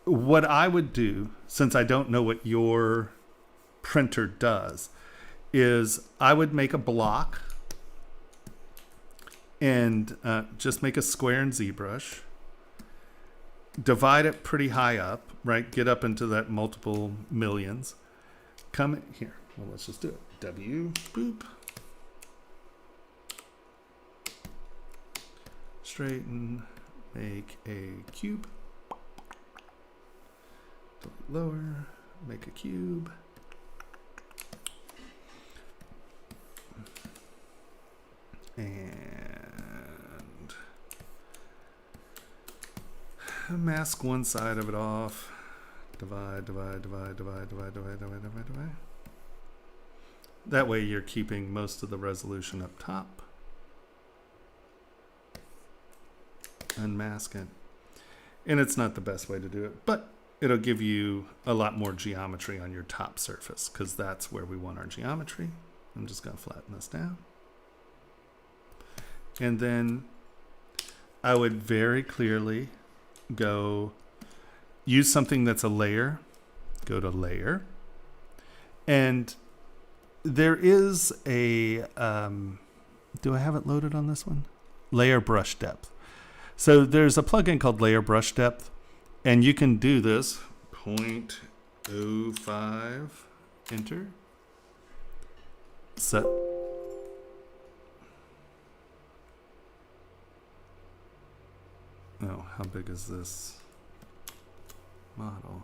what I would do, since I don't know what your printer does, is I would make a block and just make a square in ZBrush, divide it pretty high up, right? Get up into that multiple millions. Come in here. Well, let's just do it. W, boop. Straighten, make a cube. Lower, make a cube. And mask one side of it off. Divide. That way you're keeping most of the resolution up top. Unmask it. And it's not the best way to do it, but it'll give you a lot more geometry on your top surface, because that's where we want our geometry. I'm just going to flatten this down. And then I would very clearly go use something that's a layer. Go to layer. And there is a, do I have it loaded on this one? Layer brush depth. So there's a plugin called Layer Brush Depth, and you can do this 0.05, enter, set. Oh, how big is this model?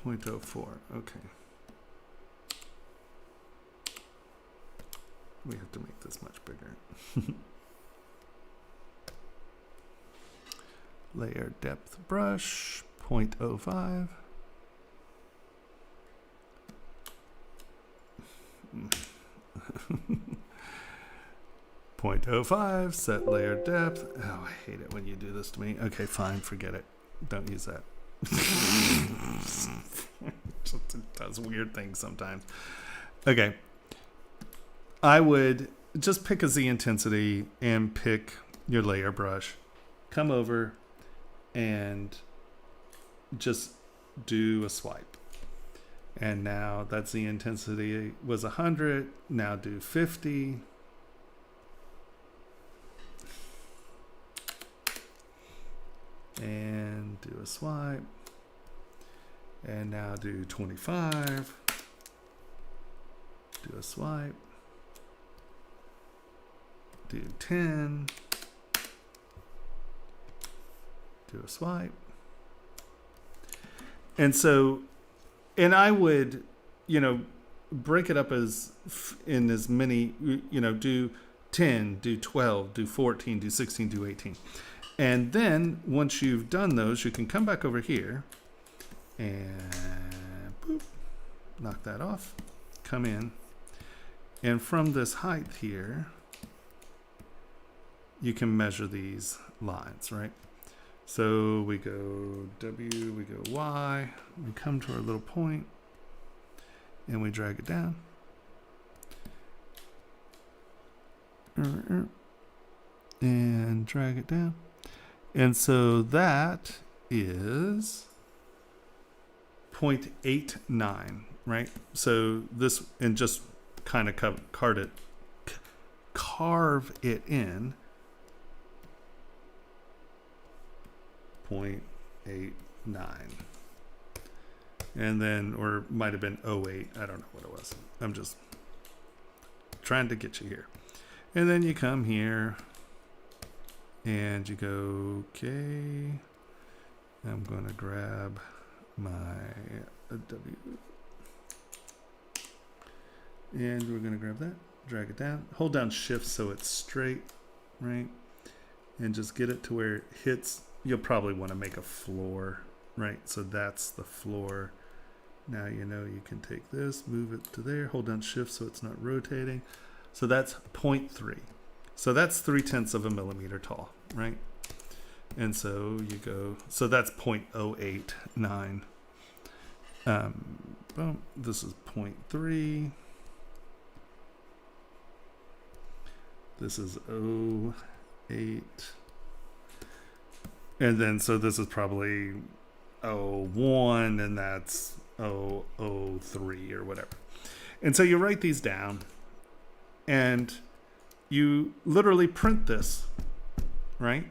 0.04, okay. We have to make this much bigger. Layer depth brush, 0.05. 0.05, set layer depth. Oh, I hate it when you do this to me. Okay, fine, forget it. Don't use that. Just it does weird things sometimes. Okay. I would just pick a Z intensity and pick your layer brush. Come over and just do a swipe. And now that Z intensity was 100. Now do 50. And do a swipe. And now do 25. Do a swipe. Do 10. Do a swipe. And so, and I would, break it up in as many, do 10, do 12, do 14, do 16, do 18. And then once you've done those, you can come back over here and boop, knock that off, come in. And from this height here, you can measure these lines, right? So we go W, we go Y, we come to our little point, and we drag it down. And drag it down. And so that is 0.89, right? So this, and just kind of carve it in 0.89. And then, or might have been 0.8. I don't know what it was. I'm just trying to get you here. And then you come here and you go, okay, I'm going to grab my W. And we're going to grab that, drag it down, hold down shift so it's straight, right? And just get it to where it hits. You'll probably want to make a floor, right? So that's the floor. Now you can take this, move it to there, hold down shift so it's not rotating. So that's 0.3. So that's 0.3 of a millimeter tall, right? And so you go, so that's 0.089. Boom, this is 0.3. This is 0.8. And then, so this is probably 0.1, and that's 0.03 or whatever. And so you write these down, and you literally print this, right?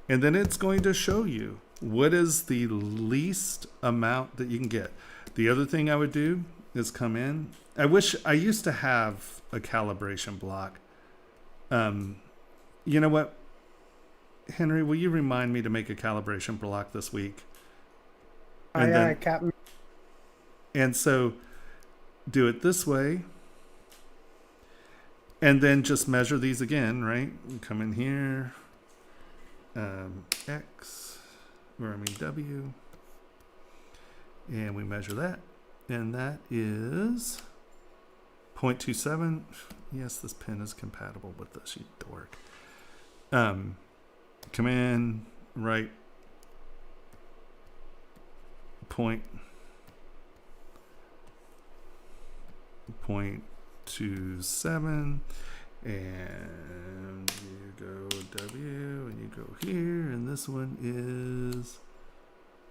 And then it's going to show you what is the least amount that you can get. The other thing I would do is come in. I wish I used to have a calibration block. You know what? Henry, will you remind me to make a calibration block this week? And Aye, Captain. And so do it this way. And then just measure these again, right? Come in here. X, or I mean W. And we measure that. And that is 0.27. Yes, this pen is compatible with this, you dork. Come in, right, 0.27, and you go W, and you go here, and this one is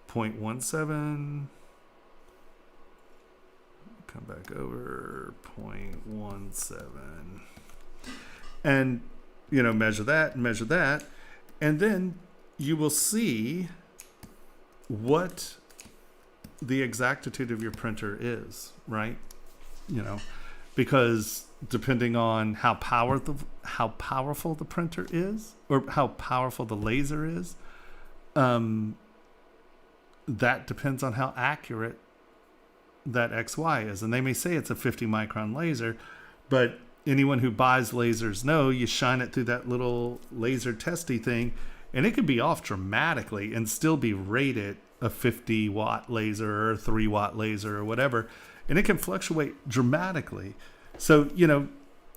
0.17. Come back over, 0.17. And, measure that and measure that. And then you will see what the exactitude of your printer is, right? Because depending on how powerful the printer is, or how powerful the laser is, that depends on how accurate that XY is. And they may say it's a 50 micron laser, but anyone who buys lasers know you shine it through that little laser testy thing, and it could be off dramatically and still be rated a 50 watt laser or a 3 watt laser or whatever, and it can fluctuate dramatically. So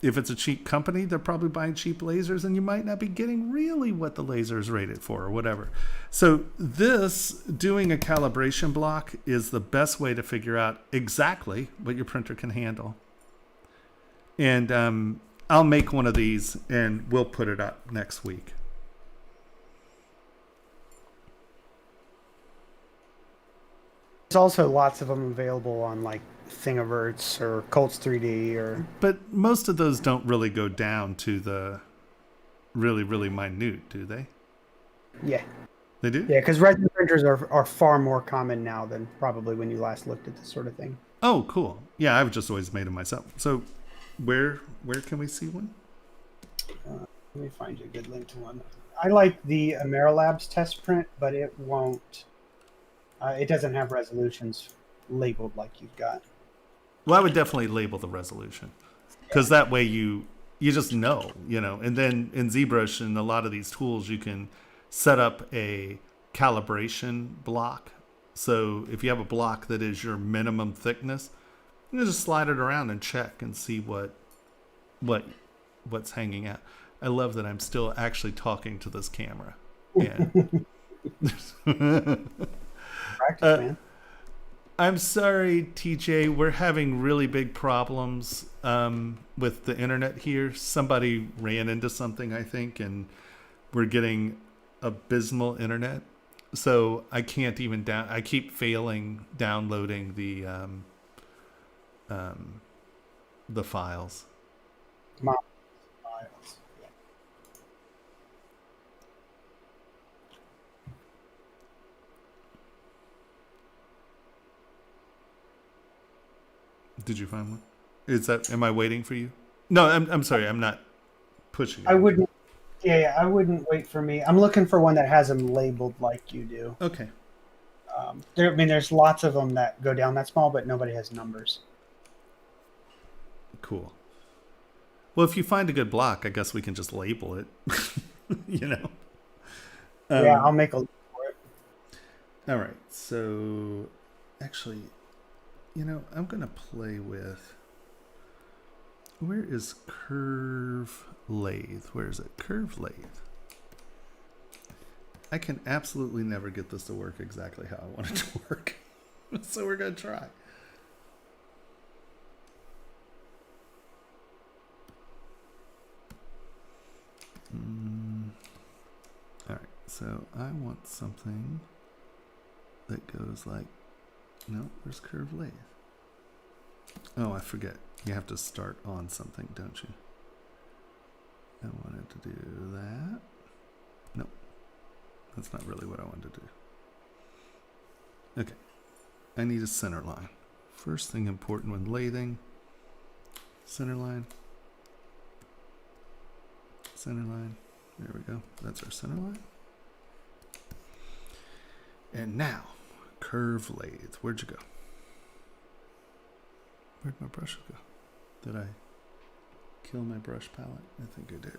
if it's a cheap company, they're probably buying cheap lasers, and you might not be getting really what the laser is rated for or whatever. So this, doing a calibration block, is the best way to figure out exactly what your printer can handle. And I'll make one of these and we'll put it up next week. There's also lots of them available on like Thingiverse or Colts 3D or. But most of those don't really go down to the really, really minute, do they? Yeah. They do? Yeah, because resin printers are far more common now than probably when you last looked at this sort of thing. Oh, cool. Yeah, I've just always made them myself. So where can we see one? Let me find you a good link to one. I like the Amerilabs test print, but it won't. It doesn't have resolutions labeled like you've got. Well, I would definitely label the resolution, because that way you just know, And then in ZBrush and a lot of these tools, you can set up a calibration block. So if you have a block that is your minimum thickness, you can just slide it around and check and see what's hanging out. I love that I'm still actually talking to this camera. Yeah. Practice, man. I'm sorry, TJ. We're having really big problems with the internet here. Somebody ran into something, I think, and we're getting abysmal internet. So I can't even I keep failing downloading the files. My files. Yeah. Did you find one? Am I waiting for you? No, I'm sorry. I'm not pushing. I wouldn't. Yeah, I wouldn't wait for me. I'm looking for one that has them labeled like you do. Okay. There's lots of them that go down that small, but nobody has numbers. Cool. Well, if you find a good block, I guess we can just label it. Yeah, I'll make a look for it. All right. So, actually, I'm going to play with... Where is Curve Lathe? Where is it? Curve Lathe. I can absolutely never get this to work exactly how I want it to work. So we're going to try. All right. So I want something that goes like... No, where's Curve Lathe? Oh, I forget. You have to start on something, don't you? I wanted to do that. No, that's not really what I wanted to do. Okay, I need a center line. First thing important when lathing, center line. Center line. There we go. That's our center line. And now, curve lathe. Where'd you go? Where'd my brush go? Did I kill my brush palette? I think I did.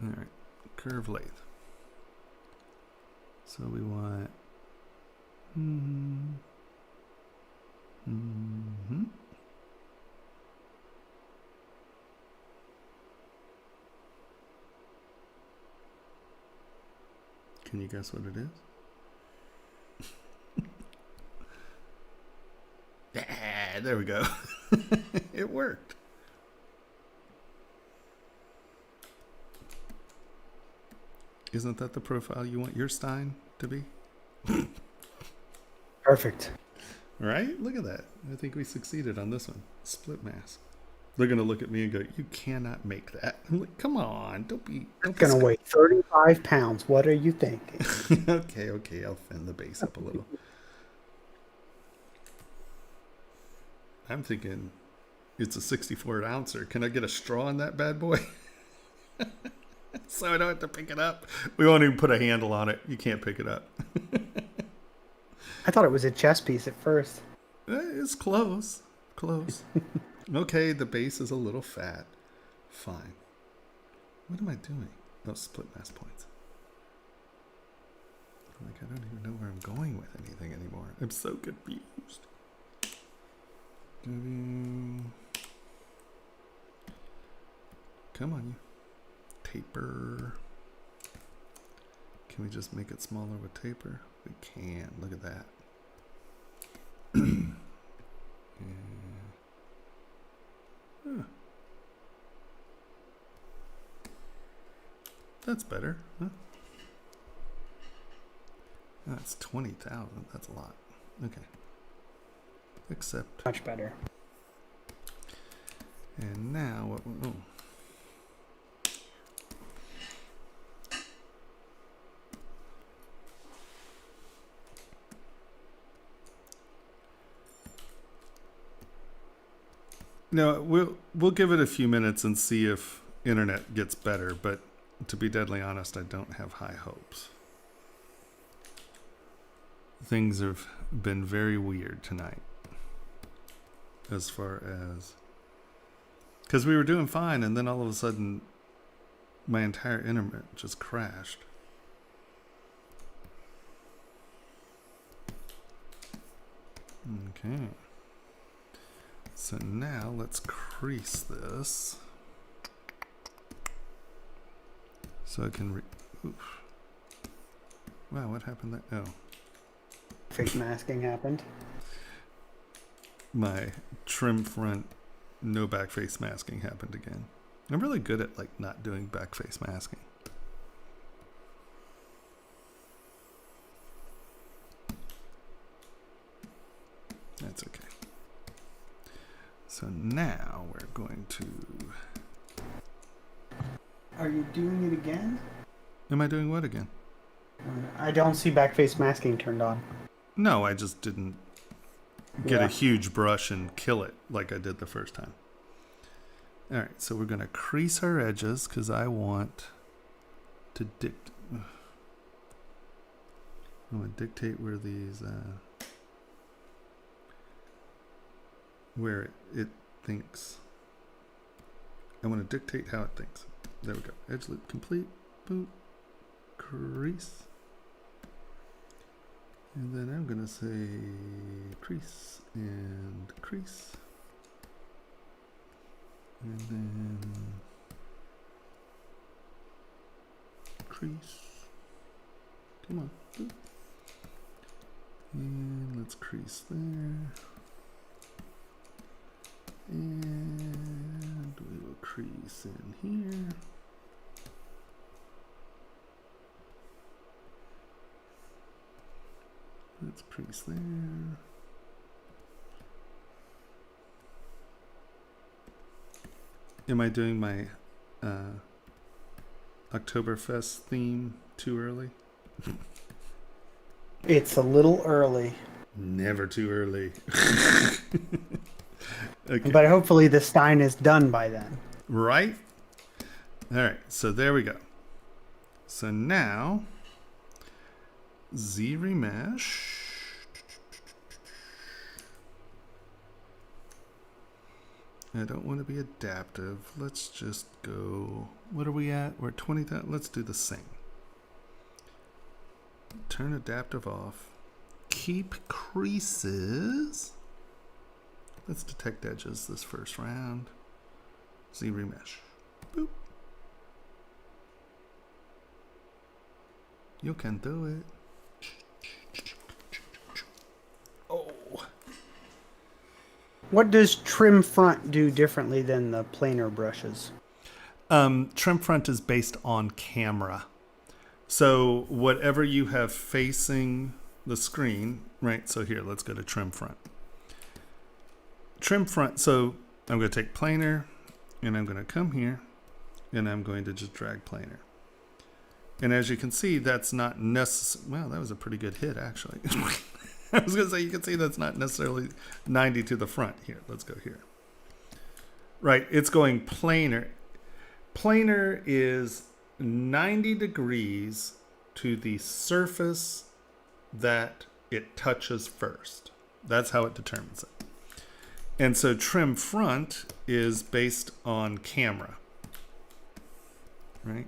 All right, curve lathe. So we want... Can you guess what it is? Yeah, there we go. It worked. Isn't that the profile you want your Stein to be? Perfect. Right? Look at that. I think we succeeded on this one. Split mask. They're going to look at me and go, you cannot make that. I'm like, come on. Don't be going to weigh 35 pounds. What are you thinking? Okay. I'll thin the base up a little. I'm thinking it's a 64 ouncer. Can I get a straw in that bad boy? So I don't have to pick it up. We won't even put a handle on it. You can't pick it up. I thought it was a chess piece at first. It's close. Okay, the base is a little fat. Fine. What am I doing? Oh, split mask points. Like, I don't even know where I'm going with anything anymore. I'm so confused. Come on, you. Taper. Can we just make it smaller with taper? We can. Look at that. Huh. That's better. Huh? That's 20,000. That's a lot. Okay. Accept. Much better. And now what? Oh. No, we'll give it a few minutes and see if internet gets better, but to be deadly honest, I don't have high hopes. Things have been very weird tonight. As far as... Because we were doing fine, and then all of a sudden, my entire internet just crashed. Okay. So now let's crease this. So I can oof. Wow, what happened there? Oh. Face masking happened. My trim front, no back face masking happened again. I'm really good at like not doing back face masking. That's okay. So now we're going to... Are you doing it again? Am I doing what again? I don't see backface masking turned on. No, I just didn't get a huge brush and kill it like I did the first time. All right, so we're going to crease our edges because I want to dictate where these... where it thinks. I want to dictate how it thinks. There we go. Edge loop complete. Boom. Crease. And then I'm going to say crease and crease. And then crease. Come on. Boop. And let's crease there. And we will crease in here. Let's crease there. Am I doing my Oktoberfest theme too early? It's a little early. Never too early. Okay. But hopefully the stein is done by then. Right? All right, so there we go. So now, ZRemesh. I don't want to be adaptive. Let's just go, what are we at? We're at 20,000. Let's do the same. Turn adaptive off. Keep creases. Let's detect edges this first round. ZRemesh. Boop. You can do it. Oh. What does trim front do differently than the planar brushes? Trim front is based on camera. So whatever you have facing the screen, right? So here, let's go to trim front. Trim front, so I'm going to take planar, and I'm going to come here, and I'm going to just drag planar. And as you can see, that's not necessary. Well, that was a pretty good hit, actually. I was going to say, you can see that's not necessarily 90 to the front. Here, let's go here. Right, it's going planar. Planar is 90 degrees to the surface that it touches first. That's how it determines it. And so trim front is based on camera, right?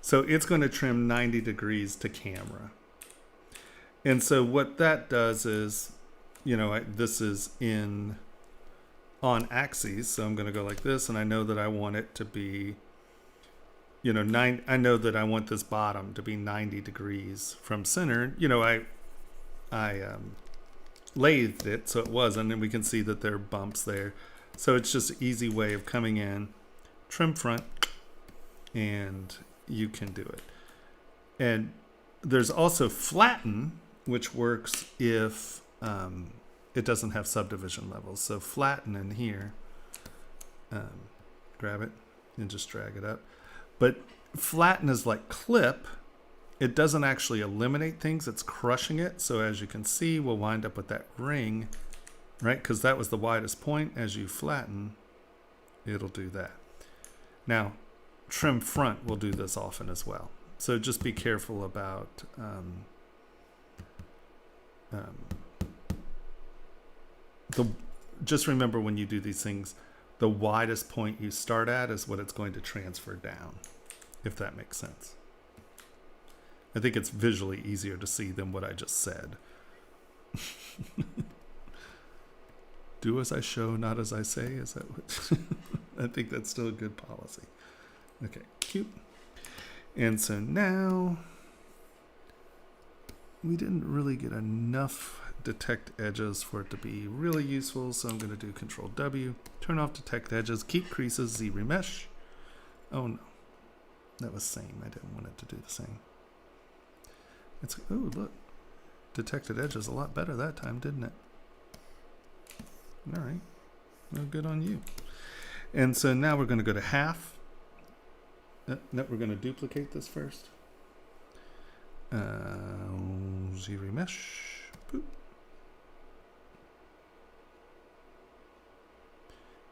So it's going to trim 90 degrees to camera. And so what that does is, you know, this is in on axes. So I'm going to go like this, and I know that I want it to be, you know, I know that I want this bottom to be 90 degrees from center. You know, I lathed it so it was, and then we can see that there are bumps there. So it's just an easy way of coming in, trim front, and you can do it. And there's also flatten, which works if it doesn't have subdivision levels. So flatten in here, grab it and just drag it up. But flatten is like clip. It doesn't actually eliminate things, it's crushing it. So as you can see, we'll wind up with that ring, right? Because that was the widest point. As you flatten, it'll do that. Now, trim front will do this often as well. So just be careful about just remember when you do these things, the widest point you start at is what it's going to transfer down, if that makes sense. I think it's visually easier to see than what I just said. Do as I show, not as I say. Is that what? I think that's still a good policy. Okay, cute. And so now we didn't really get enough detect edges for it to be really useful. So I'm going to do Control W, turn off detect edges, keep creases, ZRemesh. Oh no, that was same. I didn't want it to do the same. It's, oh, look, detected edges a lot better that time, didn't it? All right, well, good on you. And so now we're going to go to half. No, we're going to duplicate this first. ZRemesh. Boop.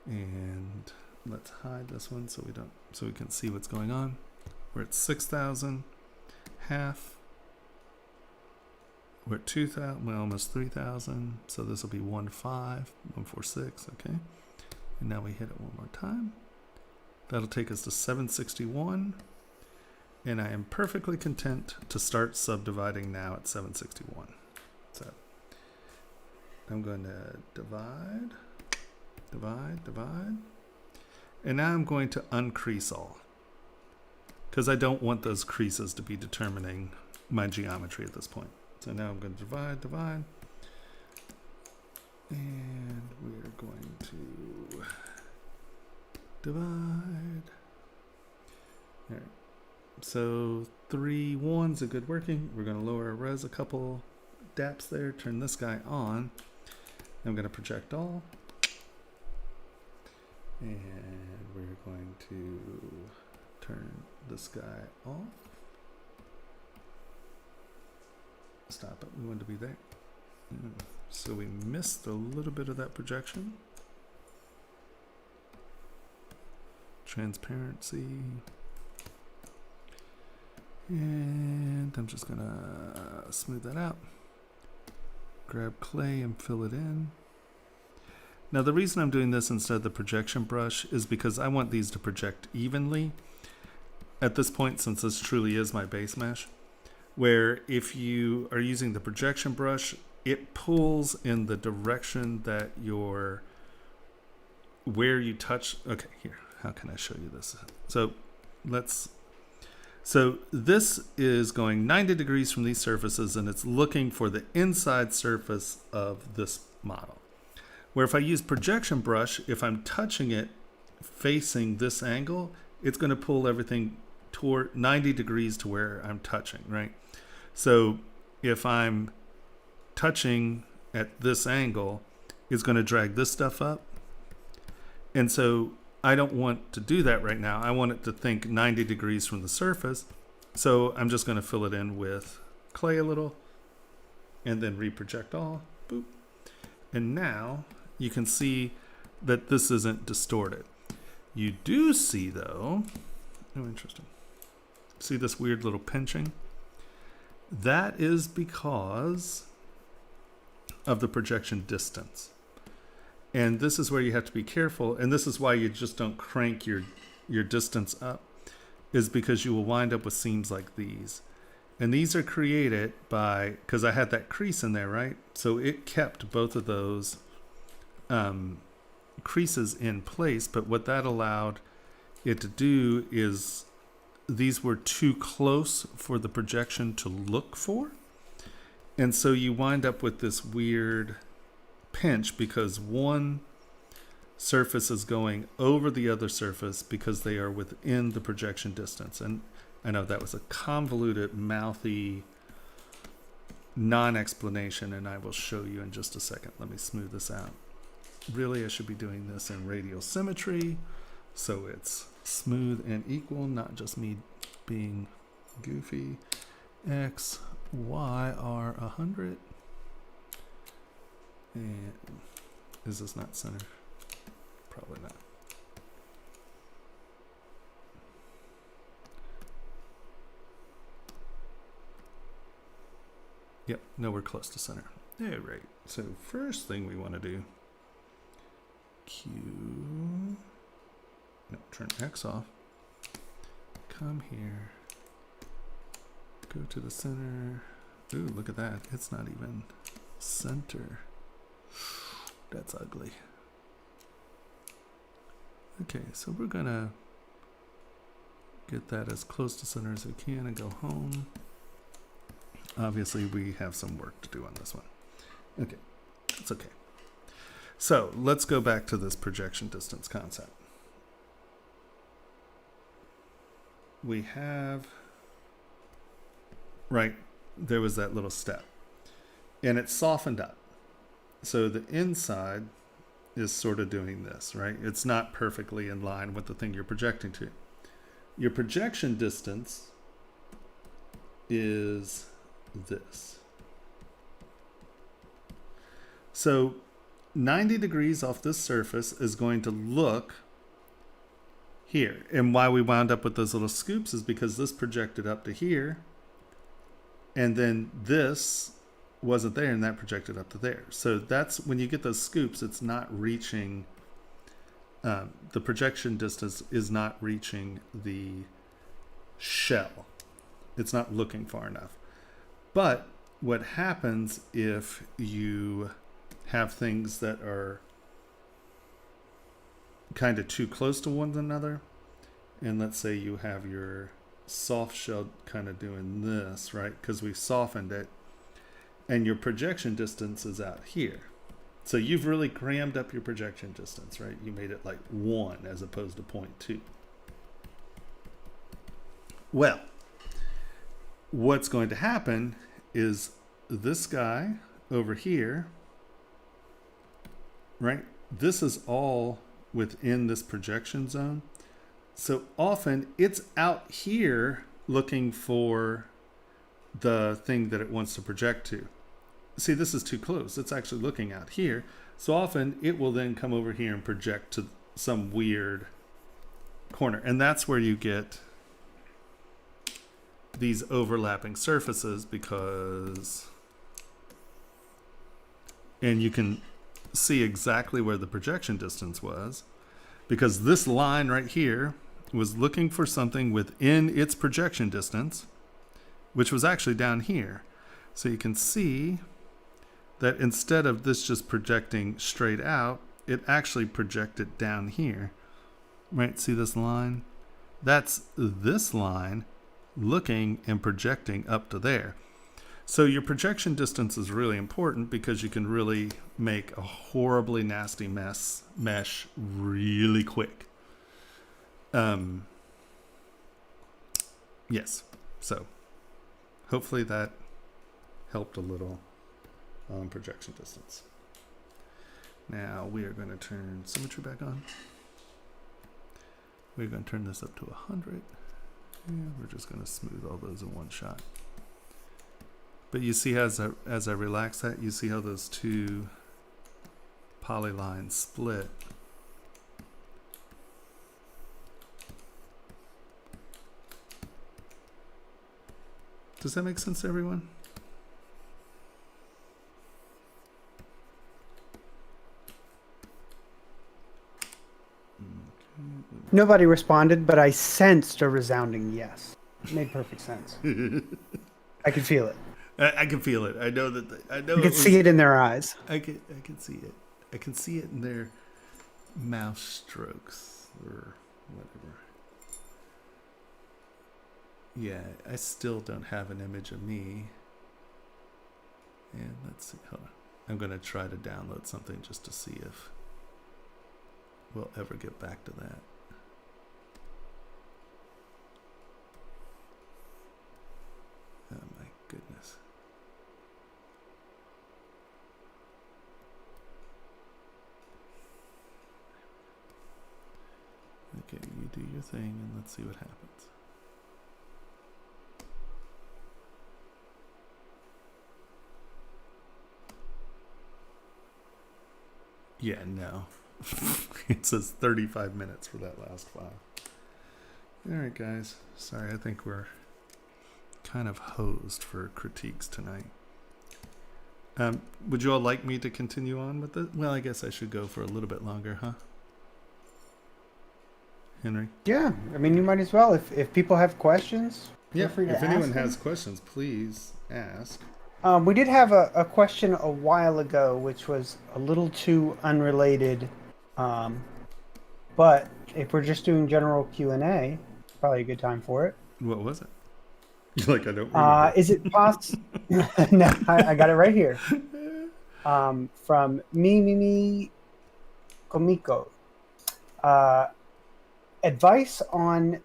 And let's hide this one so we can see what's going on. We're at 6,000, half. We're at 2,000, well, almost 3,000. So this will be 146, okay. And now we hit it one more time. That'll take us to 761. And I am perfectly content to start subdividing now at 761. So I'm going to divide. And now I'm going to uncrease all, because I don't want those creases to be determining my geometry at this point. So now I'm going to divide. And we're going to divide. All right. So 3 1's a good working. We're going to lower our res a couple daps there. Turn this guy on. I'm going to project all. And we're going to turn this guy off. Stop it. We want to be there. So we missed a little bit of that projection. Transparency. And I'm just going to smooth that out. Grab clay and fill it in. Now the reason I'm doing this instead of the projection brush is because I want these to project evenly at this point, since this truly is my base mesh, where if you are using the projection brush, it pulls in the direction that where you touch. Okay, here, how can I show you this? So this is going 90 degrees from these surfaces, and it's looking for the inside surface of this model. Where if I use projection brush, if I'm touching it facing this angle, it's going to pull everything toward 90 degrees to where I'm touching, right? So if I'm touching at this angle, it's going to drag this stuff up. And so I don't want to do that right now. I want it to think 90 degrees from the surface. So I'm just going to fill it in with clay a little and then reproject all. Boop. And now you can see that this isn't distorted. You do see, though, oh, interesting. See this weird little pinching? That is because of the projection distance. And this is where you have to be careful, and this is why you just don't crank your distance up, is because you will wind up with seams like these. And these are created by, because I had that crease in there, right? So it kept both of those creases in place, but what that allowed it to do is these were too close for the projection to look for. And so you wind up with this weird pinch because one surface is going over the other surface because they are within the projection distance. And I know that was a convoluted, mouthy non-explanation, and I will show you in just a second. Let me smooth this out. Really, I should be doing this in radial symmetry, so it's smooth and equal, not just me being goofy. X, Y are 100. And is this not center? Probably not. Yep, nowhere close to center. Yeah, right. So first thing we want to do, Q, no, turn X off, come here, go to the center. Ooh, look at that. It's not even center. That's ugly. Okay, so we're gonna get that as close to center as we can and go home. Obviously, we have some work to do on this one. Okay, that's okay. So let's go back to this projection distance concept. We have, right, there was that little step. And it's softened up. So the inside is sort of doing this, right? It's not perfectly in line with the thing you're projecting to. Your projection distance is this. So 90 degrees off this surface is going to look here. And why we wound up with those little scoops is because this projected up to here. And then this wasn't there and that projected up to there. So that's when you get those scoops, it's not reaching, the projection distance is not reaching the shell. It's not looking far enough. But what happens if you have things that are kind of too close to one another, and let's say you have your soft shell kind of doing this, right? Because we softened it, and your projection distance is out here. So you've really crammed up your projection distance, right? You made it like 1 as opposed to 0.2. Well, what's going to happen is this guy over here, right? This is all within this projection zone. So often it's out here looking for the thing that it wants to project to. See, this is too close. It's actually looking out here. So often it will then come over here and project to some weird corner. And that's where you get these overlapping surfaces because, and you can see exactly where the projection distance was because this line right here was looking for something within its projection distance, which was actually down here. So you can see that instead of this just projecting straight out, it actually projected down here. Right, see this line? That's this line looking and projecting up to there. So your projection distance is really important because you can really make a horribly nasty mesh really quick. Yes, so hopefully that helped a little on projection distance. Now we are going to turn symmetry back on. We're going to turn this up to 100. And we're just going to smooth all those in one shot. But you see as I relax that, you see how those two polylines split. Does that make sense to everyone? Nobody responded, but I sensed a resounding yes. It made perfect sense. I could feel it. I can feel it. I know that. I know. You could see it in their eyes. I can see it. I can see it in their mouse strokes or whatever. Yeah, I still don't have an image of me. And let's see. Hold on. I'm going to try to download something just to see if we'll ever get back to that. Oh my goodness. Okay, you do your thing and let's see what happens. Yeah, no. It says 35 minutes for that last file. All right, guys. Sorry, I think we're kind of hosed for critiques tonight. Would you all like me to continue on with it? Well, I guess I should go for a little bit longer, huh? Henry? Yeah, I mean, you might as well. If people have questions, Yeah, feel free to if ask anyone them. has questions, please ask. We did have a question a while ago, which was a little too unrelated. But if we're just doing general Q&A, probably a good time for it. What was it? You're like, I don't remember. Is it possible? No, I got it right here. From Mimi Komiko. Advice on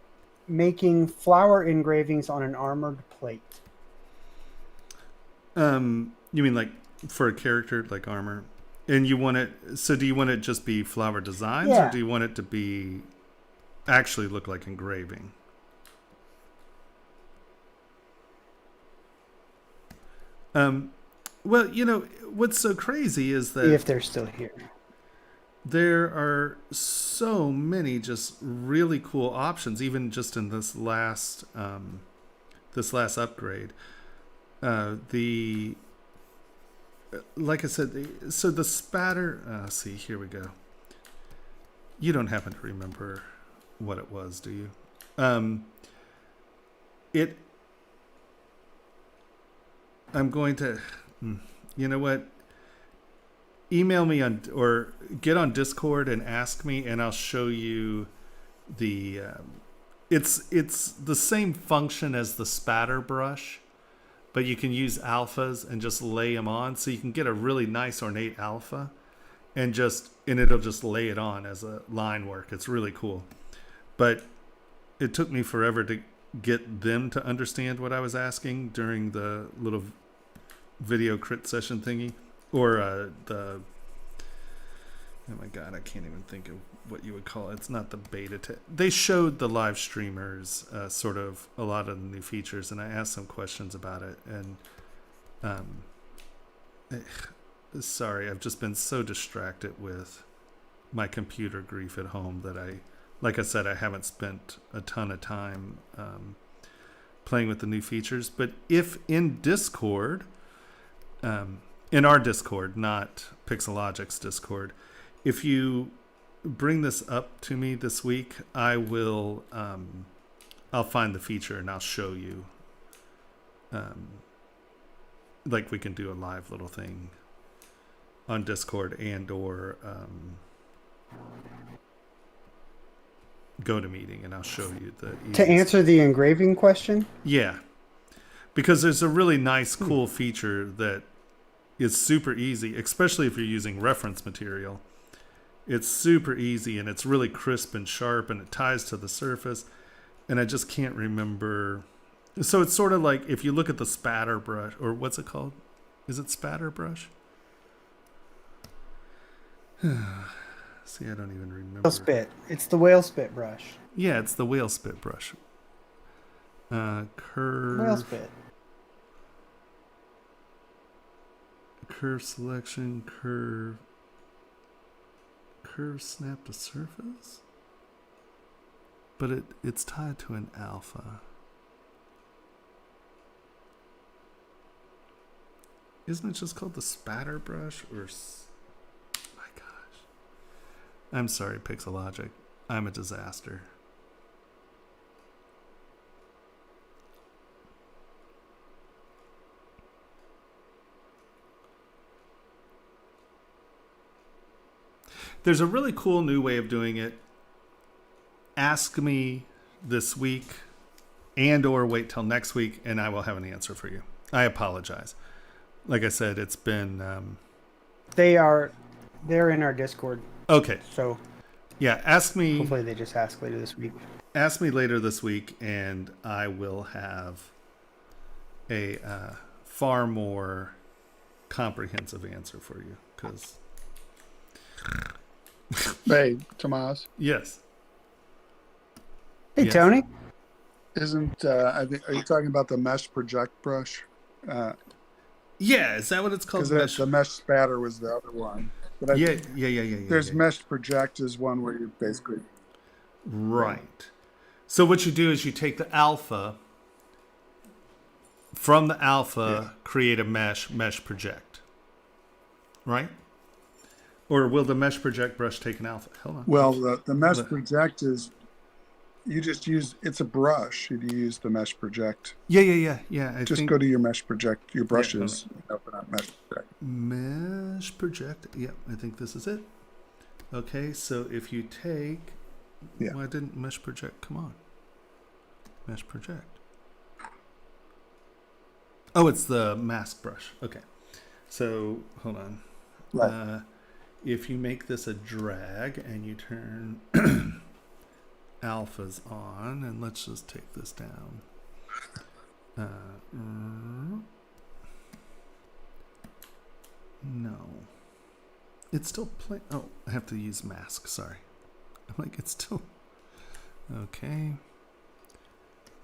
making flower engravings on an armored plate. You mean like for a character, like armor? And you want it, so do you want it just be flower designs, Yeah. or do you want it to be actually look like engraving? Well, you know, what's so crazy is that If they're still here. there are so many just really cool options, even just in this last upgrade. Like I said, so the spatter. See, here we go. You don't happen to remember what it was, do you? I'm going to. You know what? Email me on or get on Discord and ask me, and I'll show you the. It's the same function as the spatter brush, but you can use alphas and just lay them on, so you can get a really nice ornate alpha, and it'll just lay it on as a line work. It's really cool, but it took me forever to get them to understand what I was asking during the little video crit session thingy, or oh my god, I can't even think of what you would call it. It's not the beta they showed the live streamers sort of a lot of the new features, and I asked some questions about it, and sorry, I've just been so distracted with my computer grief at home that like I said, I haven't spent a ton of time playing with the new features. But if in Discord, in our Discord, not Pixologic's Discord, if you bring this up to me this week, I will I'll find the feature and I'll show you. Like we can do a live little thing on Discord and or GoToMeeting, and I'll show you the easiest. To answer the engraving question? Yeah, because there's a really nice, cool feature that is super easy, especially if you're using reference material. It's super easy, and it's really crisp and sharp, and it ties to the surface. And I just can't remember. So it's sort of like if you look at the spatter brush, or what's it called? Is it spatter brush? See, I don't even remember. Whale spit. It's the whale spit brush. Yeah, it's the whale spit brush. Curve. Whale spit. Curve selection, curve snap to surface, but it's tied to an alpha. Isn't it just called the spatter brush? Or my gosh, I'm sorry, Pixologic, I'm a disaster. There's a really cool new way of doing it. Ask me this week and or wait till next week and I will have an answer for you. I apologize. Like I said, it's been... They're in our Discord. Okay. So yeah, ask me... Hopefully they just ask later this week. Ask me later this week and I will have a far more comprehensive answer for you. Because... Hey, Tomas. Yes. Hey, Yes. Tony. Isn't I think are you talking about the mesh project brush? Yeah, is that what it's called? Because the mesh spatter was the other one. But Yeah. There's mesh project is one where you basically Right. So what you do is you take the alpha. From the alpha, create a mesh project. Right? Or will the mesh project brush take an alpha? Hold on. Well, the mesh project is you just use it's a brush. You use the mesh project. Yeah. I Just think go to your mesh project, your brushes, and open up mesh project. mesh project. Yeah, I think this is it. Okay, so if you take, why didn't mesh project come on? Mesh project. Oh, it's the mask brush. Okay, so hold on. Right. If you make this a drag and you turn alphas on, and let's just take this down. No. It's still playing. Oh, I have to use mask. Sorry. I'm like, it's still. Okay.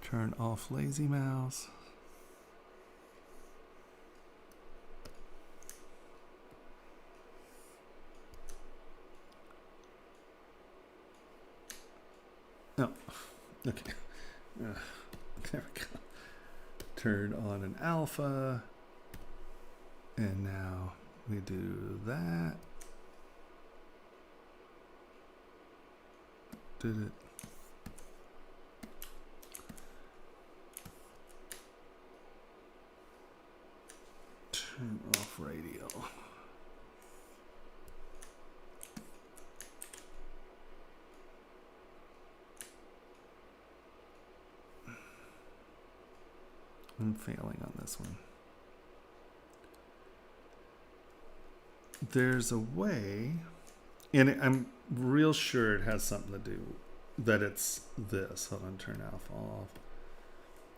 Turn off lazy mouse. Oh, okay. There we go. Turn on an alpha. And now we do that. Did it? Turn off radial. I'm failing on this one. There's a way, and I'm real sure it has something to do that it's this. Hold on, turn alpha off.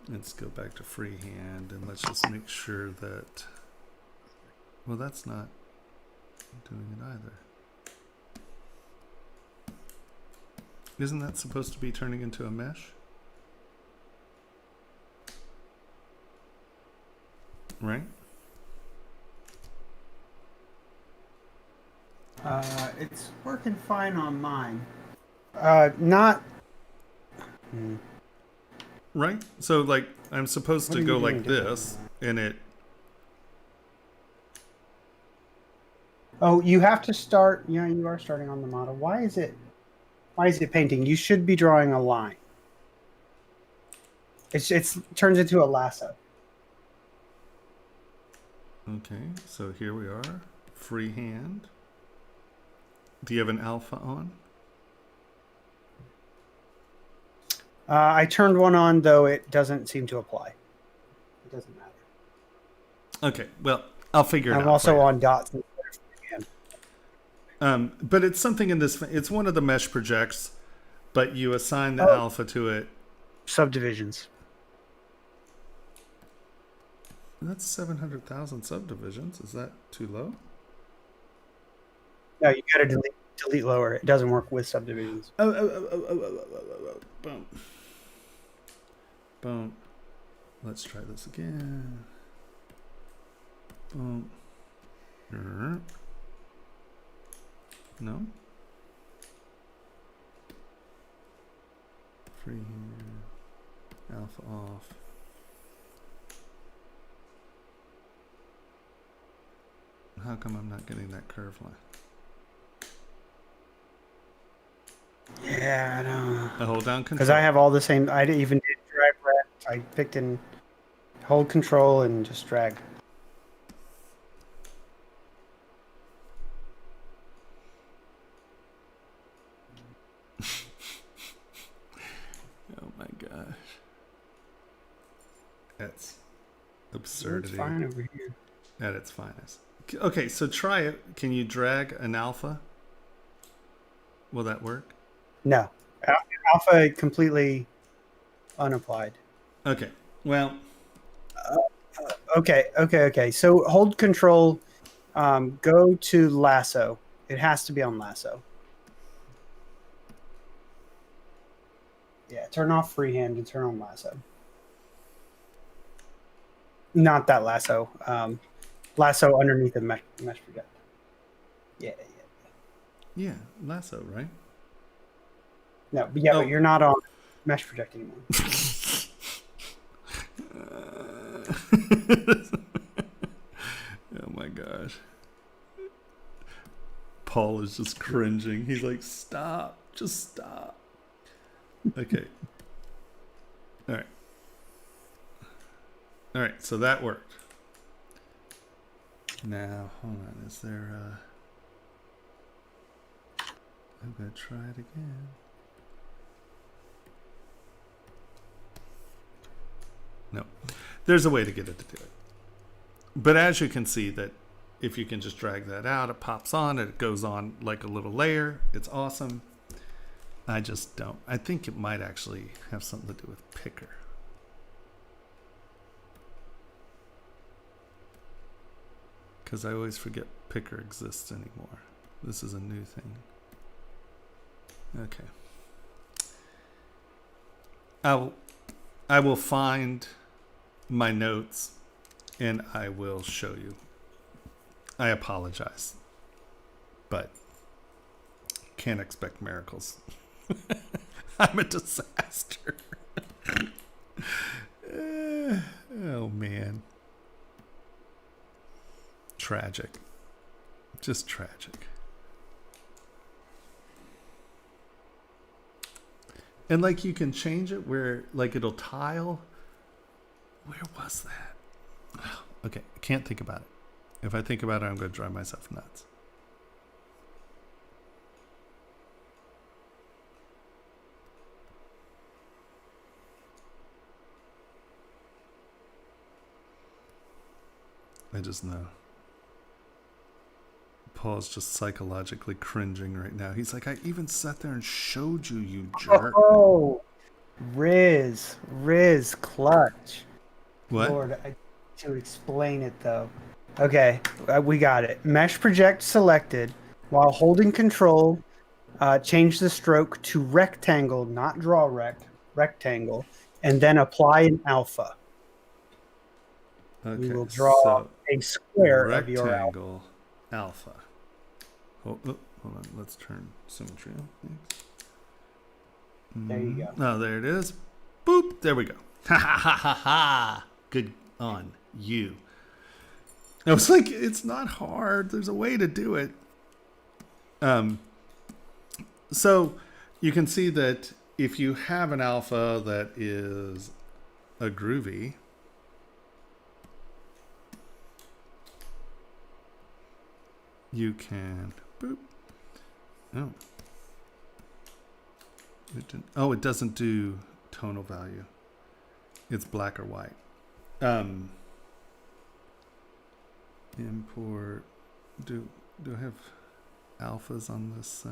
Let's go back to freehand and let's just make sure that, well, that's not doing it either. Isn't that supposed to be turning into a mesh? Right? It's working fine on mine. Not. Right? So, like, I'm supposed What to are go you like doing this, and it... Oh, you have to start. Yeah, you are starting on the model. Why is it painting? You should be drawing a line. It turns into a lasso. Okay, so here we are. Freehand. Do you have an alpha on? I turned one on, though it doesn't seem to apply. It doesn't matter. Okay, well, I'll figure it out. I'm also for you. on dots. But it's something in this. It's one of the mesh projects, but you assign the alpha to it. Subdivisions. That's 700,000 subdivisions. Is that too low? No, you got to delete lower. It doesn't work with subdivisions. Boom. Boom. Let's try this again. Boom. No. Free here. Alpha off. How come I'm not getting that curve line? Yeah, I know. I hold down control. Because I have all the same. I even did drag left. I picked and hold control and just drag. That's It's absurdity fine over here. at its finest. Okay, so try it. Can you drag an alpha? Will that work? No, alpha completely unapplied. Okay. Well, Okay. So hold control. Go to lasso. It has to be on lasso. Yeah, turn off freehand and turn on lasso. Not that lasso. Lasso underneath the mesh project. Yeah. yeah, lasso, right? No, but yeah, Oh. but you're not on mesh project anymore. Oh my gosh. Paul is just cringing. He's like, stop. Just stop. Okay. All right. All right, so that worked. Now, hold on. Is there I'm going to try it again. No. There's a way to get it to do it. But as you can see that if you can just drag that out, it pops on, it goes on like a little layer. It's awesome. I just don't. I think it might actually have something to do with picker. Because I always forget picker exists anymore. This is a new thing. Okay. I will find my notes and I will show you. I apologize, but can't expect miracles. I'm a disaster. Oh man. Tragic. Just tragic. And like you can change it where like it'll tile. Where was that? Okay, I can't think about it. If I think about it, I'm going to drive myself nuts. I just know. Paul's just psychologically cringing right now. He's like, I even sat there and showed you, you jerk. Oh, Riz, clutch. What? Lord, I to explain it though. Okay, we got it. Mesh project selected. While holding control, change the stroke to rectangle, not draw rectangle, and then apply an alpha. Okay, We will draw so a square of your alpha. rectangle alpha. Hold on, let's turn symmetry on. Thanks. There you go. Oh, there it is. Boop, there we go. Ha ha ha ha ha. Good on you. I was like, it's not hard. There's a way to do it. So you can see that if you have an alpha that is a groovy, you can boop. Oh. It doesn't do tonal value. It's black or white. Import. Do I have alphas on this?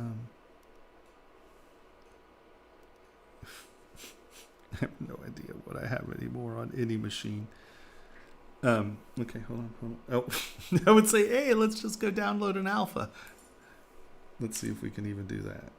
I have no idea what I have anymore on any machine. Okay, hold on. Oh, I would say, hey, let's just go download an alpha. Let's see if we can even do that.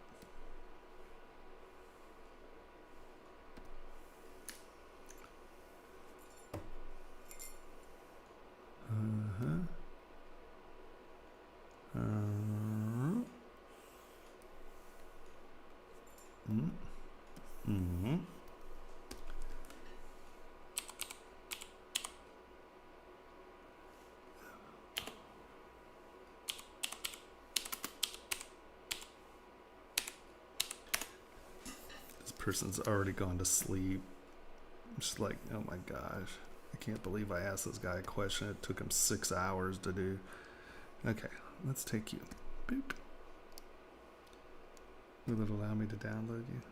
This person's already gone to sleep. I'm just like, oh my gosh. I can't believe I asked this guy a question. It took him 6 hours to do. Okay, let's take you. Boop. Will it allow me to download you?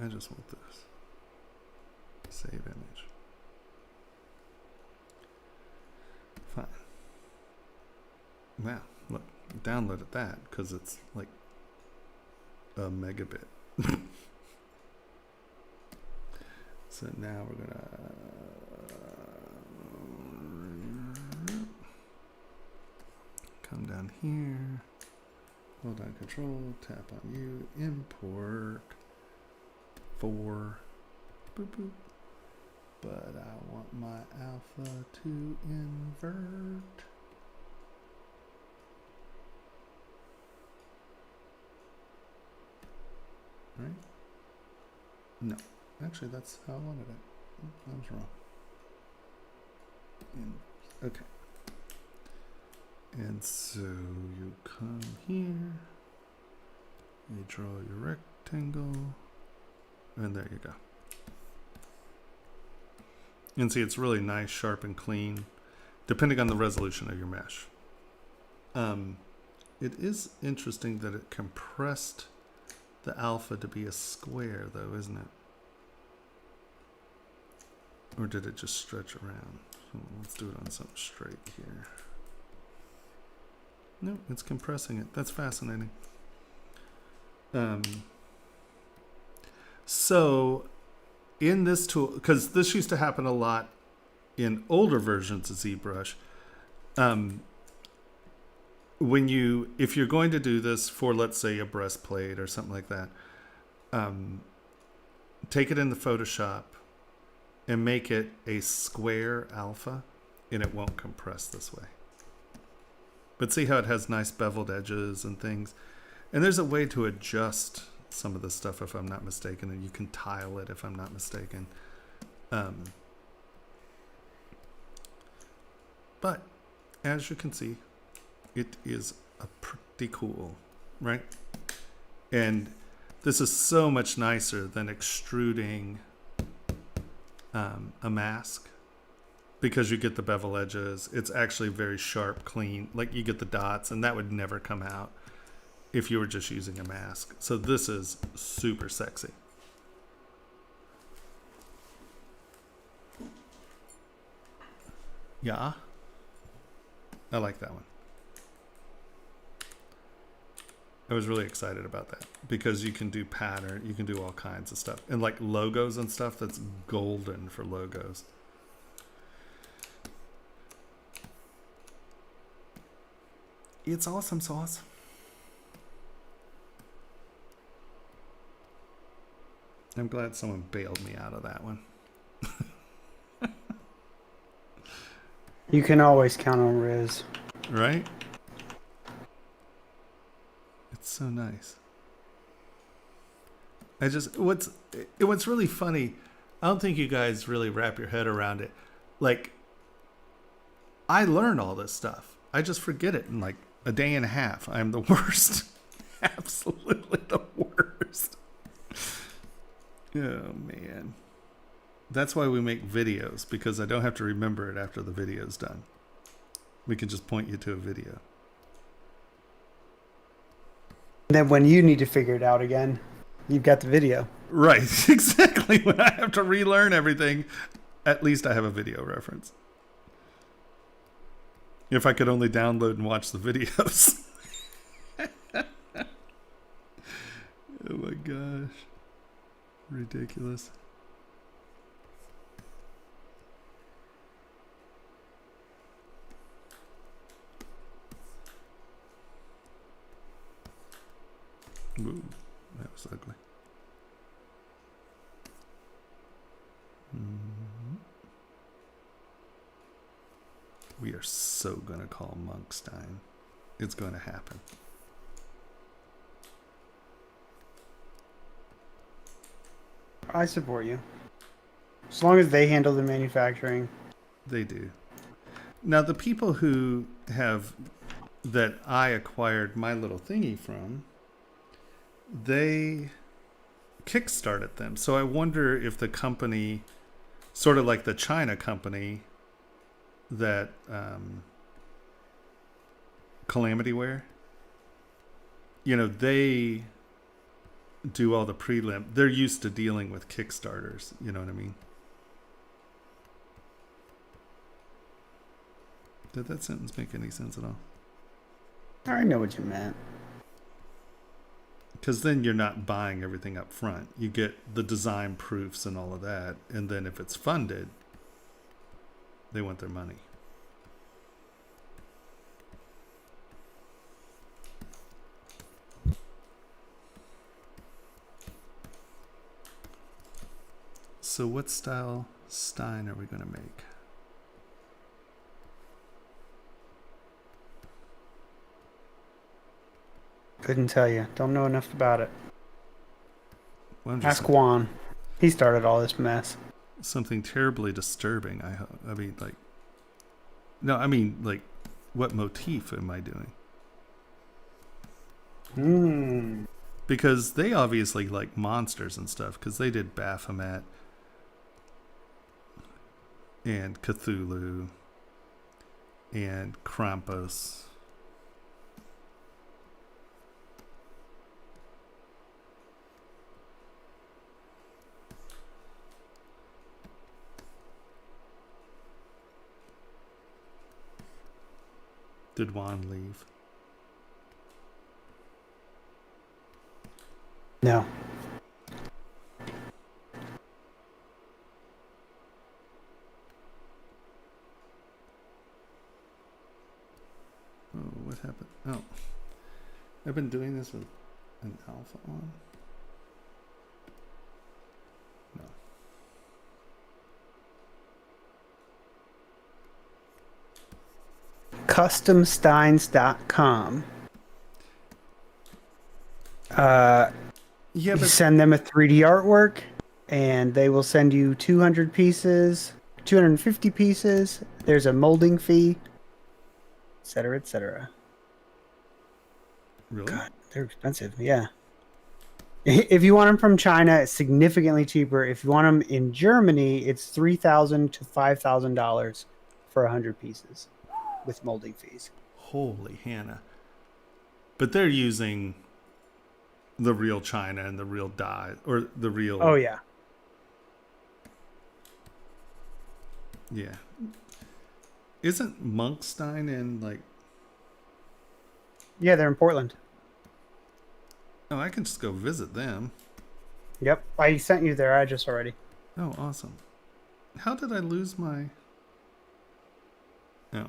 I just want this. Save image. Fine. Wow, look, downloaded that because it's like a megabit. So now we're gonna come down here, hold down control, tap on you, import 4, boop boop. But I want my alpha to invert. Right? No. Actually, that's how I wanted it. Oh, I was wrong. Okay. And so you come here, you draw your rectangle, and there you go. And see, it's really nice, sharp, and clean, depending on the resolution of your mesh. It is interesting that it compressed the alpha to be a square, though, isn't it? Or did it just stretch around? Let's do it on something straight here. No, it's compressing it. That's fascinating. So in this tool, because this used to happen a lot in older versions of ZBrush, if you're going to do this for, let's say, a breastplate or something like that, take it into Photoshop and make it a square alpha, and it won't compress this way. But see how it has nice beveled edges and things? And there's a way to adjust some of this stuff, if I'm not mistaken, and you can tile it, if I'm not mistaken. But as you can see, it is a pretty cool, right? And this is so much nicer than extruding a mask, because you get the bevel edges. It's actually very sharp, clean, like you get the dots, and that would never come out if you were just using a mask. So this is super sexy. Yeah, I like that one. I was really excited about that because you can do pattern, you can do all kinds of stuff, and like logos and stuff. That's golden for logos. It's awesome sauce. I'm glad someone bailed me out of that one. You can always count on Riz. Right? It's so nice. What's really funny, I don't think you guys really wrap your head around it. Like, I learn all this stuff. I just forget it in like a day and a half. I'm the worst. Absolutely the worst. Oh, man. That's why we make videos, because I don't have to remember it after the video's done. We can just point you to a video. And then when you need to figure it out again, you've got the video. Right, exactly. When I have to relearn everything, at least I have a video reference. If I could only download and watch the videos. Oh my gosh. Ridiculous. Ooh, that was ugly. We are so gonna call Monk Stein. It's going to happen. I support you. As long as they handle the manufacturing. They do. Now, the people who have, that I acquired my little thingy from, they kickstarted them. So I wonder if the company, sort of like the China company that Calamity Ware, you know, they do all the prelim. They're used to dealing with Kickstarters. You know what I mean? Did that sentence make any sense at all? I know what you meant. Because then you're not buying everything up front. You get the design proofs and all of that. And then if it's funded, they want their money. So what style stein are we going to make? Couldn't tell you. Don't know enough about it. Well, I'm just Ask Juan. He started all this mess. something terribly disturbing. I mean, like, no, I mean, like, what motif am I doing? Because they obviously like monsters and stuff, because they did Baphomet and Cthulhu and Krampus. Did Juan leave? No. Oh, what happened? Oh, I've been doing this with an alpha on. No. Customsteins.com. Yeah, You but send them a 3D artwork, and they will send you 200 pieces, 250 pieces. There's a molding fee, etc., etc. really? God, they're expensive. Yeah. If you want them from China, it's significantly cheaper. If you want them in Germany, it's $3,000 to $5,000 for 100 pieces with molding fees. Holy Hannah. But they're using the real China and the real dye, or the real. Oh, yeah. Yeah. Isn't Monkstein in like. Yeah, they're in Portland. Oh, I can just go visit them. Yep. I sent you their address already. Oh, awesome. How did I lose my. Oh.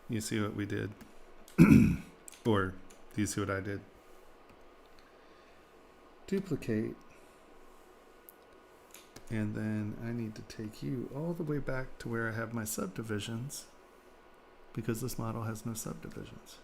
You see what we did? Or do you see what I did? Duplicate. And then I need to take you all the way back to where I have my subdivisions, because this model has no subdivisions.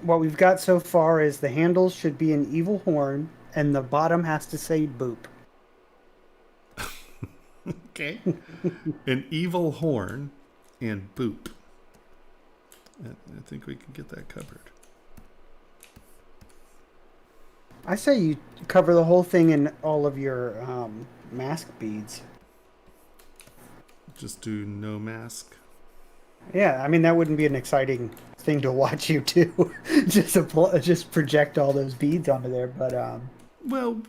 What we've got so far is the handles should be an evil horn, and the bottom has to say boop. Okay. An evil horn and boop. I think we can get that covered. I say you cover the whole thing in all of your mask beads. Just do no mask. Yeah, I mean that wouldn't be an exciting thing to watch you do. just project all those beads onto there, but Well,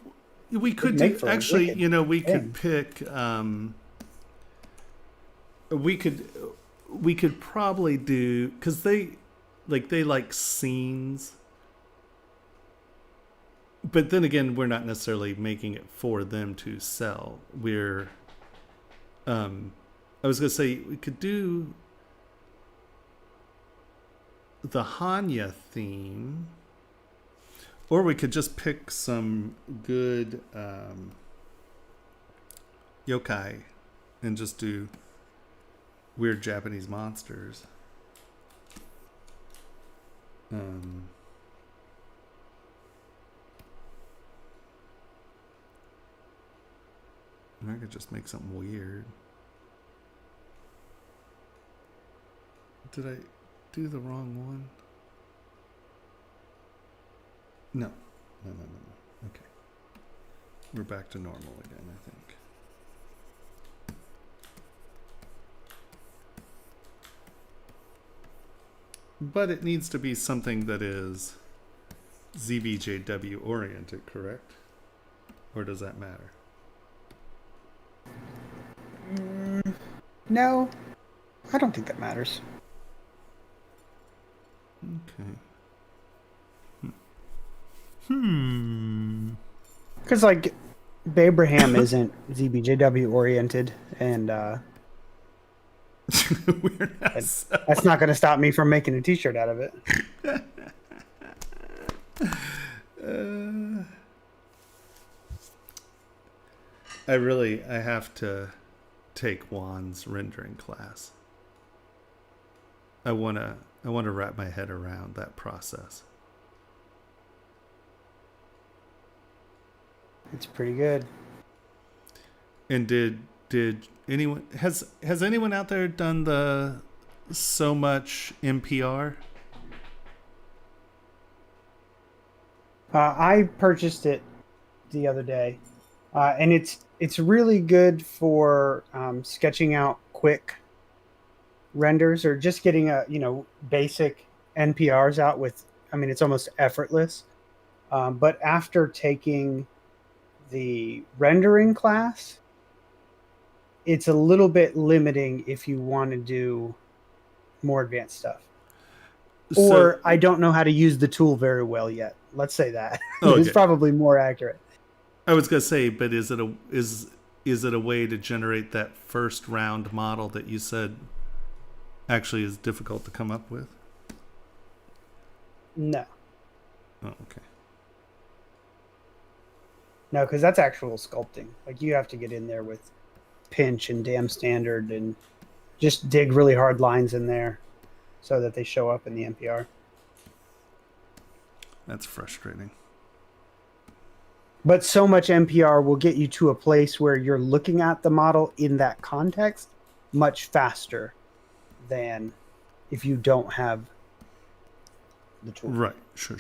we could make do, for a actually, wicked you know, we thing. could pick, we could probably do, because they like scenes, but then again, we're not necessarily making it for them to sell. We're, I was going to say, we could do the Hanya theme, or we could just pick some good yokai and just do weird Japanese monsters. I could just make something weird. Did I do the wrong one? No. No. Okay. We're back to normal again, I think. But it needs to be something that is ZBJW oriented, correct? Or does that matter? No, I don't think that matters. Okay. Because, like, Abraham isn't ZBJW oriented, and We're not so- that's not going to stop me from making a t-shirt out of it. I have to take Juan's rendering class. I wanna wrap my head around that process. It's pretty good. And did anyone has anyone out there done the so much NPR? I purchased it the other day, and it's really good for sketching out quick renders or just getting basic NPRs out with. I mean, it's almost effortless. But after taking the rendering class, it's a little bit limiting if you want to do more advanced stuff. Or I don't know how to use the tool very well yet. Let's say that. Okay. It's probably more accurate. I was gonna say, but is it a way to generate that first round model that you said actually is difficult to come up with? No. Oh, okay. No, because that's actual sculpting. Like, you have to get in there with pinch and dam standard and just dig really hard lines in there so that they show up in the NPR. That's frustrating. But so much NPR will get you to a place where you're looking at the model in that context much faster than if you don't have the tool. Right. Sure.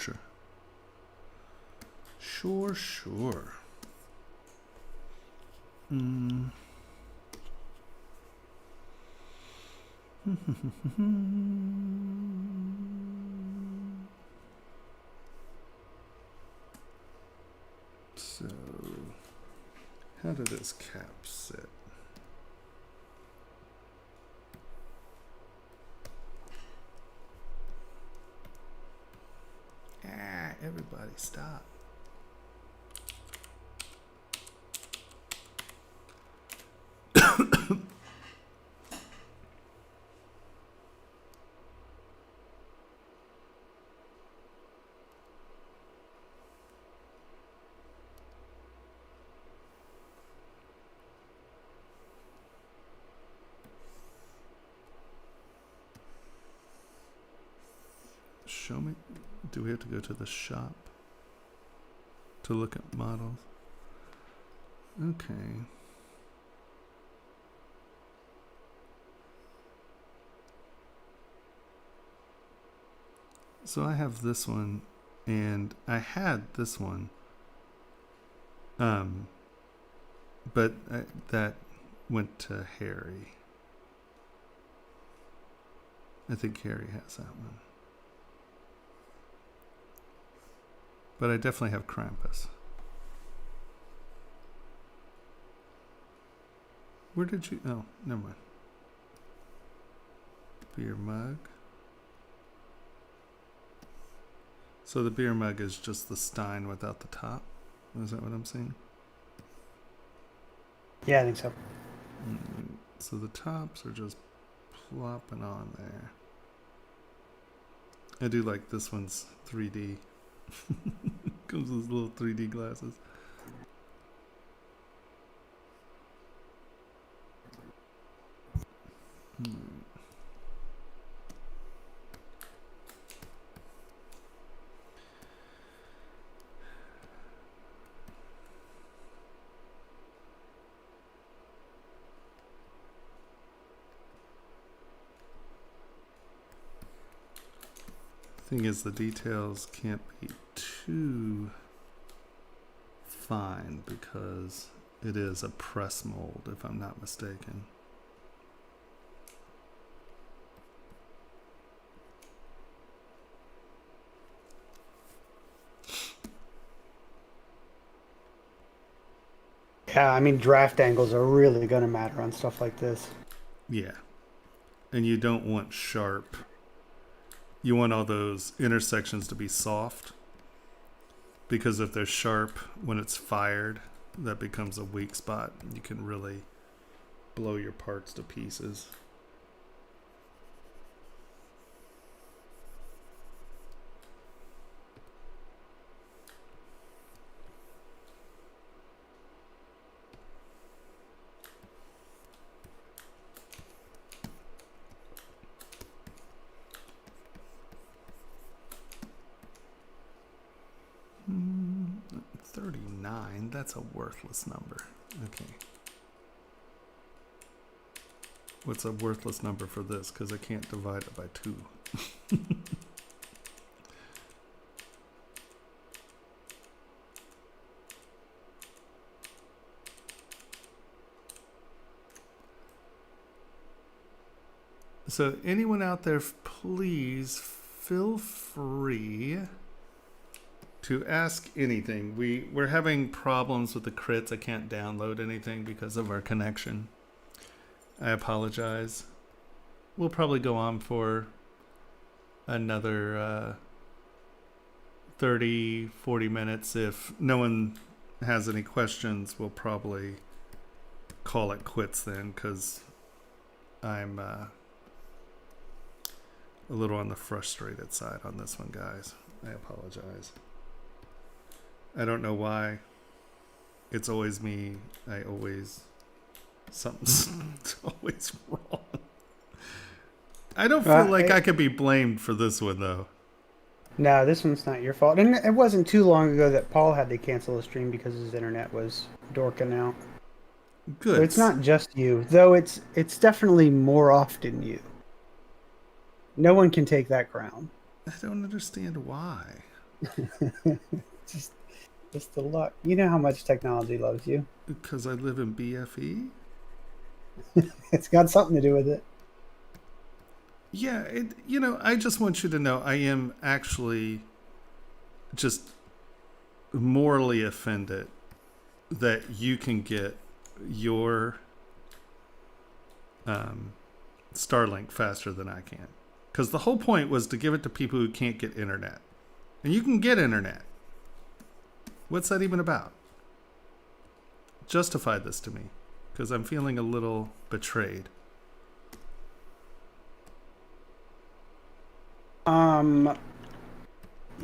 So, how did this cap sit? Everybody stop. Show me. Do we have to go to the shop to look at models? Okay. So I have this one, and I had this one, but that went to Harry. I think Harry has that one. But I definitely have Krampus. Where did you... Oh, never mind. Beer mug. So the beer mug is just the stein without the top? Is that what I'm seeing? Yeah, I think so. So the tops are just plopping on there. I do like this one's 3D. Comes with little 3D glasses. Thing is, the details can't be too fine because it is a press mold, if I'm not mistaken. Yeah, I mean, draft angles are really going to matter on stuff like this. Yeah. And you don't want sharp. You want all those intersections to be soft. Because if they're sharp, when it's fired, that becomes a weak spot. You can really blow your parts to pieces. Mm, 39, that's a worthless number. Okay. What's a worthless number for this? Because I can't divide it by 2. So anyone out there, please feel free to ask anything. We're having problems with the crits. I can't download anything because of our connection. I apologize. We'll probably go on for another 30, 40 minutes. If no one has any questions, we'll probably call it quits then, because I'm a little on the frustrated side on this one, guys. I apologize. I don't know why. It's always me. Something's always wrong. I don't feel like I could be blamed for this one, though. No, this one's not your fault. And it wasn't too long ago that Paul had to cancel a stream because his internet was dorking out. Good. So it's not just you, though it's definitely more often you. No one can take that crown. I don't understand why. Just the luck. You know how much technology loves you. Because I live in BFE? It's got something to do with it. Yeah, I just want you to know I am actually just morally offended that you can get your Starlink faster than I can. Because the whole point was to give it to people who can't get internet. And you can get internet. What's that even about? Justify this to me, because I'm feeling a little betrayed. You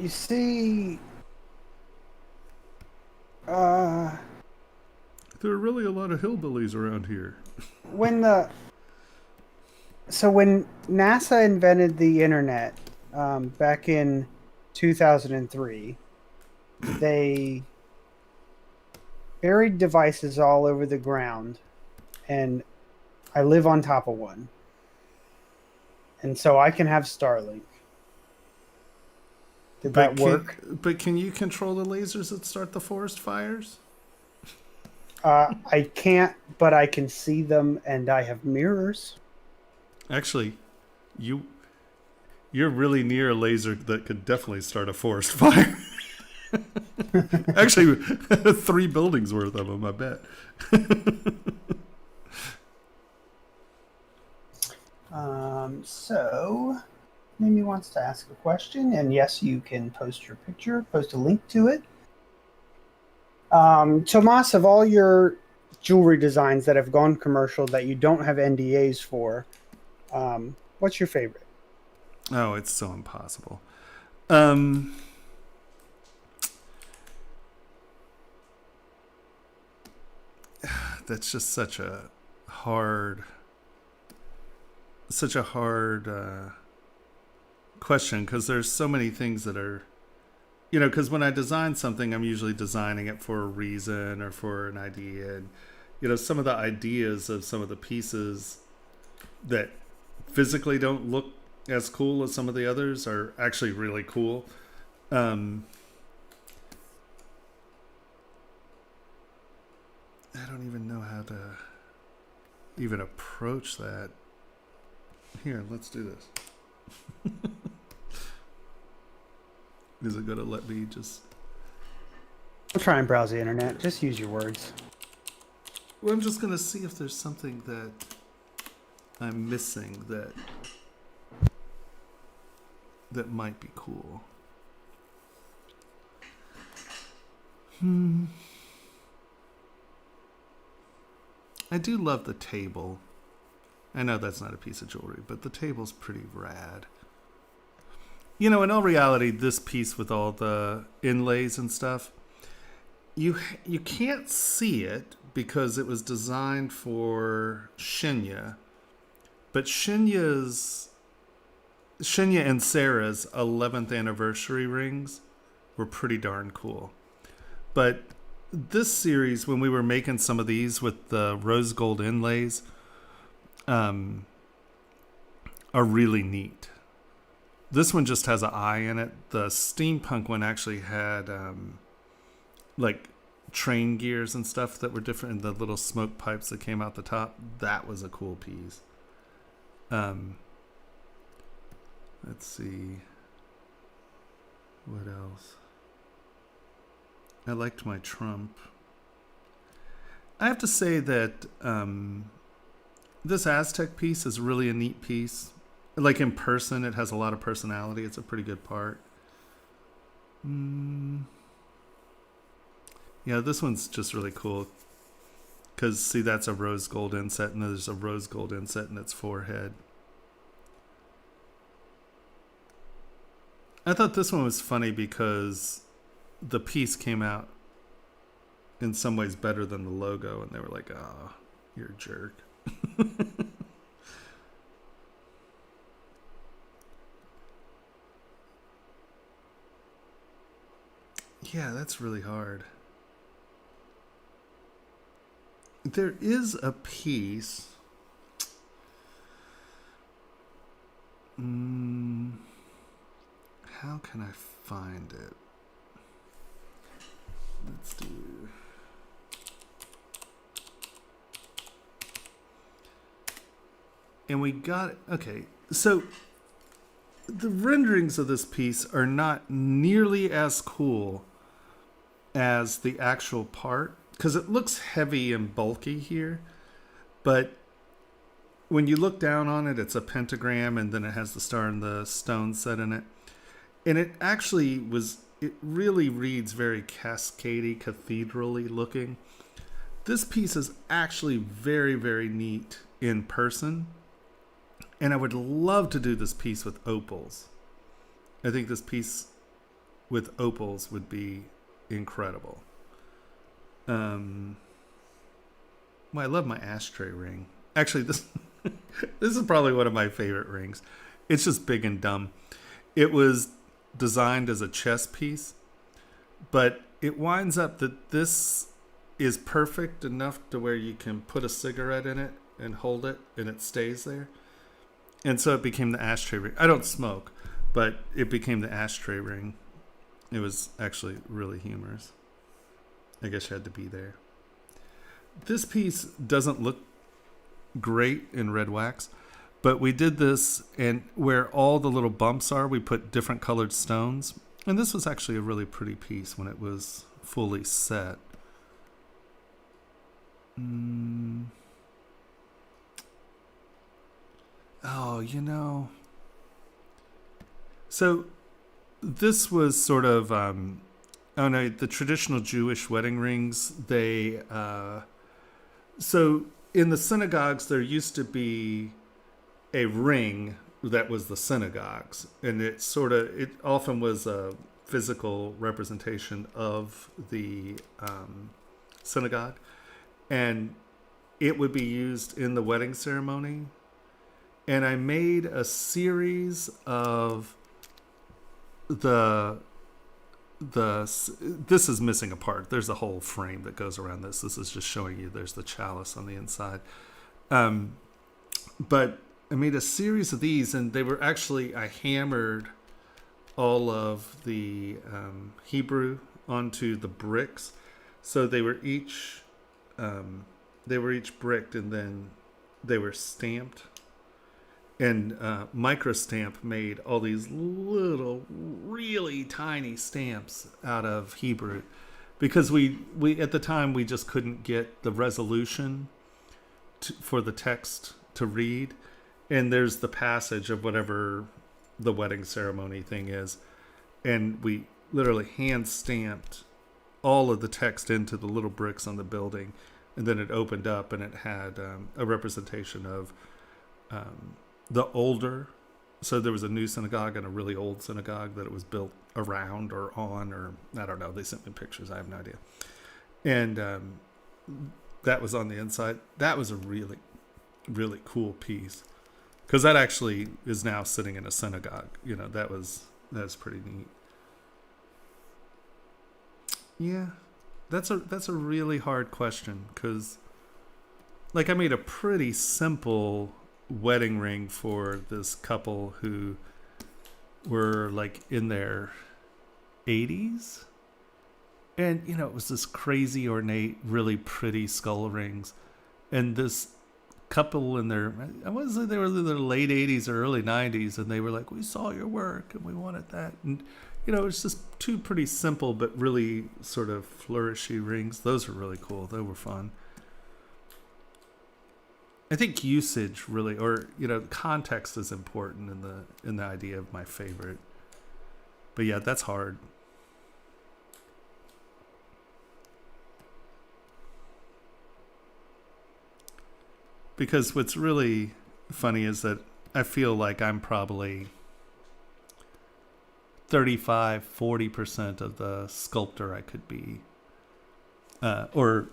see, there are really a lot of hillbillies around here. when NASA invented the internet back in 2003, they buried devices all over the ground, and I live on top of one, and so I can have Starlink. Did that work? But can you control the lasers that start the forest fires? I can't, but I can see them, and I have mirrors. Actually, you're really near a laser that could definitely start a forest fire. Actually, 3 buildings worth of them, I bet. So Mimi wants to ask a question, and yes, you can post your picture, post a link to it. Tomas, of all your jewelry designs that have gone commercial that you don't have NDAs for, what's your favorite? Oh, it's so impossible. That's just such a hard question, because there's so many things that are, because when I design something, I'm usually designing it for a reason or for an idea. And, some of the ideas of some of the pieces that physically don't look as cool as some of the others are actually really cool. I don't even know how to even approach that. Here, let's do this. Is it going to let me just... I'll try and browse the internet. Just use your words. Well, I'm just going to see if there's something that I'm missing that might be cool. I do love the table. I know that's not a piece of jewelry, but the table's pretty rad. You know, in all reality, this piece with all the inlays and stuff, you can't see it because it was designed for Shinya. But Shinya and Sarah's 11th anniversary rings were pretty darn cool. But this series, when we were making some of these with the rose gold inlays, are really neat. This one just has an eye in it. The steampunk one actually had like train gears and stuff that were different, and the little smoke pipes that came out the top. That was a cool piece. Let's see. What else? I liked my Trump. I have to say that this Aztec piece is really a neat piece. Like in person, it has a lot of personality. It's a pretty good part. Yeah, this one's just really cool. Because, see, that's a rose gold inset, and there's a rose gold inset in its forehead. I thought this one was funny because the piece came out in some ways better than the logo, and they were like, "Oh, you're a jerk." Yeah, that's really hard. There is a piece. How can I find it? Let's do... And we got it. Okay, so the renderings of this piece are not nearly as cool as the actual part, because it looks heavy and bulky here, but when you look down on it, it's a pentagram, and then it has the star and the stone set in it. And it actually it really reads very cascadey, cathedral-y looking. This piece is actually very, very neat in person. And I would love to do this piece with opals. I think this piece with opals would be incredible. Well, I love my ashtray ring. Actually, this is probably one of my favorite rings. It's just big and dumb. It was designed as a chess piece, but it winds up that this is perfect enough to where you can put a cigarette in it and hold it, and it stays there. And so it became the ashtray ring. I don't smoke, but it became the ashtray ring. It was actually really humorous. I guess you had to be there. This piece doesn't look great in red wax, but we did this, and where all the little bumps are, we put different colored stones. And this was actually a really pretty piece when it was fully set. Oh, you know. So this was sort of, the traditional Jewish wedding rings, so in the synagogues, there used to be a ring that was the synagogues, and it often was a physical representation of the synagogue, and it would be used in the wedding ceremony. And I made a series of this is missing a part. There's a whole frame that goes around this. This is just showing you there's the chalice on the inside. But I made a series of these, and they were actually, I hammered all of the Hebrew onto the bricks, so they were each bricked, and then they were stamped. And Microstamp made all these little, really tiny stamps out of Hebrew, because we at the time we just couldn't get the resolution for the text to read. And there's the passage of whatever the wedding ceremony thing is, and we literally hand stamped all of the text into the little bricks on the building, and then it opened up and it had a representation of the older. So there was a new synagogue and a really old synagogue that it was built around or on, or I don't know. They sent me pictures. I have no idea. And that was on the inside. That was a really, really cool piece, because that actually is now sitting in a synagogue. You know, that's pretty neat. Yeah, that's a really hard question, because like I made a pretty simple wedding ring for this couple who were like in their 80s, and you know, it was this crazy ornate, really pretty skull rings, and this couple in their, I want to say they were in their late 80s or early 90s, and they were like, we saw your work and we wanted that. And you know, it's just two pretty simple but really sort of flourishy rings. Those were really cool. They were fun. I think usage really, or you know, context is important in the idea of my favorite. But yeah, that's hard. Because what's really funny is that I feel like I'm probably 35-40% of the sculptor I could be. Or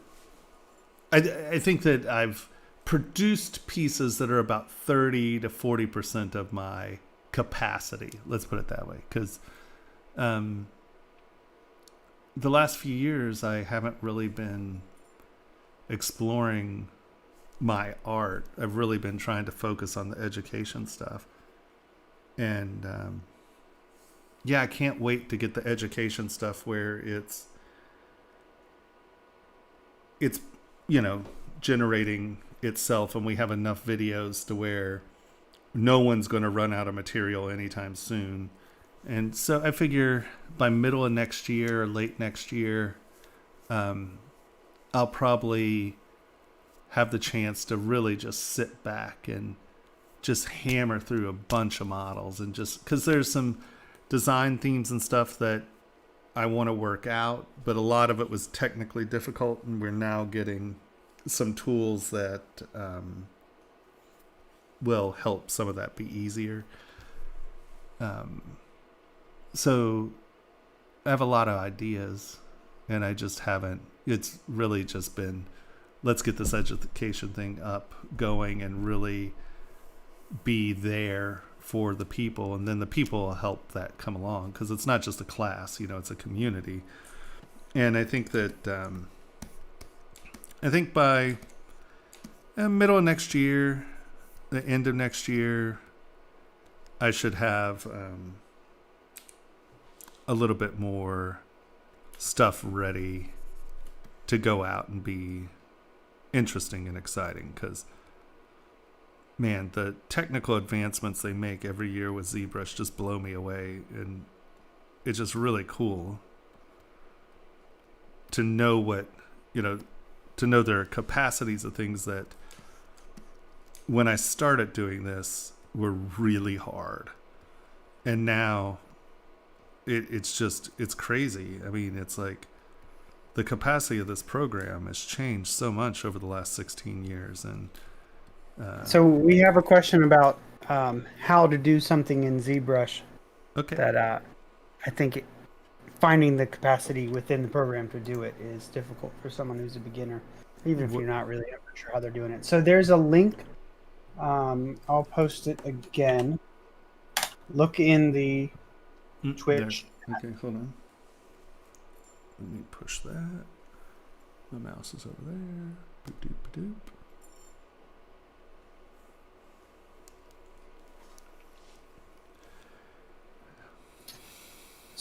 I think that I've produced pieces that are about 30 to 40% of my capacity. Let's put it that way. Because the last few years, I haven't really been exploring my art. I've really been trying to focus on the education stuff. And yeah, I can't wait to get the education stuff where it's you know, generating itself, and we have enough videos to where no one's going to run out of material anytime soon. And so I figure by middle of next year or late next year, I'll probably have the chance to really just sit back and just hammer through a bunch of models, and just because there's some design themes and stuff that I want to work out, but a lot of it was technically difficult, and we're now getting some tools that will help some of that be easier. So I have a lot of ideas, and I just haven't, it's really just been, let's get this education thing up going and really be there for the people, and then the people will help that come along, because it's not just a class, you know, it's a community. And I think that I think by middle of next year, the end of next year, I should have a little bit more stuff ready to go out and be interesting and exciting, because man, the technical advancements they make every year with ZBrush just blow me away, and it's just really cool to know what, you know, to know their capacities of things that when I started doing this were really hard, and now it's crazy. I mean, it's like the capacity of this program has changed so much over the last 16 years. And so we have a question about how to do something in ZBrush. Okay. That I think finding the capacity within the program to do it is difficult for someone who's a beginner, even if you're not really ever sure how they're doing it. So there's a link. I'll post it again. Look in the Twitch. There. Okay, hold on. Let me push that. My mouse is over there. Boop, doop, doop.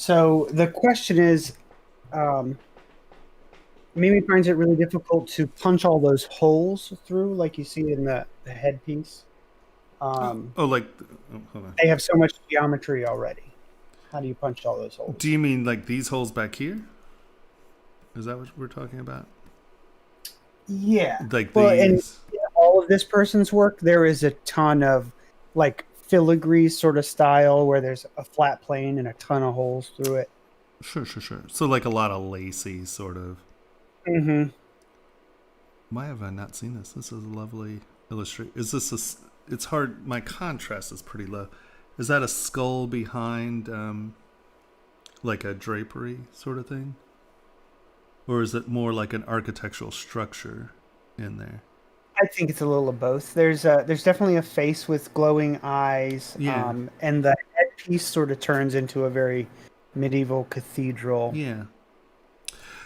So the question is, Mimi finds it really difficult to punch all those holes through, like you see in the headpiece. Hold on. They have so much geometry already. How do you punch all those holes? Do you mean like these holes back here? Is that what we're talking about? Yeah. Like Well, and these? in all of this person's work, there is a ton of like filigree sort of style where there's a flat plane and a ton of holes through it. Sure. So like a lot of lacy sort of. Mm-hmm. Why have I not seen this? This is a lovely illustration. Is this it's hard. My contrast is pretty low. Is that a skull behind like a drapery sort of thing? Or is it more like an architectural structure in there? I think it's a little of both. There's definitely a face with glowing eyes, Yeah. and the headpiece sort of turns into a very medieval cathedral. Yeah.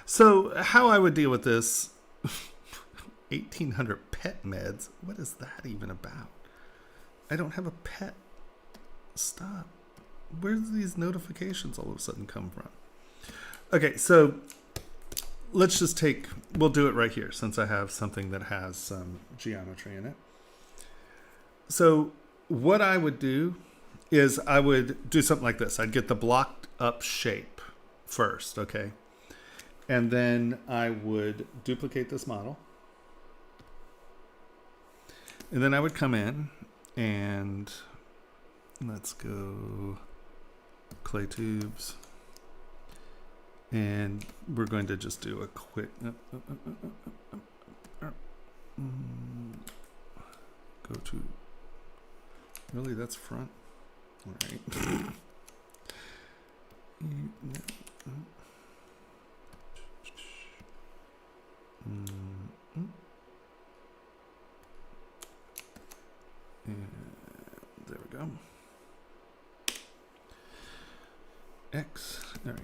So how I would deal with this 1800 pet meds. What is that even about? I don't have a pet. Stop. Where do these notifications all of a sudden come from? Okay, so let's just we'll do it right here since I have something that has some geometry in it. So what I would do is I would do something like this. I'd get the blocked up shape first, okay? And then I would duplicate this model. And then I would come in and let's go clay tubes. And we're going to just do a quick go to really that's front. All right. And there we go. X. All right.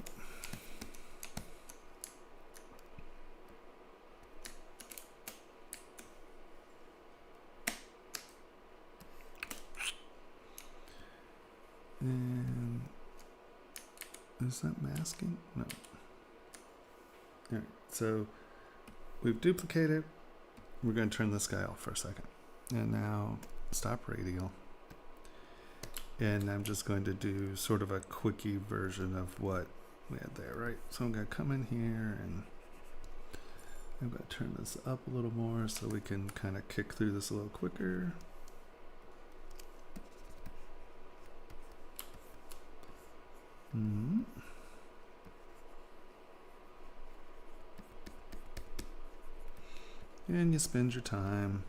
And is that masking? No. All right. So we've duplicated. We're going to turn this guy off for a second. And now stop radial. And I'm just going to do sort of a quickie version of what we had there, right? So I'm going to come in here and I'm going to turn this up a little more so we can kind of kick through this a little quicker. Mm-hmm. And you spend your time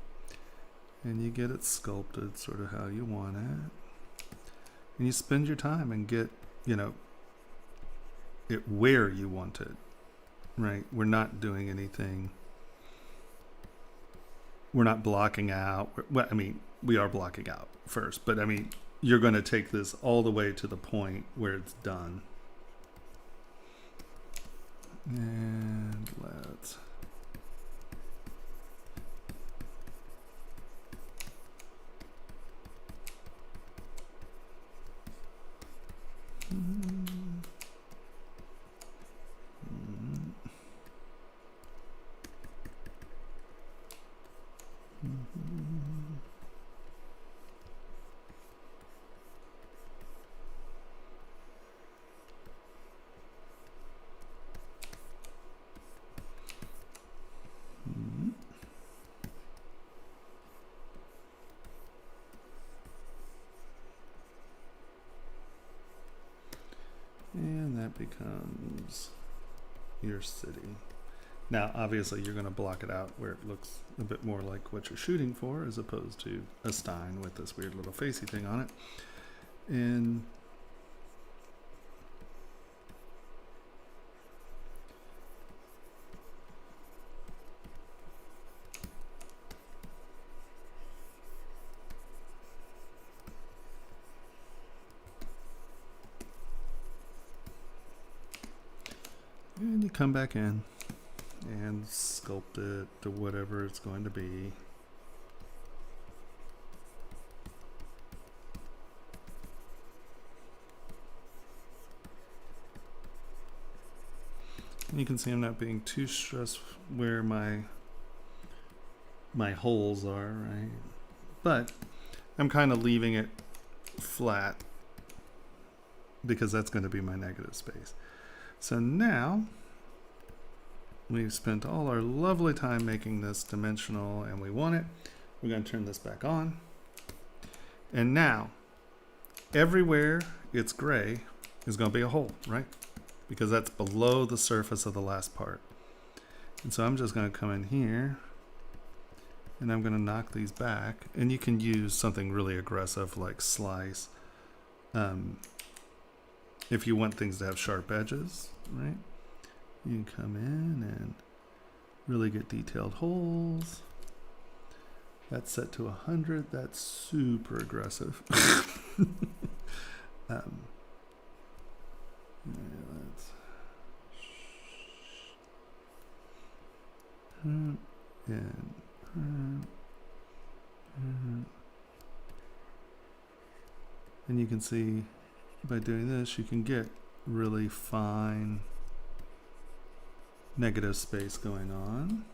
and you get it sculpted sort of how you want it. And you spend your time and get, it where you want it, right? We're not doing anything. We're not blocking out. Well, I mean, we are blocking out first, but I mean, you're going to take this all the way to the point where it's done. And let's and that becomes your city. Now, obviously, you're going to block it out where it looks a bit more like what you're shooting for as opposed to a stein with this weird little facey thing on it. And you come back in and sculpt it to whatever it's going to be. You can see I'm not being too stressed where my holes are, right? But I'm kind of leaving it flat because that's going to be my negative space. So now we've spent all our lovely time making this dimensional and we want it. We're going to turn this back on. And now everywhere it's gray is going to be a hole, right? Because that's below the surface of the last part. And so I'm just going to come in here and I'm going to knock these back. And you can use something really aggressive like slice if you want things to have sharp edges, right? You can come in and really get detailed holes. That's set to 100. That's super aggressive. And you can see by doing this, you can get really fine negative space going on.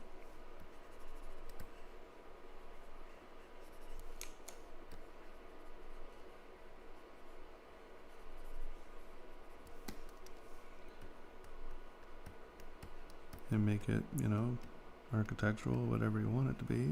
And make it, you know, architectural, whatever you want it to be.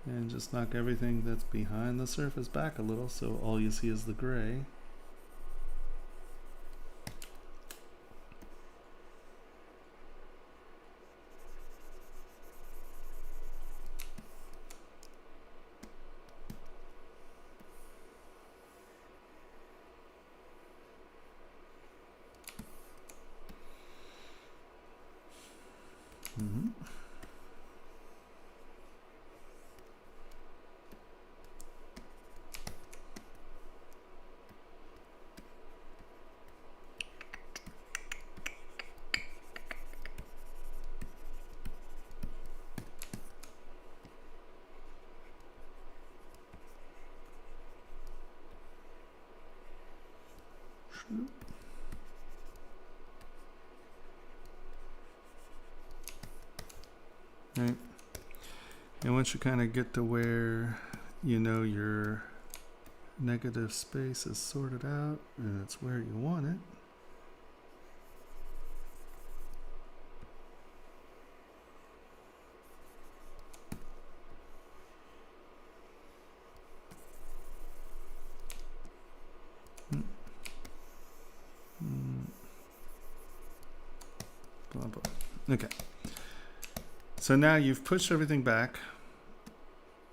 And just knock everything that's behind the surface back a little so all you see is the gray. Right. And once you kind of get to where you know your negative space is sorted out and it's where you want it, blah, blah. Okay. So now you've pushed everything back.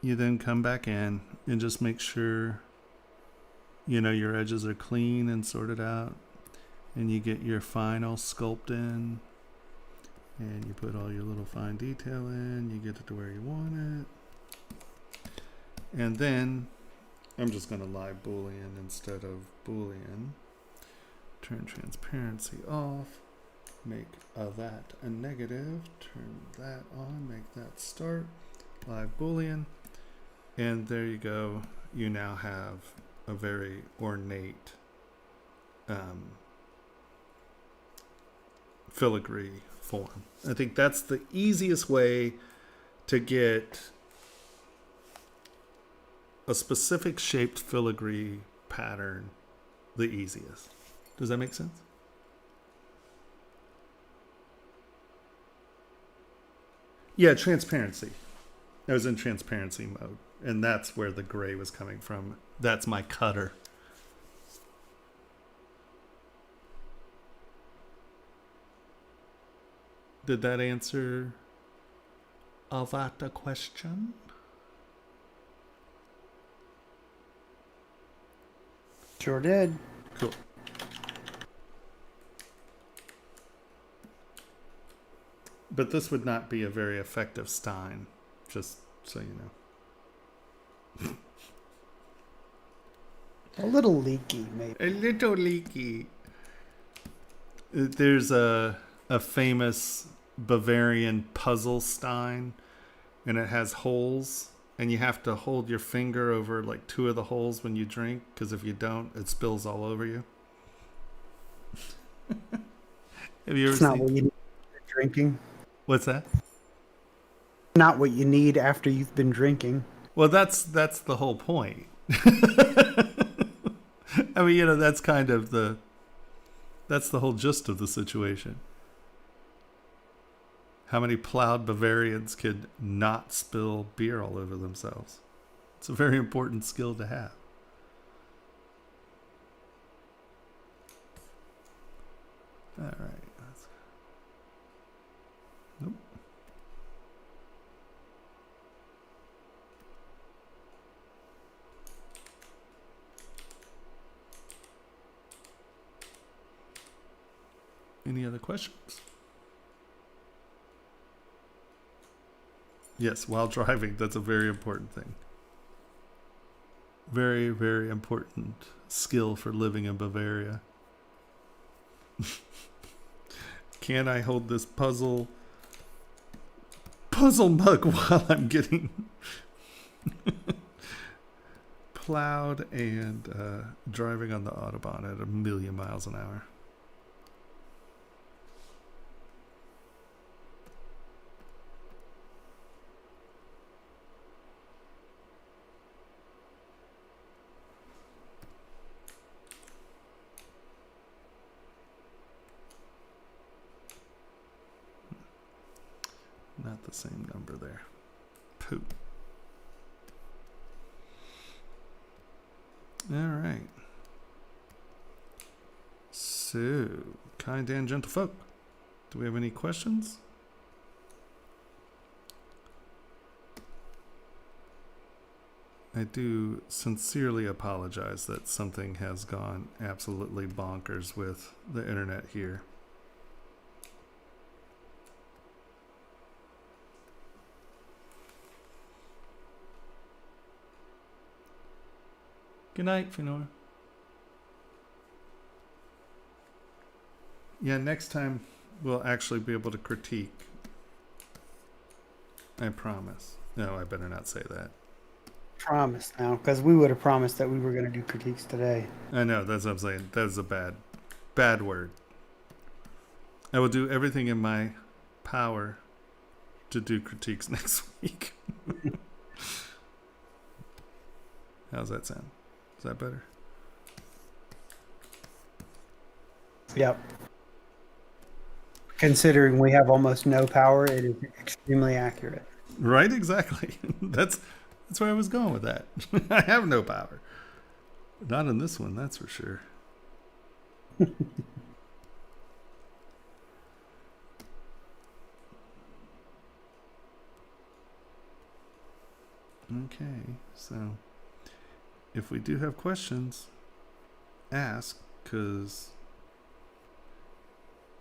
You then come back in and just make sure, you know, your edges are clean and sorted out. And you get your final sculpt in. And you put all your little fine detail in. You get it to where you want it. And then I'm just going to live Boolean instead of Boolean. Turn transparency off. Make that a negative, turn that on, make that start, live Boolean, and there you go. You now have a very ornate filigree form. I think that's the easiest way to get a specific shaped filigree pattern the easiest. Does that make sense? Yeah, transparency. I was in transparency mode, and that's where the gray was coming from. That's my cutter. Did that answer Avata question? Sure did. Cool. But this would not be a very effective stein, just so you know. A little leaky, maybe. A little leaky. There's a famous Bavarian puzzle stein, and it has holes, and you have to hold your finger over like 2 of the holes when you drink, because if you don't, it spills all over you. Have you ever It's not seen? what you need after drinking. What's that? Not what you need after you've been drinking. Well, that's the whole point. I mean, that's kind of that's the whole gist of the situation. How many proud Bavarians could not spill beer all over themselves? It's a very important skill to have. All right. Nope. Any other questions? Yes, while driving, that's a very important thing. Very, very important skill for living in Bavaria. Can I hold this puzzle mug while I'm getting plowed and driving on the Autobahn at 1,000,000 miles an hour? Not the same number there. Poop. All right. So, kind and gentle folk, do we have any questions? I do sincerely apologize that something has gone absolutely bonkers with the internet here. Good night, Finor. Yeah, next time we'll actually be able to critique. I promise. No, I better not say that. Promise now, because we would have promised that we were going to do critiques today. I know, that's what I'm saying. That's a bad word. I will do everything in my power to do critiques next week. How's that sound? Is that better? Yep. Considering we have almost no power, it is extremely accurate. Right, exactly. That's where I was going with that. I have no power. Not in this one, that's for sure. Okay, so if we do have questions, ask, because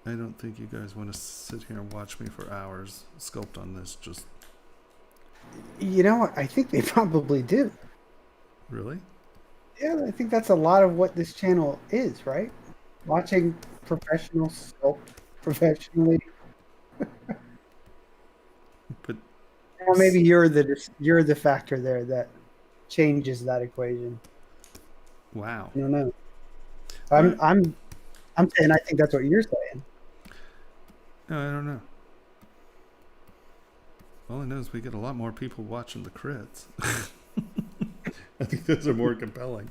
I don't think you guys want to sit here and watch me for hours sculpt on this. Just You know what? I think they probably do. really? Yeah, I think that's a lot of what this channel is, right? Watching professionals sculpt professionally. But Or maybe you're the factor there that changes that equation. wow. I don't know. I'm saying I think that's what you're saying. No, I don't know. All I know is we get a lot more people watching the crits. I think those are more compelling.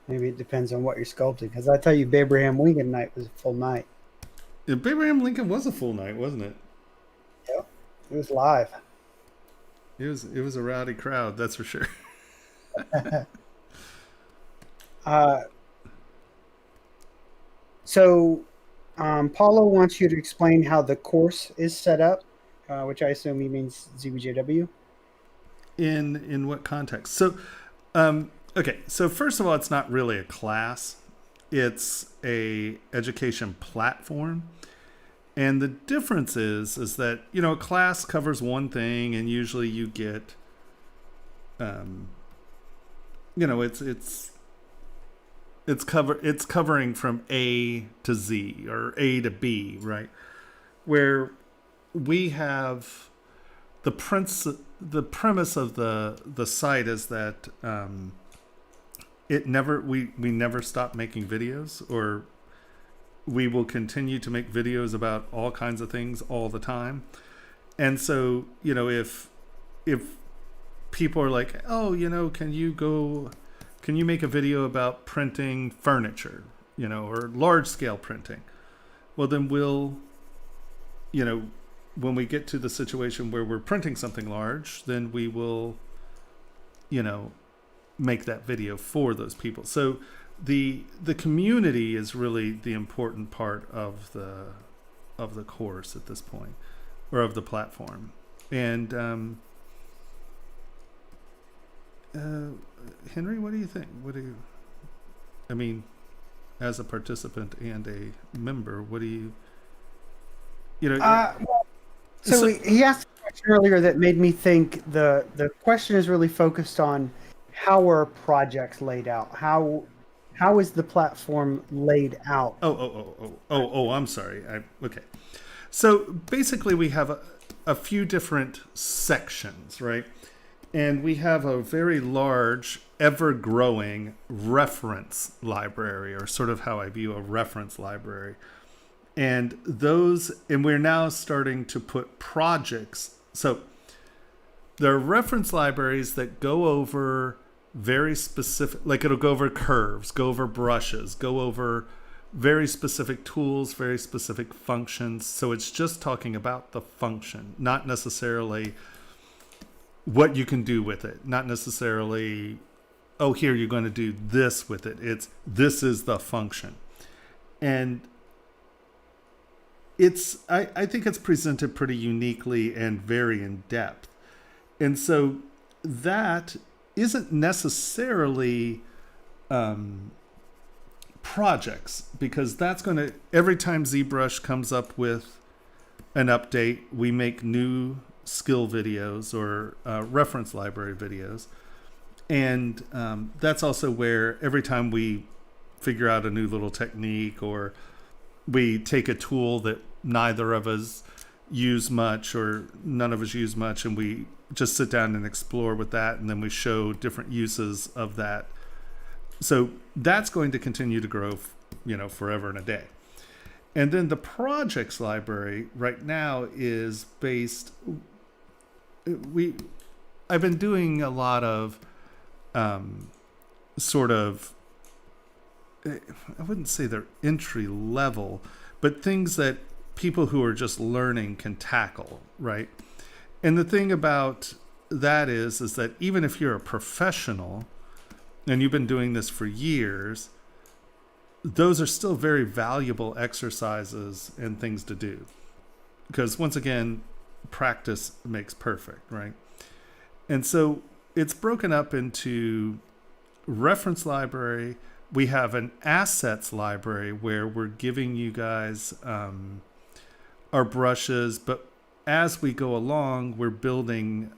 Maybe it depends on what you're sculpting. Because I tell you, Abraham Lincoln night was a full night. Yeah, Abraham Lincoln was a full night, wasn't it? Yep, it was live. It was a rowdy crowd, that's for sure. So, Paulo wants you to explain how the course is set up, which I assume he means ZBJW. In what context? So, okay. So first of all, it's not really a class; it's a education platform. And the difference is that a class covers one thing, and usually you get it's covering from A to Z or A to B, right? Where we have the premise of the site is that we never stop making videos, or we will continue to make videos about all kinds of things all the time. And so, if people are like, oh, can you make a video about printing furniture, or large scale printing? Well, then we'll, when we get to the situation where we're printing something large, then we will, make that video for those people. So the community is really the important part of the course at this point, or of the platform. And Henry, what do you think? I mean, as a participant and a member, what do you So he asked a question earlier that made me think the question is really focused on how are projects laid out? How is the platform laid out? I'm sorry. Okay. So basically we have a few different sections, right? And we have a very large, ever-growing reference library, or sort of how I view a reference library. And we're now starting to put projects. So there are reference libraries that go over very specific, like it'll go over curves, go over brushes, go over very specific tools, very specific functions. So it's just talking about the function, not necessarily what you can do with it, not necessarily, oh, here you're going to do this with it. This is the function. And I think it's presented pretty uniquely and very in depth. And so that isn't necessarily projects, because that's going to, every time ZBrush comes up with an update, we make new skill videos or reference library videos. And that's also where every time we figure out a new little technique, or we take a tool that neither of us use much or none of us use much, and we just sit down and explore with that, and then we show different uses of that. So that's going to continue to grow, forever and a day. And then the projects library right now is based, I've been doing a lot of sort of, I wouldn't say they're entry level, but things that people who are just learning can tackle, right? And the thing about that is that even if you're a professional and you've been doing this for years, those are still very valuable exercises and things to do. Because once again, practice makes perfect, right? And so it's broken up into reference library. We have an assets library where we're giving you guys our brushes, but as we go along, we're building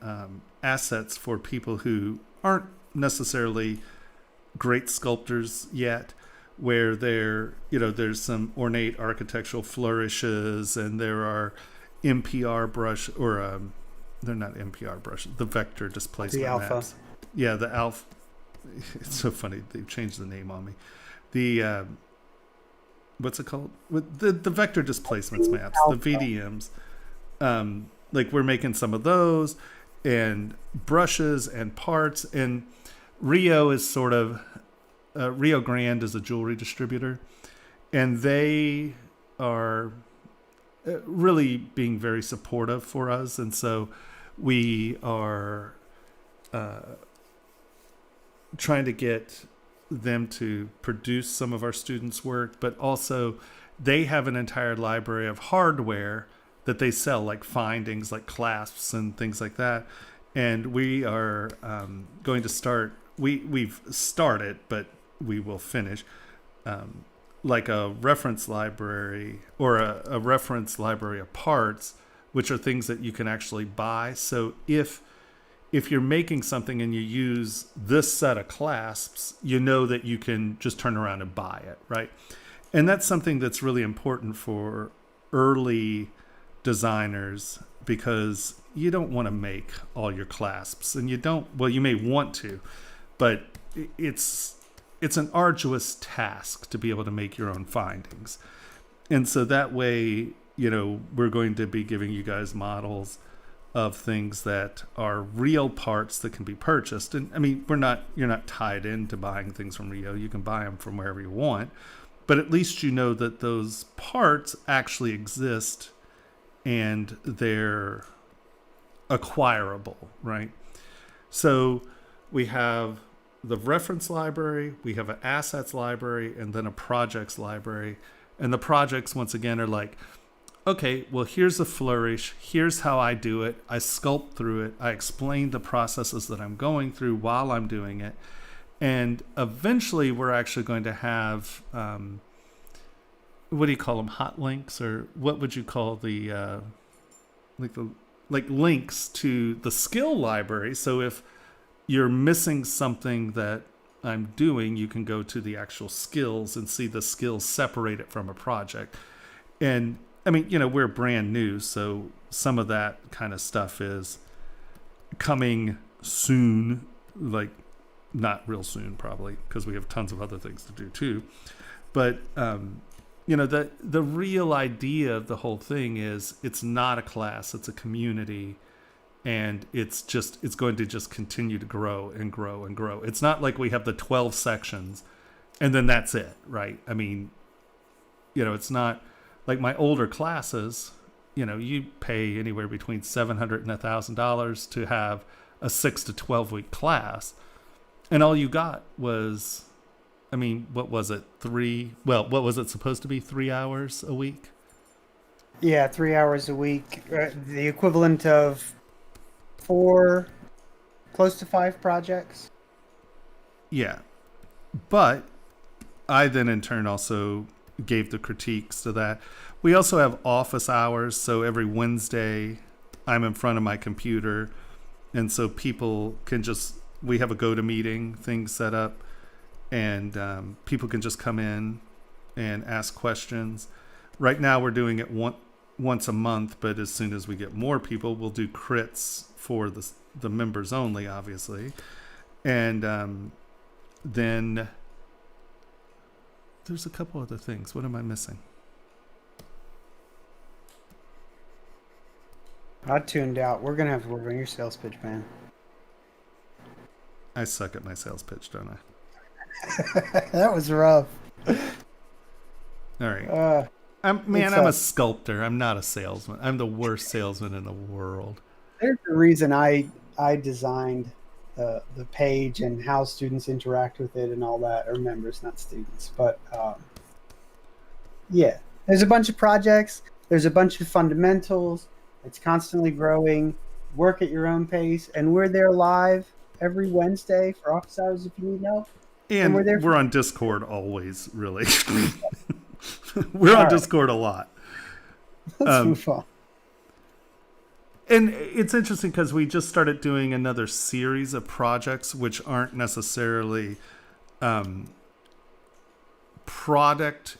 assets for people who aren't necessarily great sculptors yet, where there's some ornate architectural flourishes, and there are MPR brush, or they're not MPR brushes, the vector displacement maps. Alpha. Yeah, the alpha. It's so funny, they've changed the name on me. The what's it called? With the vector displacements maps, the VDMs. Like we're making some of those, and brushes and parts. And Rio is sort of Rio Grande is a jewelry distributor, and they are really being very supportive for us. And so we are trying to get them to produce some of our students' work, but also they have an entire library of hardware that they sell, like findings, like clasps and things like that. And we are going to start, we've started, but we will finish, like a reference library, or a reference library of parts, which are things that you can actually buy. So if if you're making something and you use this set of clasps, you know that you can just turn around and buy it, right? And that's something that's really important for early designers, because you don't want to make all your clasps, and you don't, well, you may want to, but it's an arduous task to be able to make your own findings. And so that way, you know, we're going to be giving you guys models of things that are real parts that can be purchased. And I mean, you're not tied into buying things from Rio. You can buy them from wherever you want, but at least you know that those parts actually exist and they're acquirable, right? So we have the reference library, we have an assets library, and then a projects library. And the projects, once again, are like, okay, well, here's a flourish. Here's how I do it. I sculpt through it. I explain the processes that I'm going through while I'm doing it. And eventually we're actually going to have, what do you call them? Hot links? Or what would you call the links to the skill library? So if you're missing something that I'm doing, you can go to the actual skills and see the skills separated from a project. And I mean, you know, we're brand new, so some of that kind of stuff is coming soon, like not real soon probably, because we have tons of other things to do too. But you know, the real idea of the whole thing is it's not a class, it's a community, and it's going to just continue to grow and grow and grow. It's not like we have the 12 sections and then that's it, right? I mean, you know, it's not like my older classes. You know, you pay anywhere between $700 and $1,000 to have a 6 to 12 week class, and all you got was, I mean, what was it? What was it supposed to be? 3 hours a week? Yeah, 3 hours a week. The equivalent of 4, close to 5 projects. Yeah. But I then in turn also gave the critiques to that. We also have office hours. So every Wednesday I'm in front of my computer. And so people can we have a GoToMeeting thing set up, and people can just come in and ask questions. Right now we're doing it once a month, but as soon as we get more people, we'll do crits for the members only, obviously. And then there's a couple other things. What am I missing? I tuned out. We're going to have to work on your sales pitch, man. I suck at my sales pitch, don't I? That was rough. All right. I'm a sculptor. I'm not a salesman. I'm the worst salesman in the world. There's a reason I designed the page and how students interact with it and all that, or members, not students. But yeah, there's a bunch of projects. There's a bunch of fundamentals. It's constantly growing. Work at your own pace. And we're there live every Wednesday for office hours if you need help. And we're on Discord always, really. We're on Discord a lot. Let's move on. And it's interesting because we just started doing another series of projects which aren't necessarily product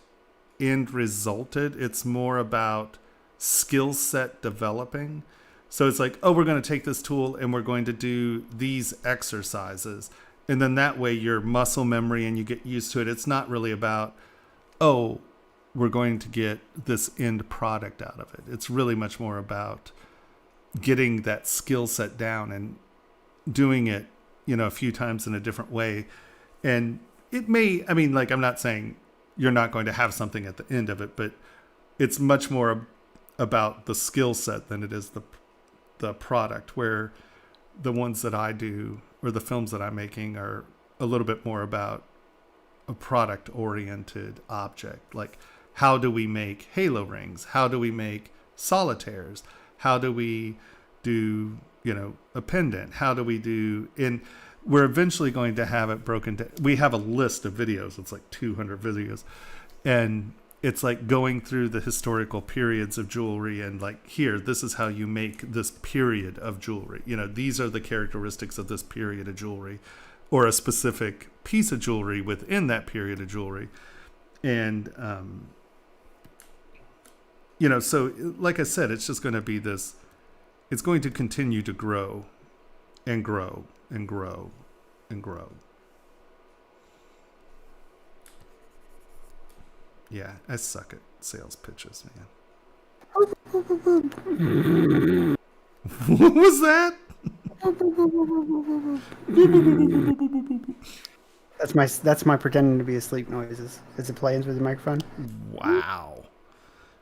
end resulted. It's more about skill set developing. So it's like, oh, we're going to take this tool and we're going to do these exercises. And then that way your muscle memory and you get used to it. It's not really about, oh, we're going to get this end product out of it. It's really much more about getting that skill set down and doing it, you know, a few times in a different way. And it may, I mean, like, I'm not saying you're not going to have something at the end of it, but it's much more about the skill set than it is the product, where the ones that I do or the films that I'm making are a little bit more about a product oriented object. Like, how do we make halo rings? How do we make solitaires? How do we do, you know, a pendant? How do we do we're eventually going to have it broken down. We have a list of videos. It's like 200 videos. And it's like going through the historical periods of jewelry and like, here, this is how you make this period of jewelry. You know, these are the characteristics of this period of jewelry, or a specific piece of jewelry within that period of jewelry. And, you know, so like I said, it's just going to be this, it's going to continue to grow and grow and grow and grow. Yeah, I suck at sales pitches, man. What was that? That's my pretending to be asleep noises. Is it playing through the microphone? Wow.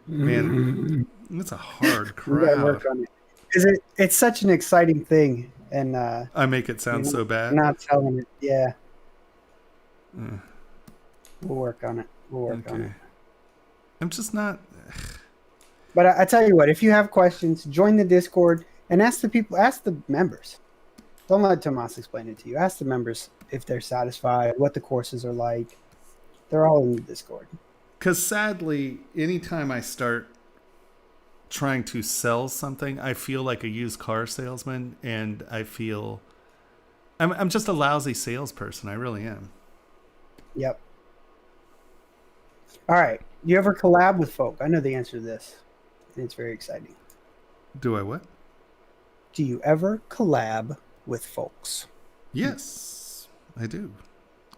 Man, it's a hard We gotta crowd. work on it. It's such an exciting thing, and I make it sound so bad. not telling it. Yeah, Uh, we'll work on it. We'll work on it. okay. I'm just not. But I tell you what, if you have questions, join the Discord and ask the members. Don't let Tomas explain it to you. Ask the members if they're satisfied, what the courses are like. They're all in the Discord. Because sadly, anytime I start trying to sell something, I feel like a used car salesman, and I feel I'm just a lousy salesperson. I really am. Yep. All right. You ever collab with folk? I know the answer to this. And it's very exciting. Do I what? Do you ever collab with folks? Yes, I do.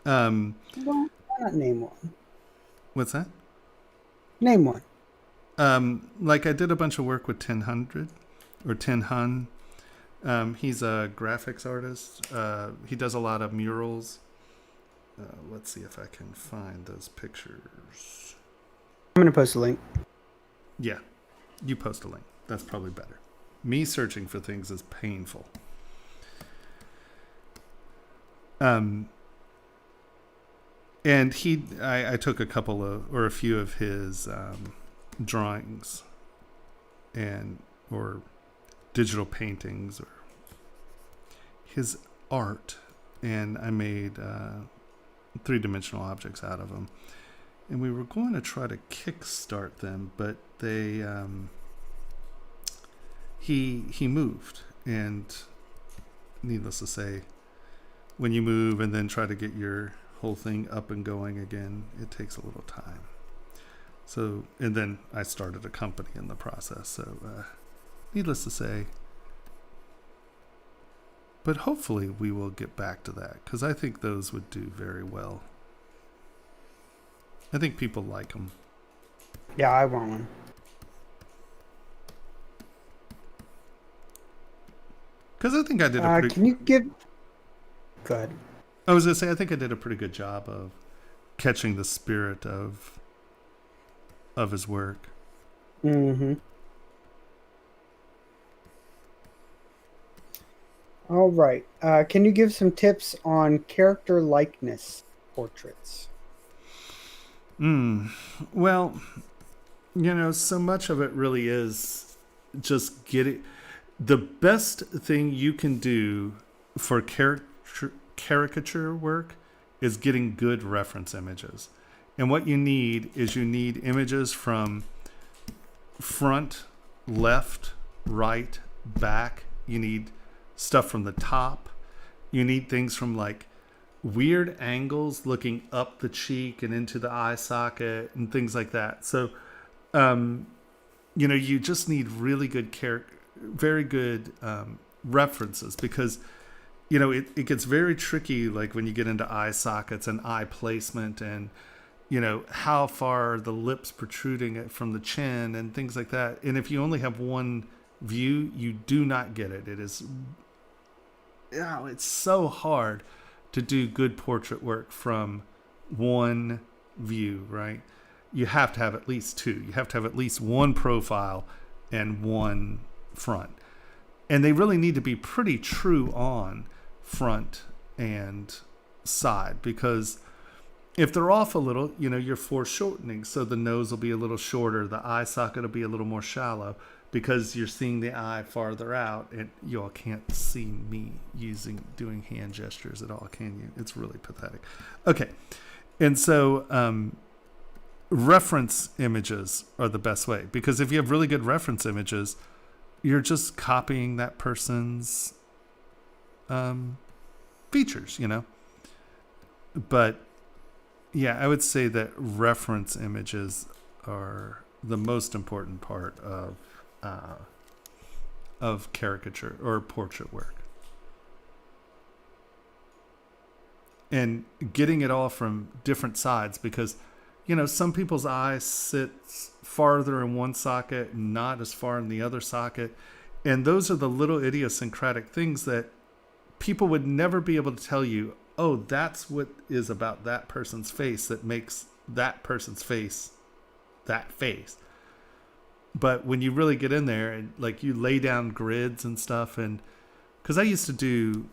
Well, why not name one? What's that? Name one. Like I did a bunch of work with 1000 or 10 Hun. He's a graphics artist. He does a lot of murals. Let's see if I can find those pictures. I'm going to post a link. Yeah, you post a link. That's probably better. Me searching for things is painful. And I took a couple of, or a few of his drawings or digital paintings or his art, and I made three-dimensional objects out of them. And we were going to try to kickstart them, but he moved, and needless to say, when you move and then try to get your whole thing up and going again, it takes a little time. So, and then I started a company in the process. So, needless to say, but hopefully we will get back to that, because I think those would do very well. I think people like them. Yeah, I want one. Because I think I did a pretty... Can you give... Go ahead. I was going to say, I think I did a pretty good job of catching the spirit of his work. Mm-hmm. All right. Can you give some tips on character likeness portraits? Well, so much of it really is just getting... The best thing you can do for caricature work is getting good reference images. And what you need is images from front, left, right, back. You need stuff from the top. You need things from like weird angles looking up the cheek and into the eye socket and things like that. So, you just need really good very good references, because it gets very tricky, like when you get into eye sockets and eye placement and how far the lips protruding from the chin and things like that. And if you only have one view, you do not get it. It's so hard to do good portrait work from one view, right? You have to have at least two. You have to have at least one profile and one front. And they really need to be pretty true on front and side, because if they're off a little, you're foreshortening. So the nose will be a little shorter. The eye socket will be a little more shallow, because you're seeing the eye farther out, and you all can't see me doing hand gestures at all, can you? It's really pathetic. Okay. And so, reference images are the best way, because if you have really good reference images, you're just copying that person's features, you know. But yeah, I would say that reference images are the most important part of caricature or portrait work. And getting it all from different sides, because, you know, some people's eye sits farther in one socket, not as far in the other socket. And those are the little idiosyncratic things that people would never be able to tell you, oh, that's what is about that person's face that makes that person's face that face. But when you really get in there and like you lay down grids and stuff, and because I used to do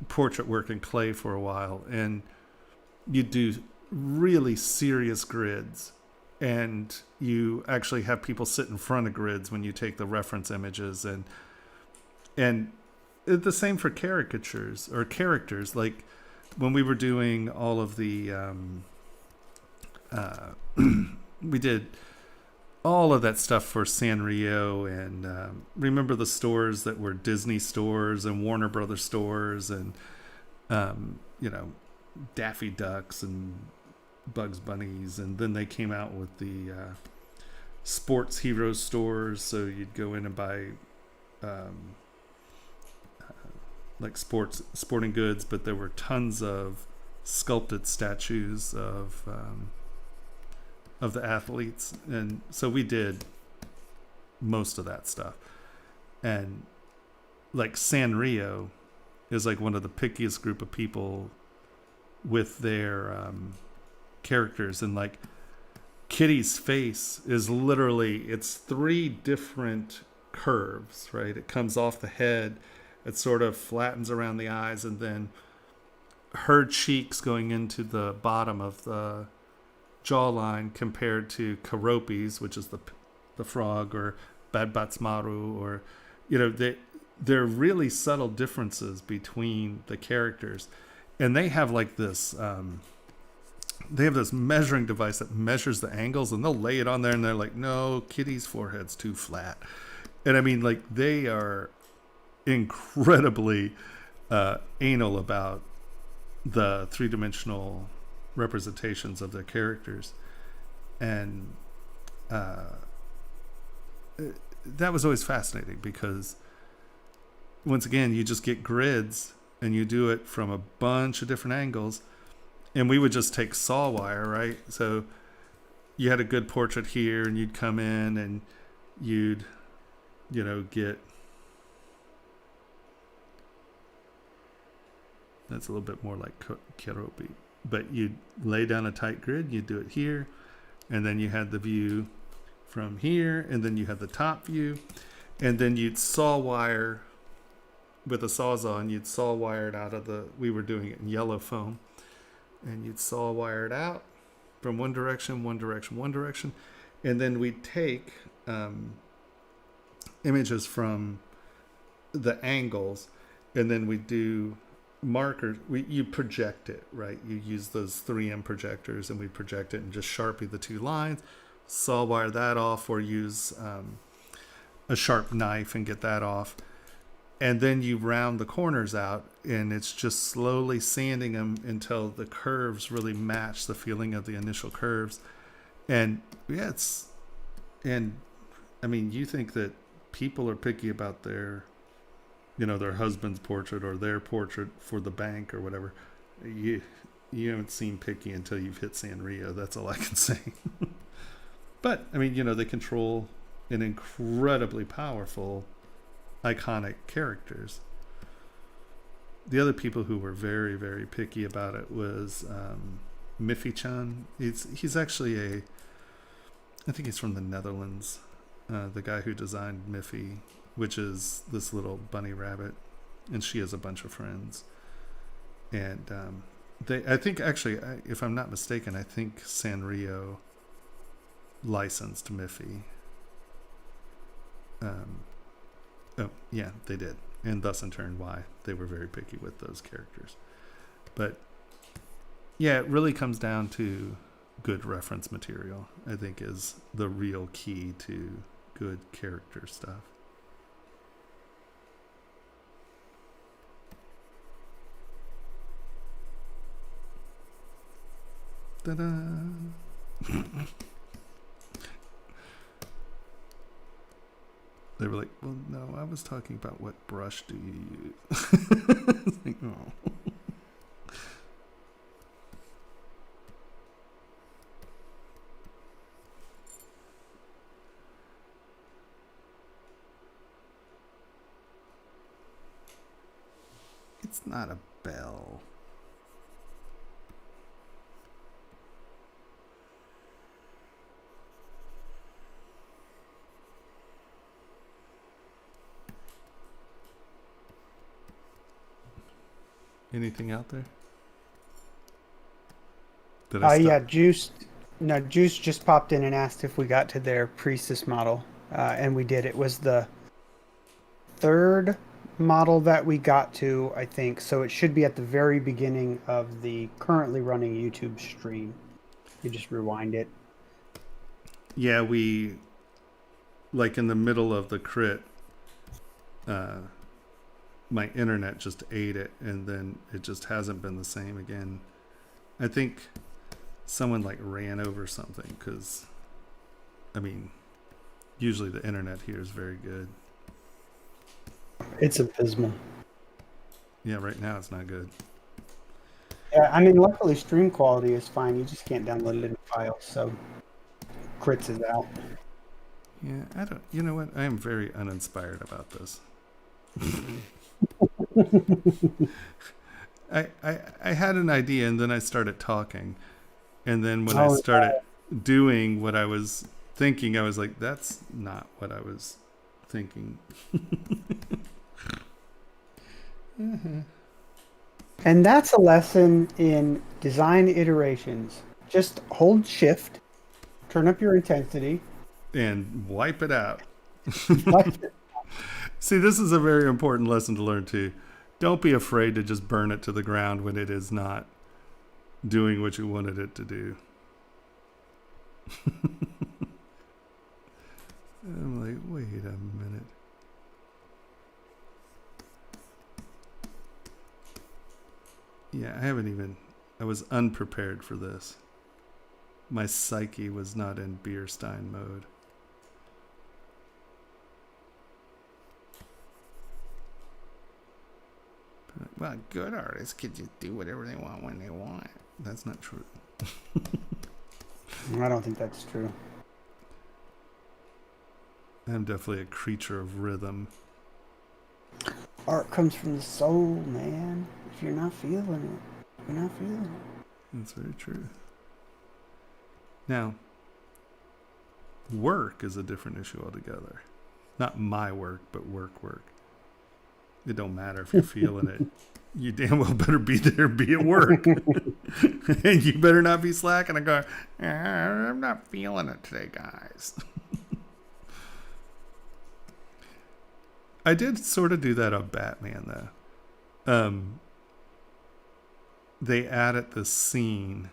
portrait work in clay for a while, and you do really serious grids, and you actually have people sit in front of grids when you take the reference images, and the same for caricatures or characters. Like when we were doing all of the we did all of that stuff for Sanrio, and remember the stores that were Disney stores and Warner Brothers stores, and you know, Daffy Ducks and Bugs Bunnies, and then they came out with the sports hero stores, so you'd go in and buy like sporting goods, but there were tons of sculpted statues of the athletes, and so we did most of that stuff. And like Sanrio is like one of the pickiest group of people with their characters, and like Kitty's face is literally, it's 3 different curves, right? It comes off the head, it sort of flattens around the eyes, and then her cheeks going into the bottom of the jawline, compared to Karopi's, which is the frog, or Badbatsmaru, or, you know, there are really subtle differences between the characters, and they have like this they have this measuring device that measures the angles, and they'll lay it on there, and they're like, no, Kitty's forehead's too flat. And I mean, like, they are incredibly anal about the 3-dimensional representations of their characters. And that was always fascinating, because once again, you just get grids and you do it from a bunch of different angles, and we would just take saw wire, right? So you had a good portrait here, and you'd come in and you'd, you know, get, that's a little bit more like Keropi, but you'd lay down a tight grid, you'd do it here, and then you had the view from here, and then you had the top view, and then you'd saw wire with a sawzall, and you'd saw wire it out of the, we were doing it in yellow foam, and you'd saw wire it out from one direction, and then we'd take images from the angles, and then we do markers. You project it, right? You use those 3M projectors, and we project it and just Sharpie the 2 lines, saw wire that off, or use a sharp knife and get that off, and then you round the corners out, and it's just slowly sanding them until the curves really match the feeling of the initial curves. And yeah, and I mean, you think that people are picky about their, you know, their husband's portrait or their portrait for the bank or whatever. You haven't seen picky until you've hit Sanrio. That's all I can say. But I mean, you know, they control an incredibly powerful, iconic characters. The other people who were very, very picky about it was Miffy-chan. He's actually I think he's from the Netherlands. The guy who designed Miffy, which is this little bunny rabbit, and she has a bunch of friends. And I think actually, if I'm not mistaken, I think Sanrio licensed Miffy. Oh yeah, they did, and thus in turn why they were very picky with those characters. But yeah, it really comes down to good reference material, I think, is the real key to good character stuff. Ta-da! They were like, well, no, I was talking about what brush do you use? Like, oh. It's not a bell. Anything out there? Did I stop? Yeah, Juice just popped in and asked if we got to their Priestess model, and we did. It was the third model that we got to, I think. So it should be at the very beginning of the currently running YouTube stream. You just rewind it. Yeah, we, like in the middle of the crit, my internet just ate it, and then it just hasn't been the same again. I think someone like ran over something, because, I mean, usually the internet here is very good. It's abysmal. Yeah, right now it's not good. Yeah, I mean, luckily stream quality is fine. You just can't download it in files, so crits is out. Yeah, I don't, you know what? I am very uninspired about this. I had an idea, and then I started talking, and then when I started doing what I was thinking, I was like, that's not what I was thinking. And that's a lesson in design iterations. Just hold shift, turn up your intensity, and wipe it out. See, this is a very important lesson to learn too. Don't be afraid to just burn it to the ground when it is not doing what you wanted it to do. I'm like, wait a minute. Yeah, I was unprepared for this. My psyche was not in beer stein mode. Well, good artists could just do whatever they want when they want. That's not true. I don't think that's true. I'm definitely a creature of rhythm. Art comes from the soul, man. If you're not feeling it, you're not feeling it. That's very true. Now, work is a different issue altogether. Not my work, but work. It don't matter if you're feeling it. You damn well better be there, be at work. And you better not be slacking and going, I'm not feeling it today, guys. I did sort of do that on Batman, though. They added this scene,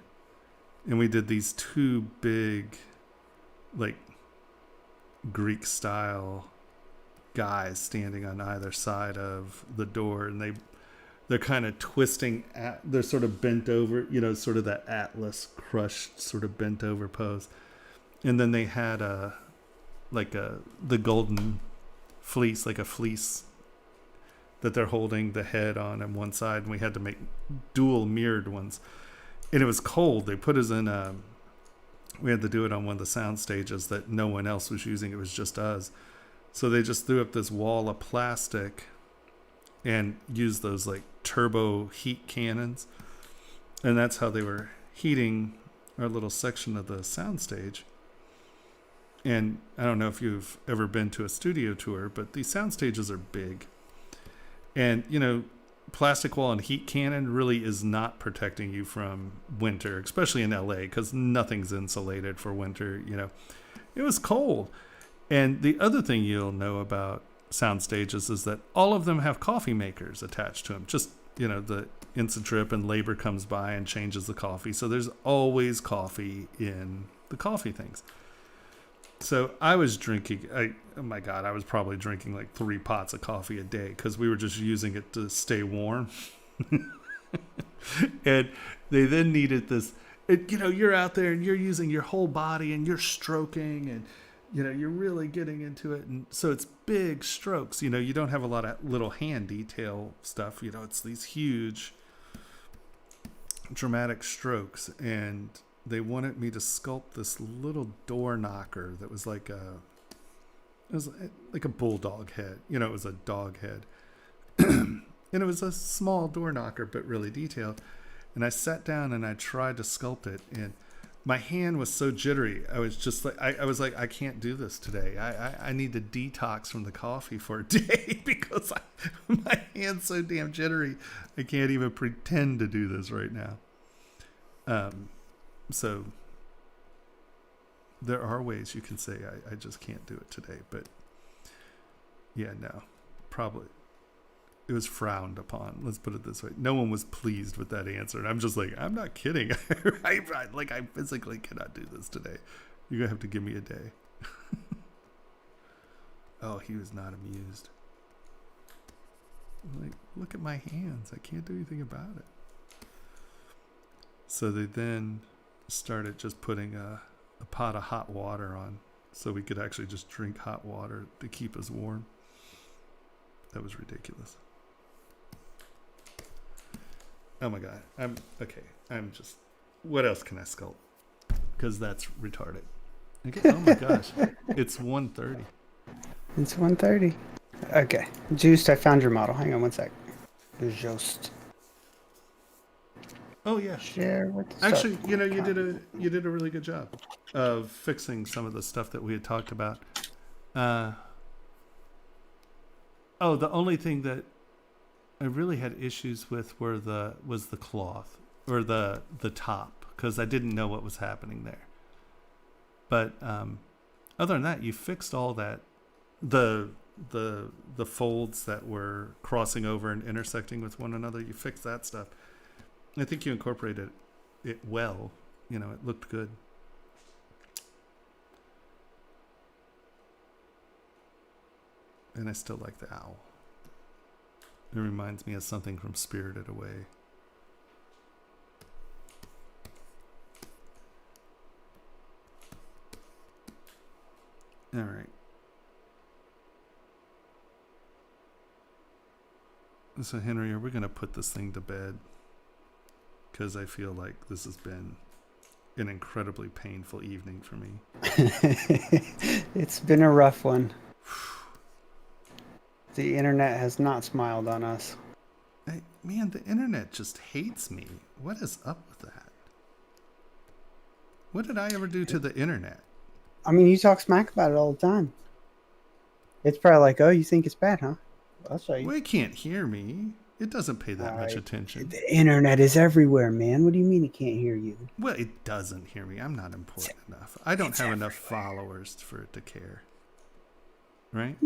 and we did these two big, like, Greek-style guys standing on either side of the door, and they're kind of twisting they're sort of bent over, sort of that Atlas crushed sort of bent over pose. And then they had the golden fleece, like a fleece that they're holding the head on one side, and we had to make dual mirrored ones. And it was cold. They put us in we had to do it on one of the sound stages that no one else was using. It was just us. So they just threw up this wall of plastic and used those like turbo heat cannons. And that's how they were heating our little section of the soundstage. And I don't know if you've ever been to a studio tour, but these sound stages are big. And, plastic wall and heat cannon really is not protecting you from winter, especially in LA, because nothing's insulated for winter. It was cold. And the other thing you'll know about sound stages is that all of them have coffee makers attached to them. Just, the instant trip and labor comes by and changes the coffee. So there's always coffee in the coffee things. So I was drinking, oh my God, I was probably drinking like 3 pots of coffee a day because we were just using it to stay warm. And they then needed this, you're out there and you're using your whole body and you're stroking and, you're really getting into it. And so it's big strokes, you don't have a lot of little hand detail stuff. It's these huge dramatic strokes. And they wanted me to sculpt this little door knocker that was like a bulldog head. It was a dog head. And it was a small door knocker, but really detailed. And I sat down and I tried to sculpt it. And my hand was so jittery. I was just like, I was like, I can't do this today. I need to detox from the coffee for a day because my hand's so damn jittery. I can't even pretend to do this right now. So there are ways you can say, I just can't do it today. But yeah, no, probably. It was frowned upon. Let's put it this way. No one was pleased with that answer. And I'm just like, I'm not kidding. I physically cannot do this today. You're going to have to give me a day. Oh, he was not amused. Like, look at my hands. I can't do anything about it. So they then started just putting a pot of hot water on so we could actually just drink hot water to keep us warm. That was ridiculous. Oh my God. What else can I sculpt? Because that's retarded. Okay. Oh my gosh. It's 1:30. It's 1:30. Okay. Juiced, I found your model. Hang on one sec. Just. Oh yeah. Share with the Actually, you did a really good job of fixing some of the stuff that we had talked about. The only thing that I really had issues with was the cloth or the top, because I didn't know what was happening there. But other than that, you fixed all that, the folds that were crossing over and intersecting with one another. You fixed that stuff. I think you incorporated it well. It looked good. And I still like the owl. It reminds me of something from Spirited Away. All right. So, Henry, are we going to put this thing to bed? Because I feel like this has been an incredibly painful evening for me. It's been a rough one. The internet has not smiled on us. Man, the internet just hates me. What is up with that? What did I ever do to the internet? I mean, you talk smack about it all the time. It's probably like, oh, you think it's bad, huh? I'll show you. Well, it can't hear me. It doesn't pay that much attention. The internet is everywhere, man. What do you mean it can't hear you? Well, it doesn't hear me. I'm not important enough. I don't have enough followers for it to care. Right?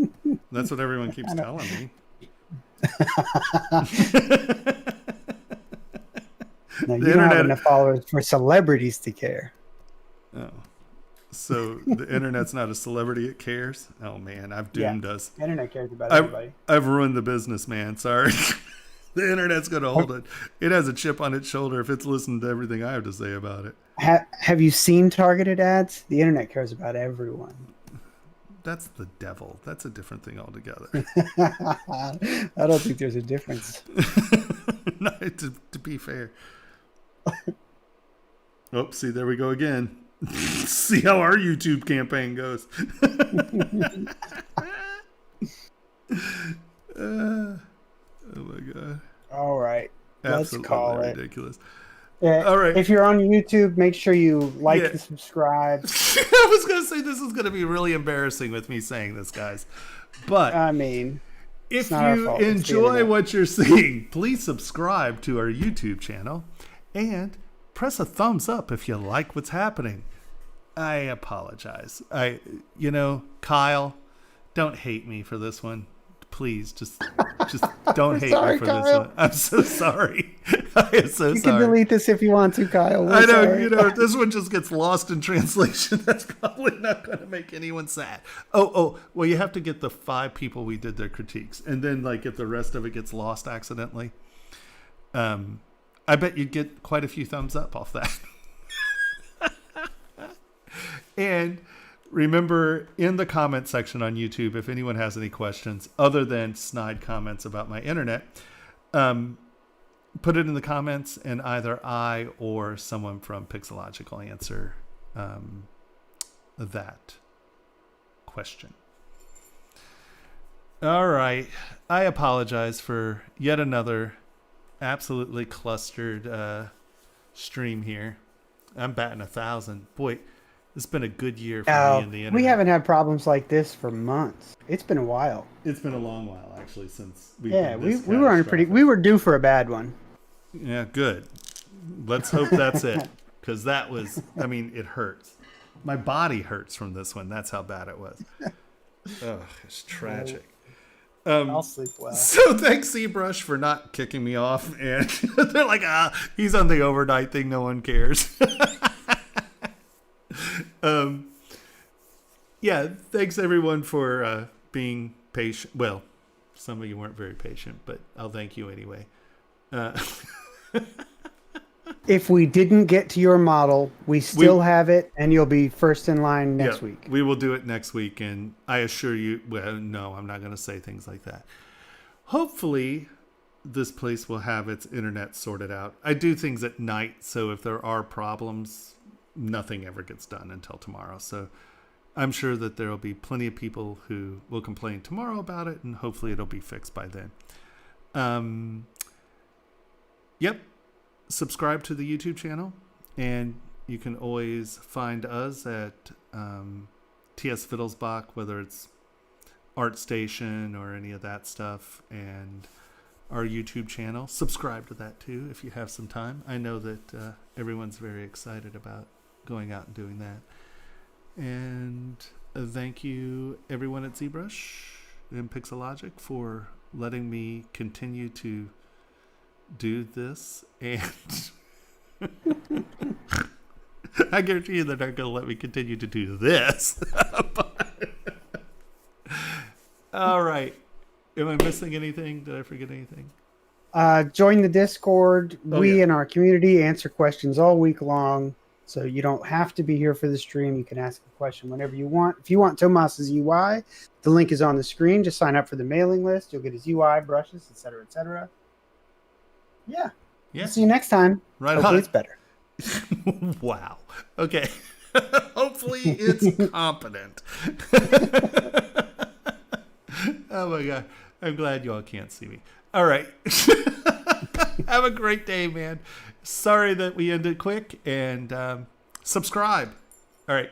That's what everyone keeps telling me. No, you don't have enough followers for celebrities to care. Oh. So the internet's not a celebrity, it cares? Oh, man, I've doomed us. The internet cares about everybody. I've ruined the business, man. Sorry. The internet's going to hold it. It has a chip on its shoulder if it's listened to everything I have to say about it. Have you seen targeted ads? The internet cares about everyone. That's the devil. That's a different thing altogether. I don't think there's a difference. No, to be fair. Oh, see, there we go again. See how our YouTube campaign goes. Oh my God. All right. Absolutely Let's call it ridiculous. All right. If you're on YouTube, make sure you like and subscribe. I was going to say this is going to be really embarrassing with me saying this, guys. But I mean, if you enjoy what you're seeing, please subscribe to our YouTube channel and press a thumbs up if you like what's happening. I apologize. Kyle, don't hate me for this one. please just don't hate sorry, me for this Kyle. one. I'm so sorry. I am so You sorry. can delete this if you want to, Kyle. We're I know, sorry. if this one just gets lost in translation, that's probably not going to make anyone sad. Well, you have to get the 5 people we did their critiques, and then like if the rest of it gets lost accidentally, I bet you'd get quite a few thumbs up off that. And remember, in the comment section on YouTube, if anyone has any questions other than snide comments about my internet, put it in the comments, and either I or someone from Pixologic will answer that question. All right. I apologize for yet another absolutely clustered stream here. I'm batting 1,000. Boy, it's been a good year for me in the internet. We haven't had problems like this for months. It's been a while. It's been a long while, actually, since we we were due for a bad one. Yeah, good. Let's hope that's it, because that was, I mean, it hurts. My body hurts from this one. That's how bad it was. Oh, it's tragic. I'll sleep well. So thanks, ZBrush, for not kicking me off. And they're like, he's on the overnight thing. No one cares. Yeah, thanks everyone for being patient. Well, some of you weren't very patient, but I'll thank you anyway. If we didn't get to your model, we still have it, and you'll be first in line next week. We will do it next week, and I assure you, well, no, I'm not going to say things like that. Hopefully, this place will have its internet sorted out. I do things at night, so if there are problems, nothing ever gets done until tomorrow. So I'm sure that there will be plenty of people who will complain tomorrow about it, and hopefully it'll be fixed by then. Yep. Subscribe to the YouTube channel, and you can always find us at TS Wittelsbach, whether it's ArtStation or any of that stuff, and our YouTube channel. Subscribe to that too if you have some time. I know that everyone's very excited about going out and doing that. And thank you everyone at ZBrush and Pixologic for letting me continue to do this, and I guarantee you they're not going to let me continue to do this. All right. Am I missing anything? Did I forget anything? Join the Discord. We in our community answer questions all week long, so you don't have to be here for the stream. You can ask a question whenever you want. If you want Tomas's UI, the link is on the screen. Just sign up for the mailing list. You'll get his UI, brushes, etc., etc. Yeah. See you next time. Right. Hopefully it's better. Wow. Okay. Hopefully it's competent. Oh my God. I'm glad you all can't see me. All right. Have a great day, man. Sorry that we ended quick, and subscribe. All right.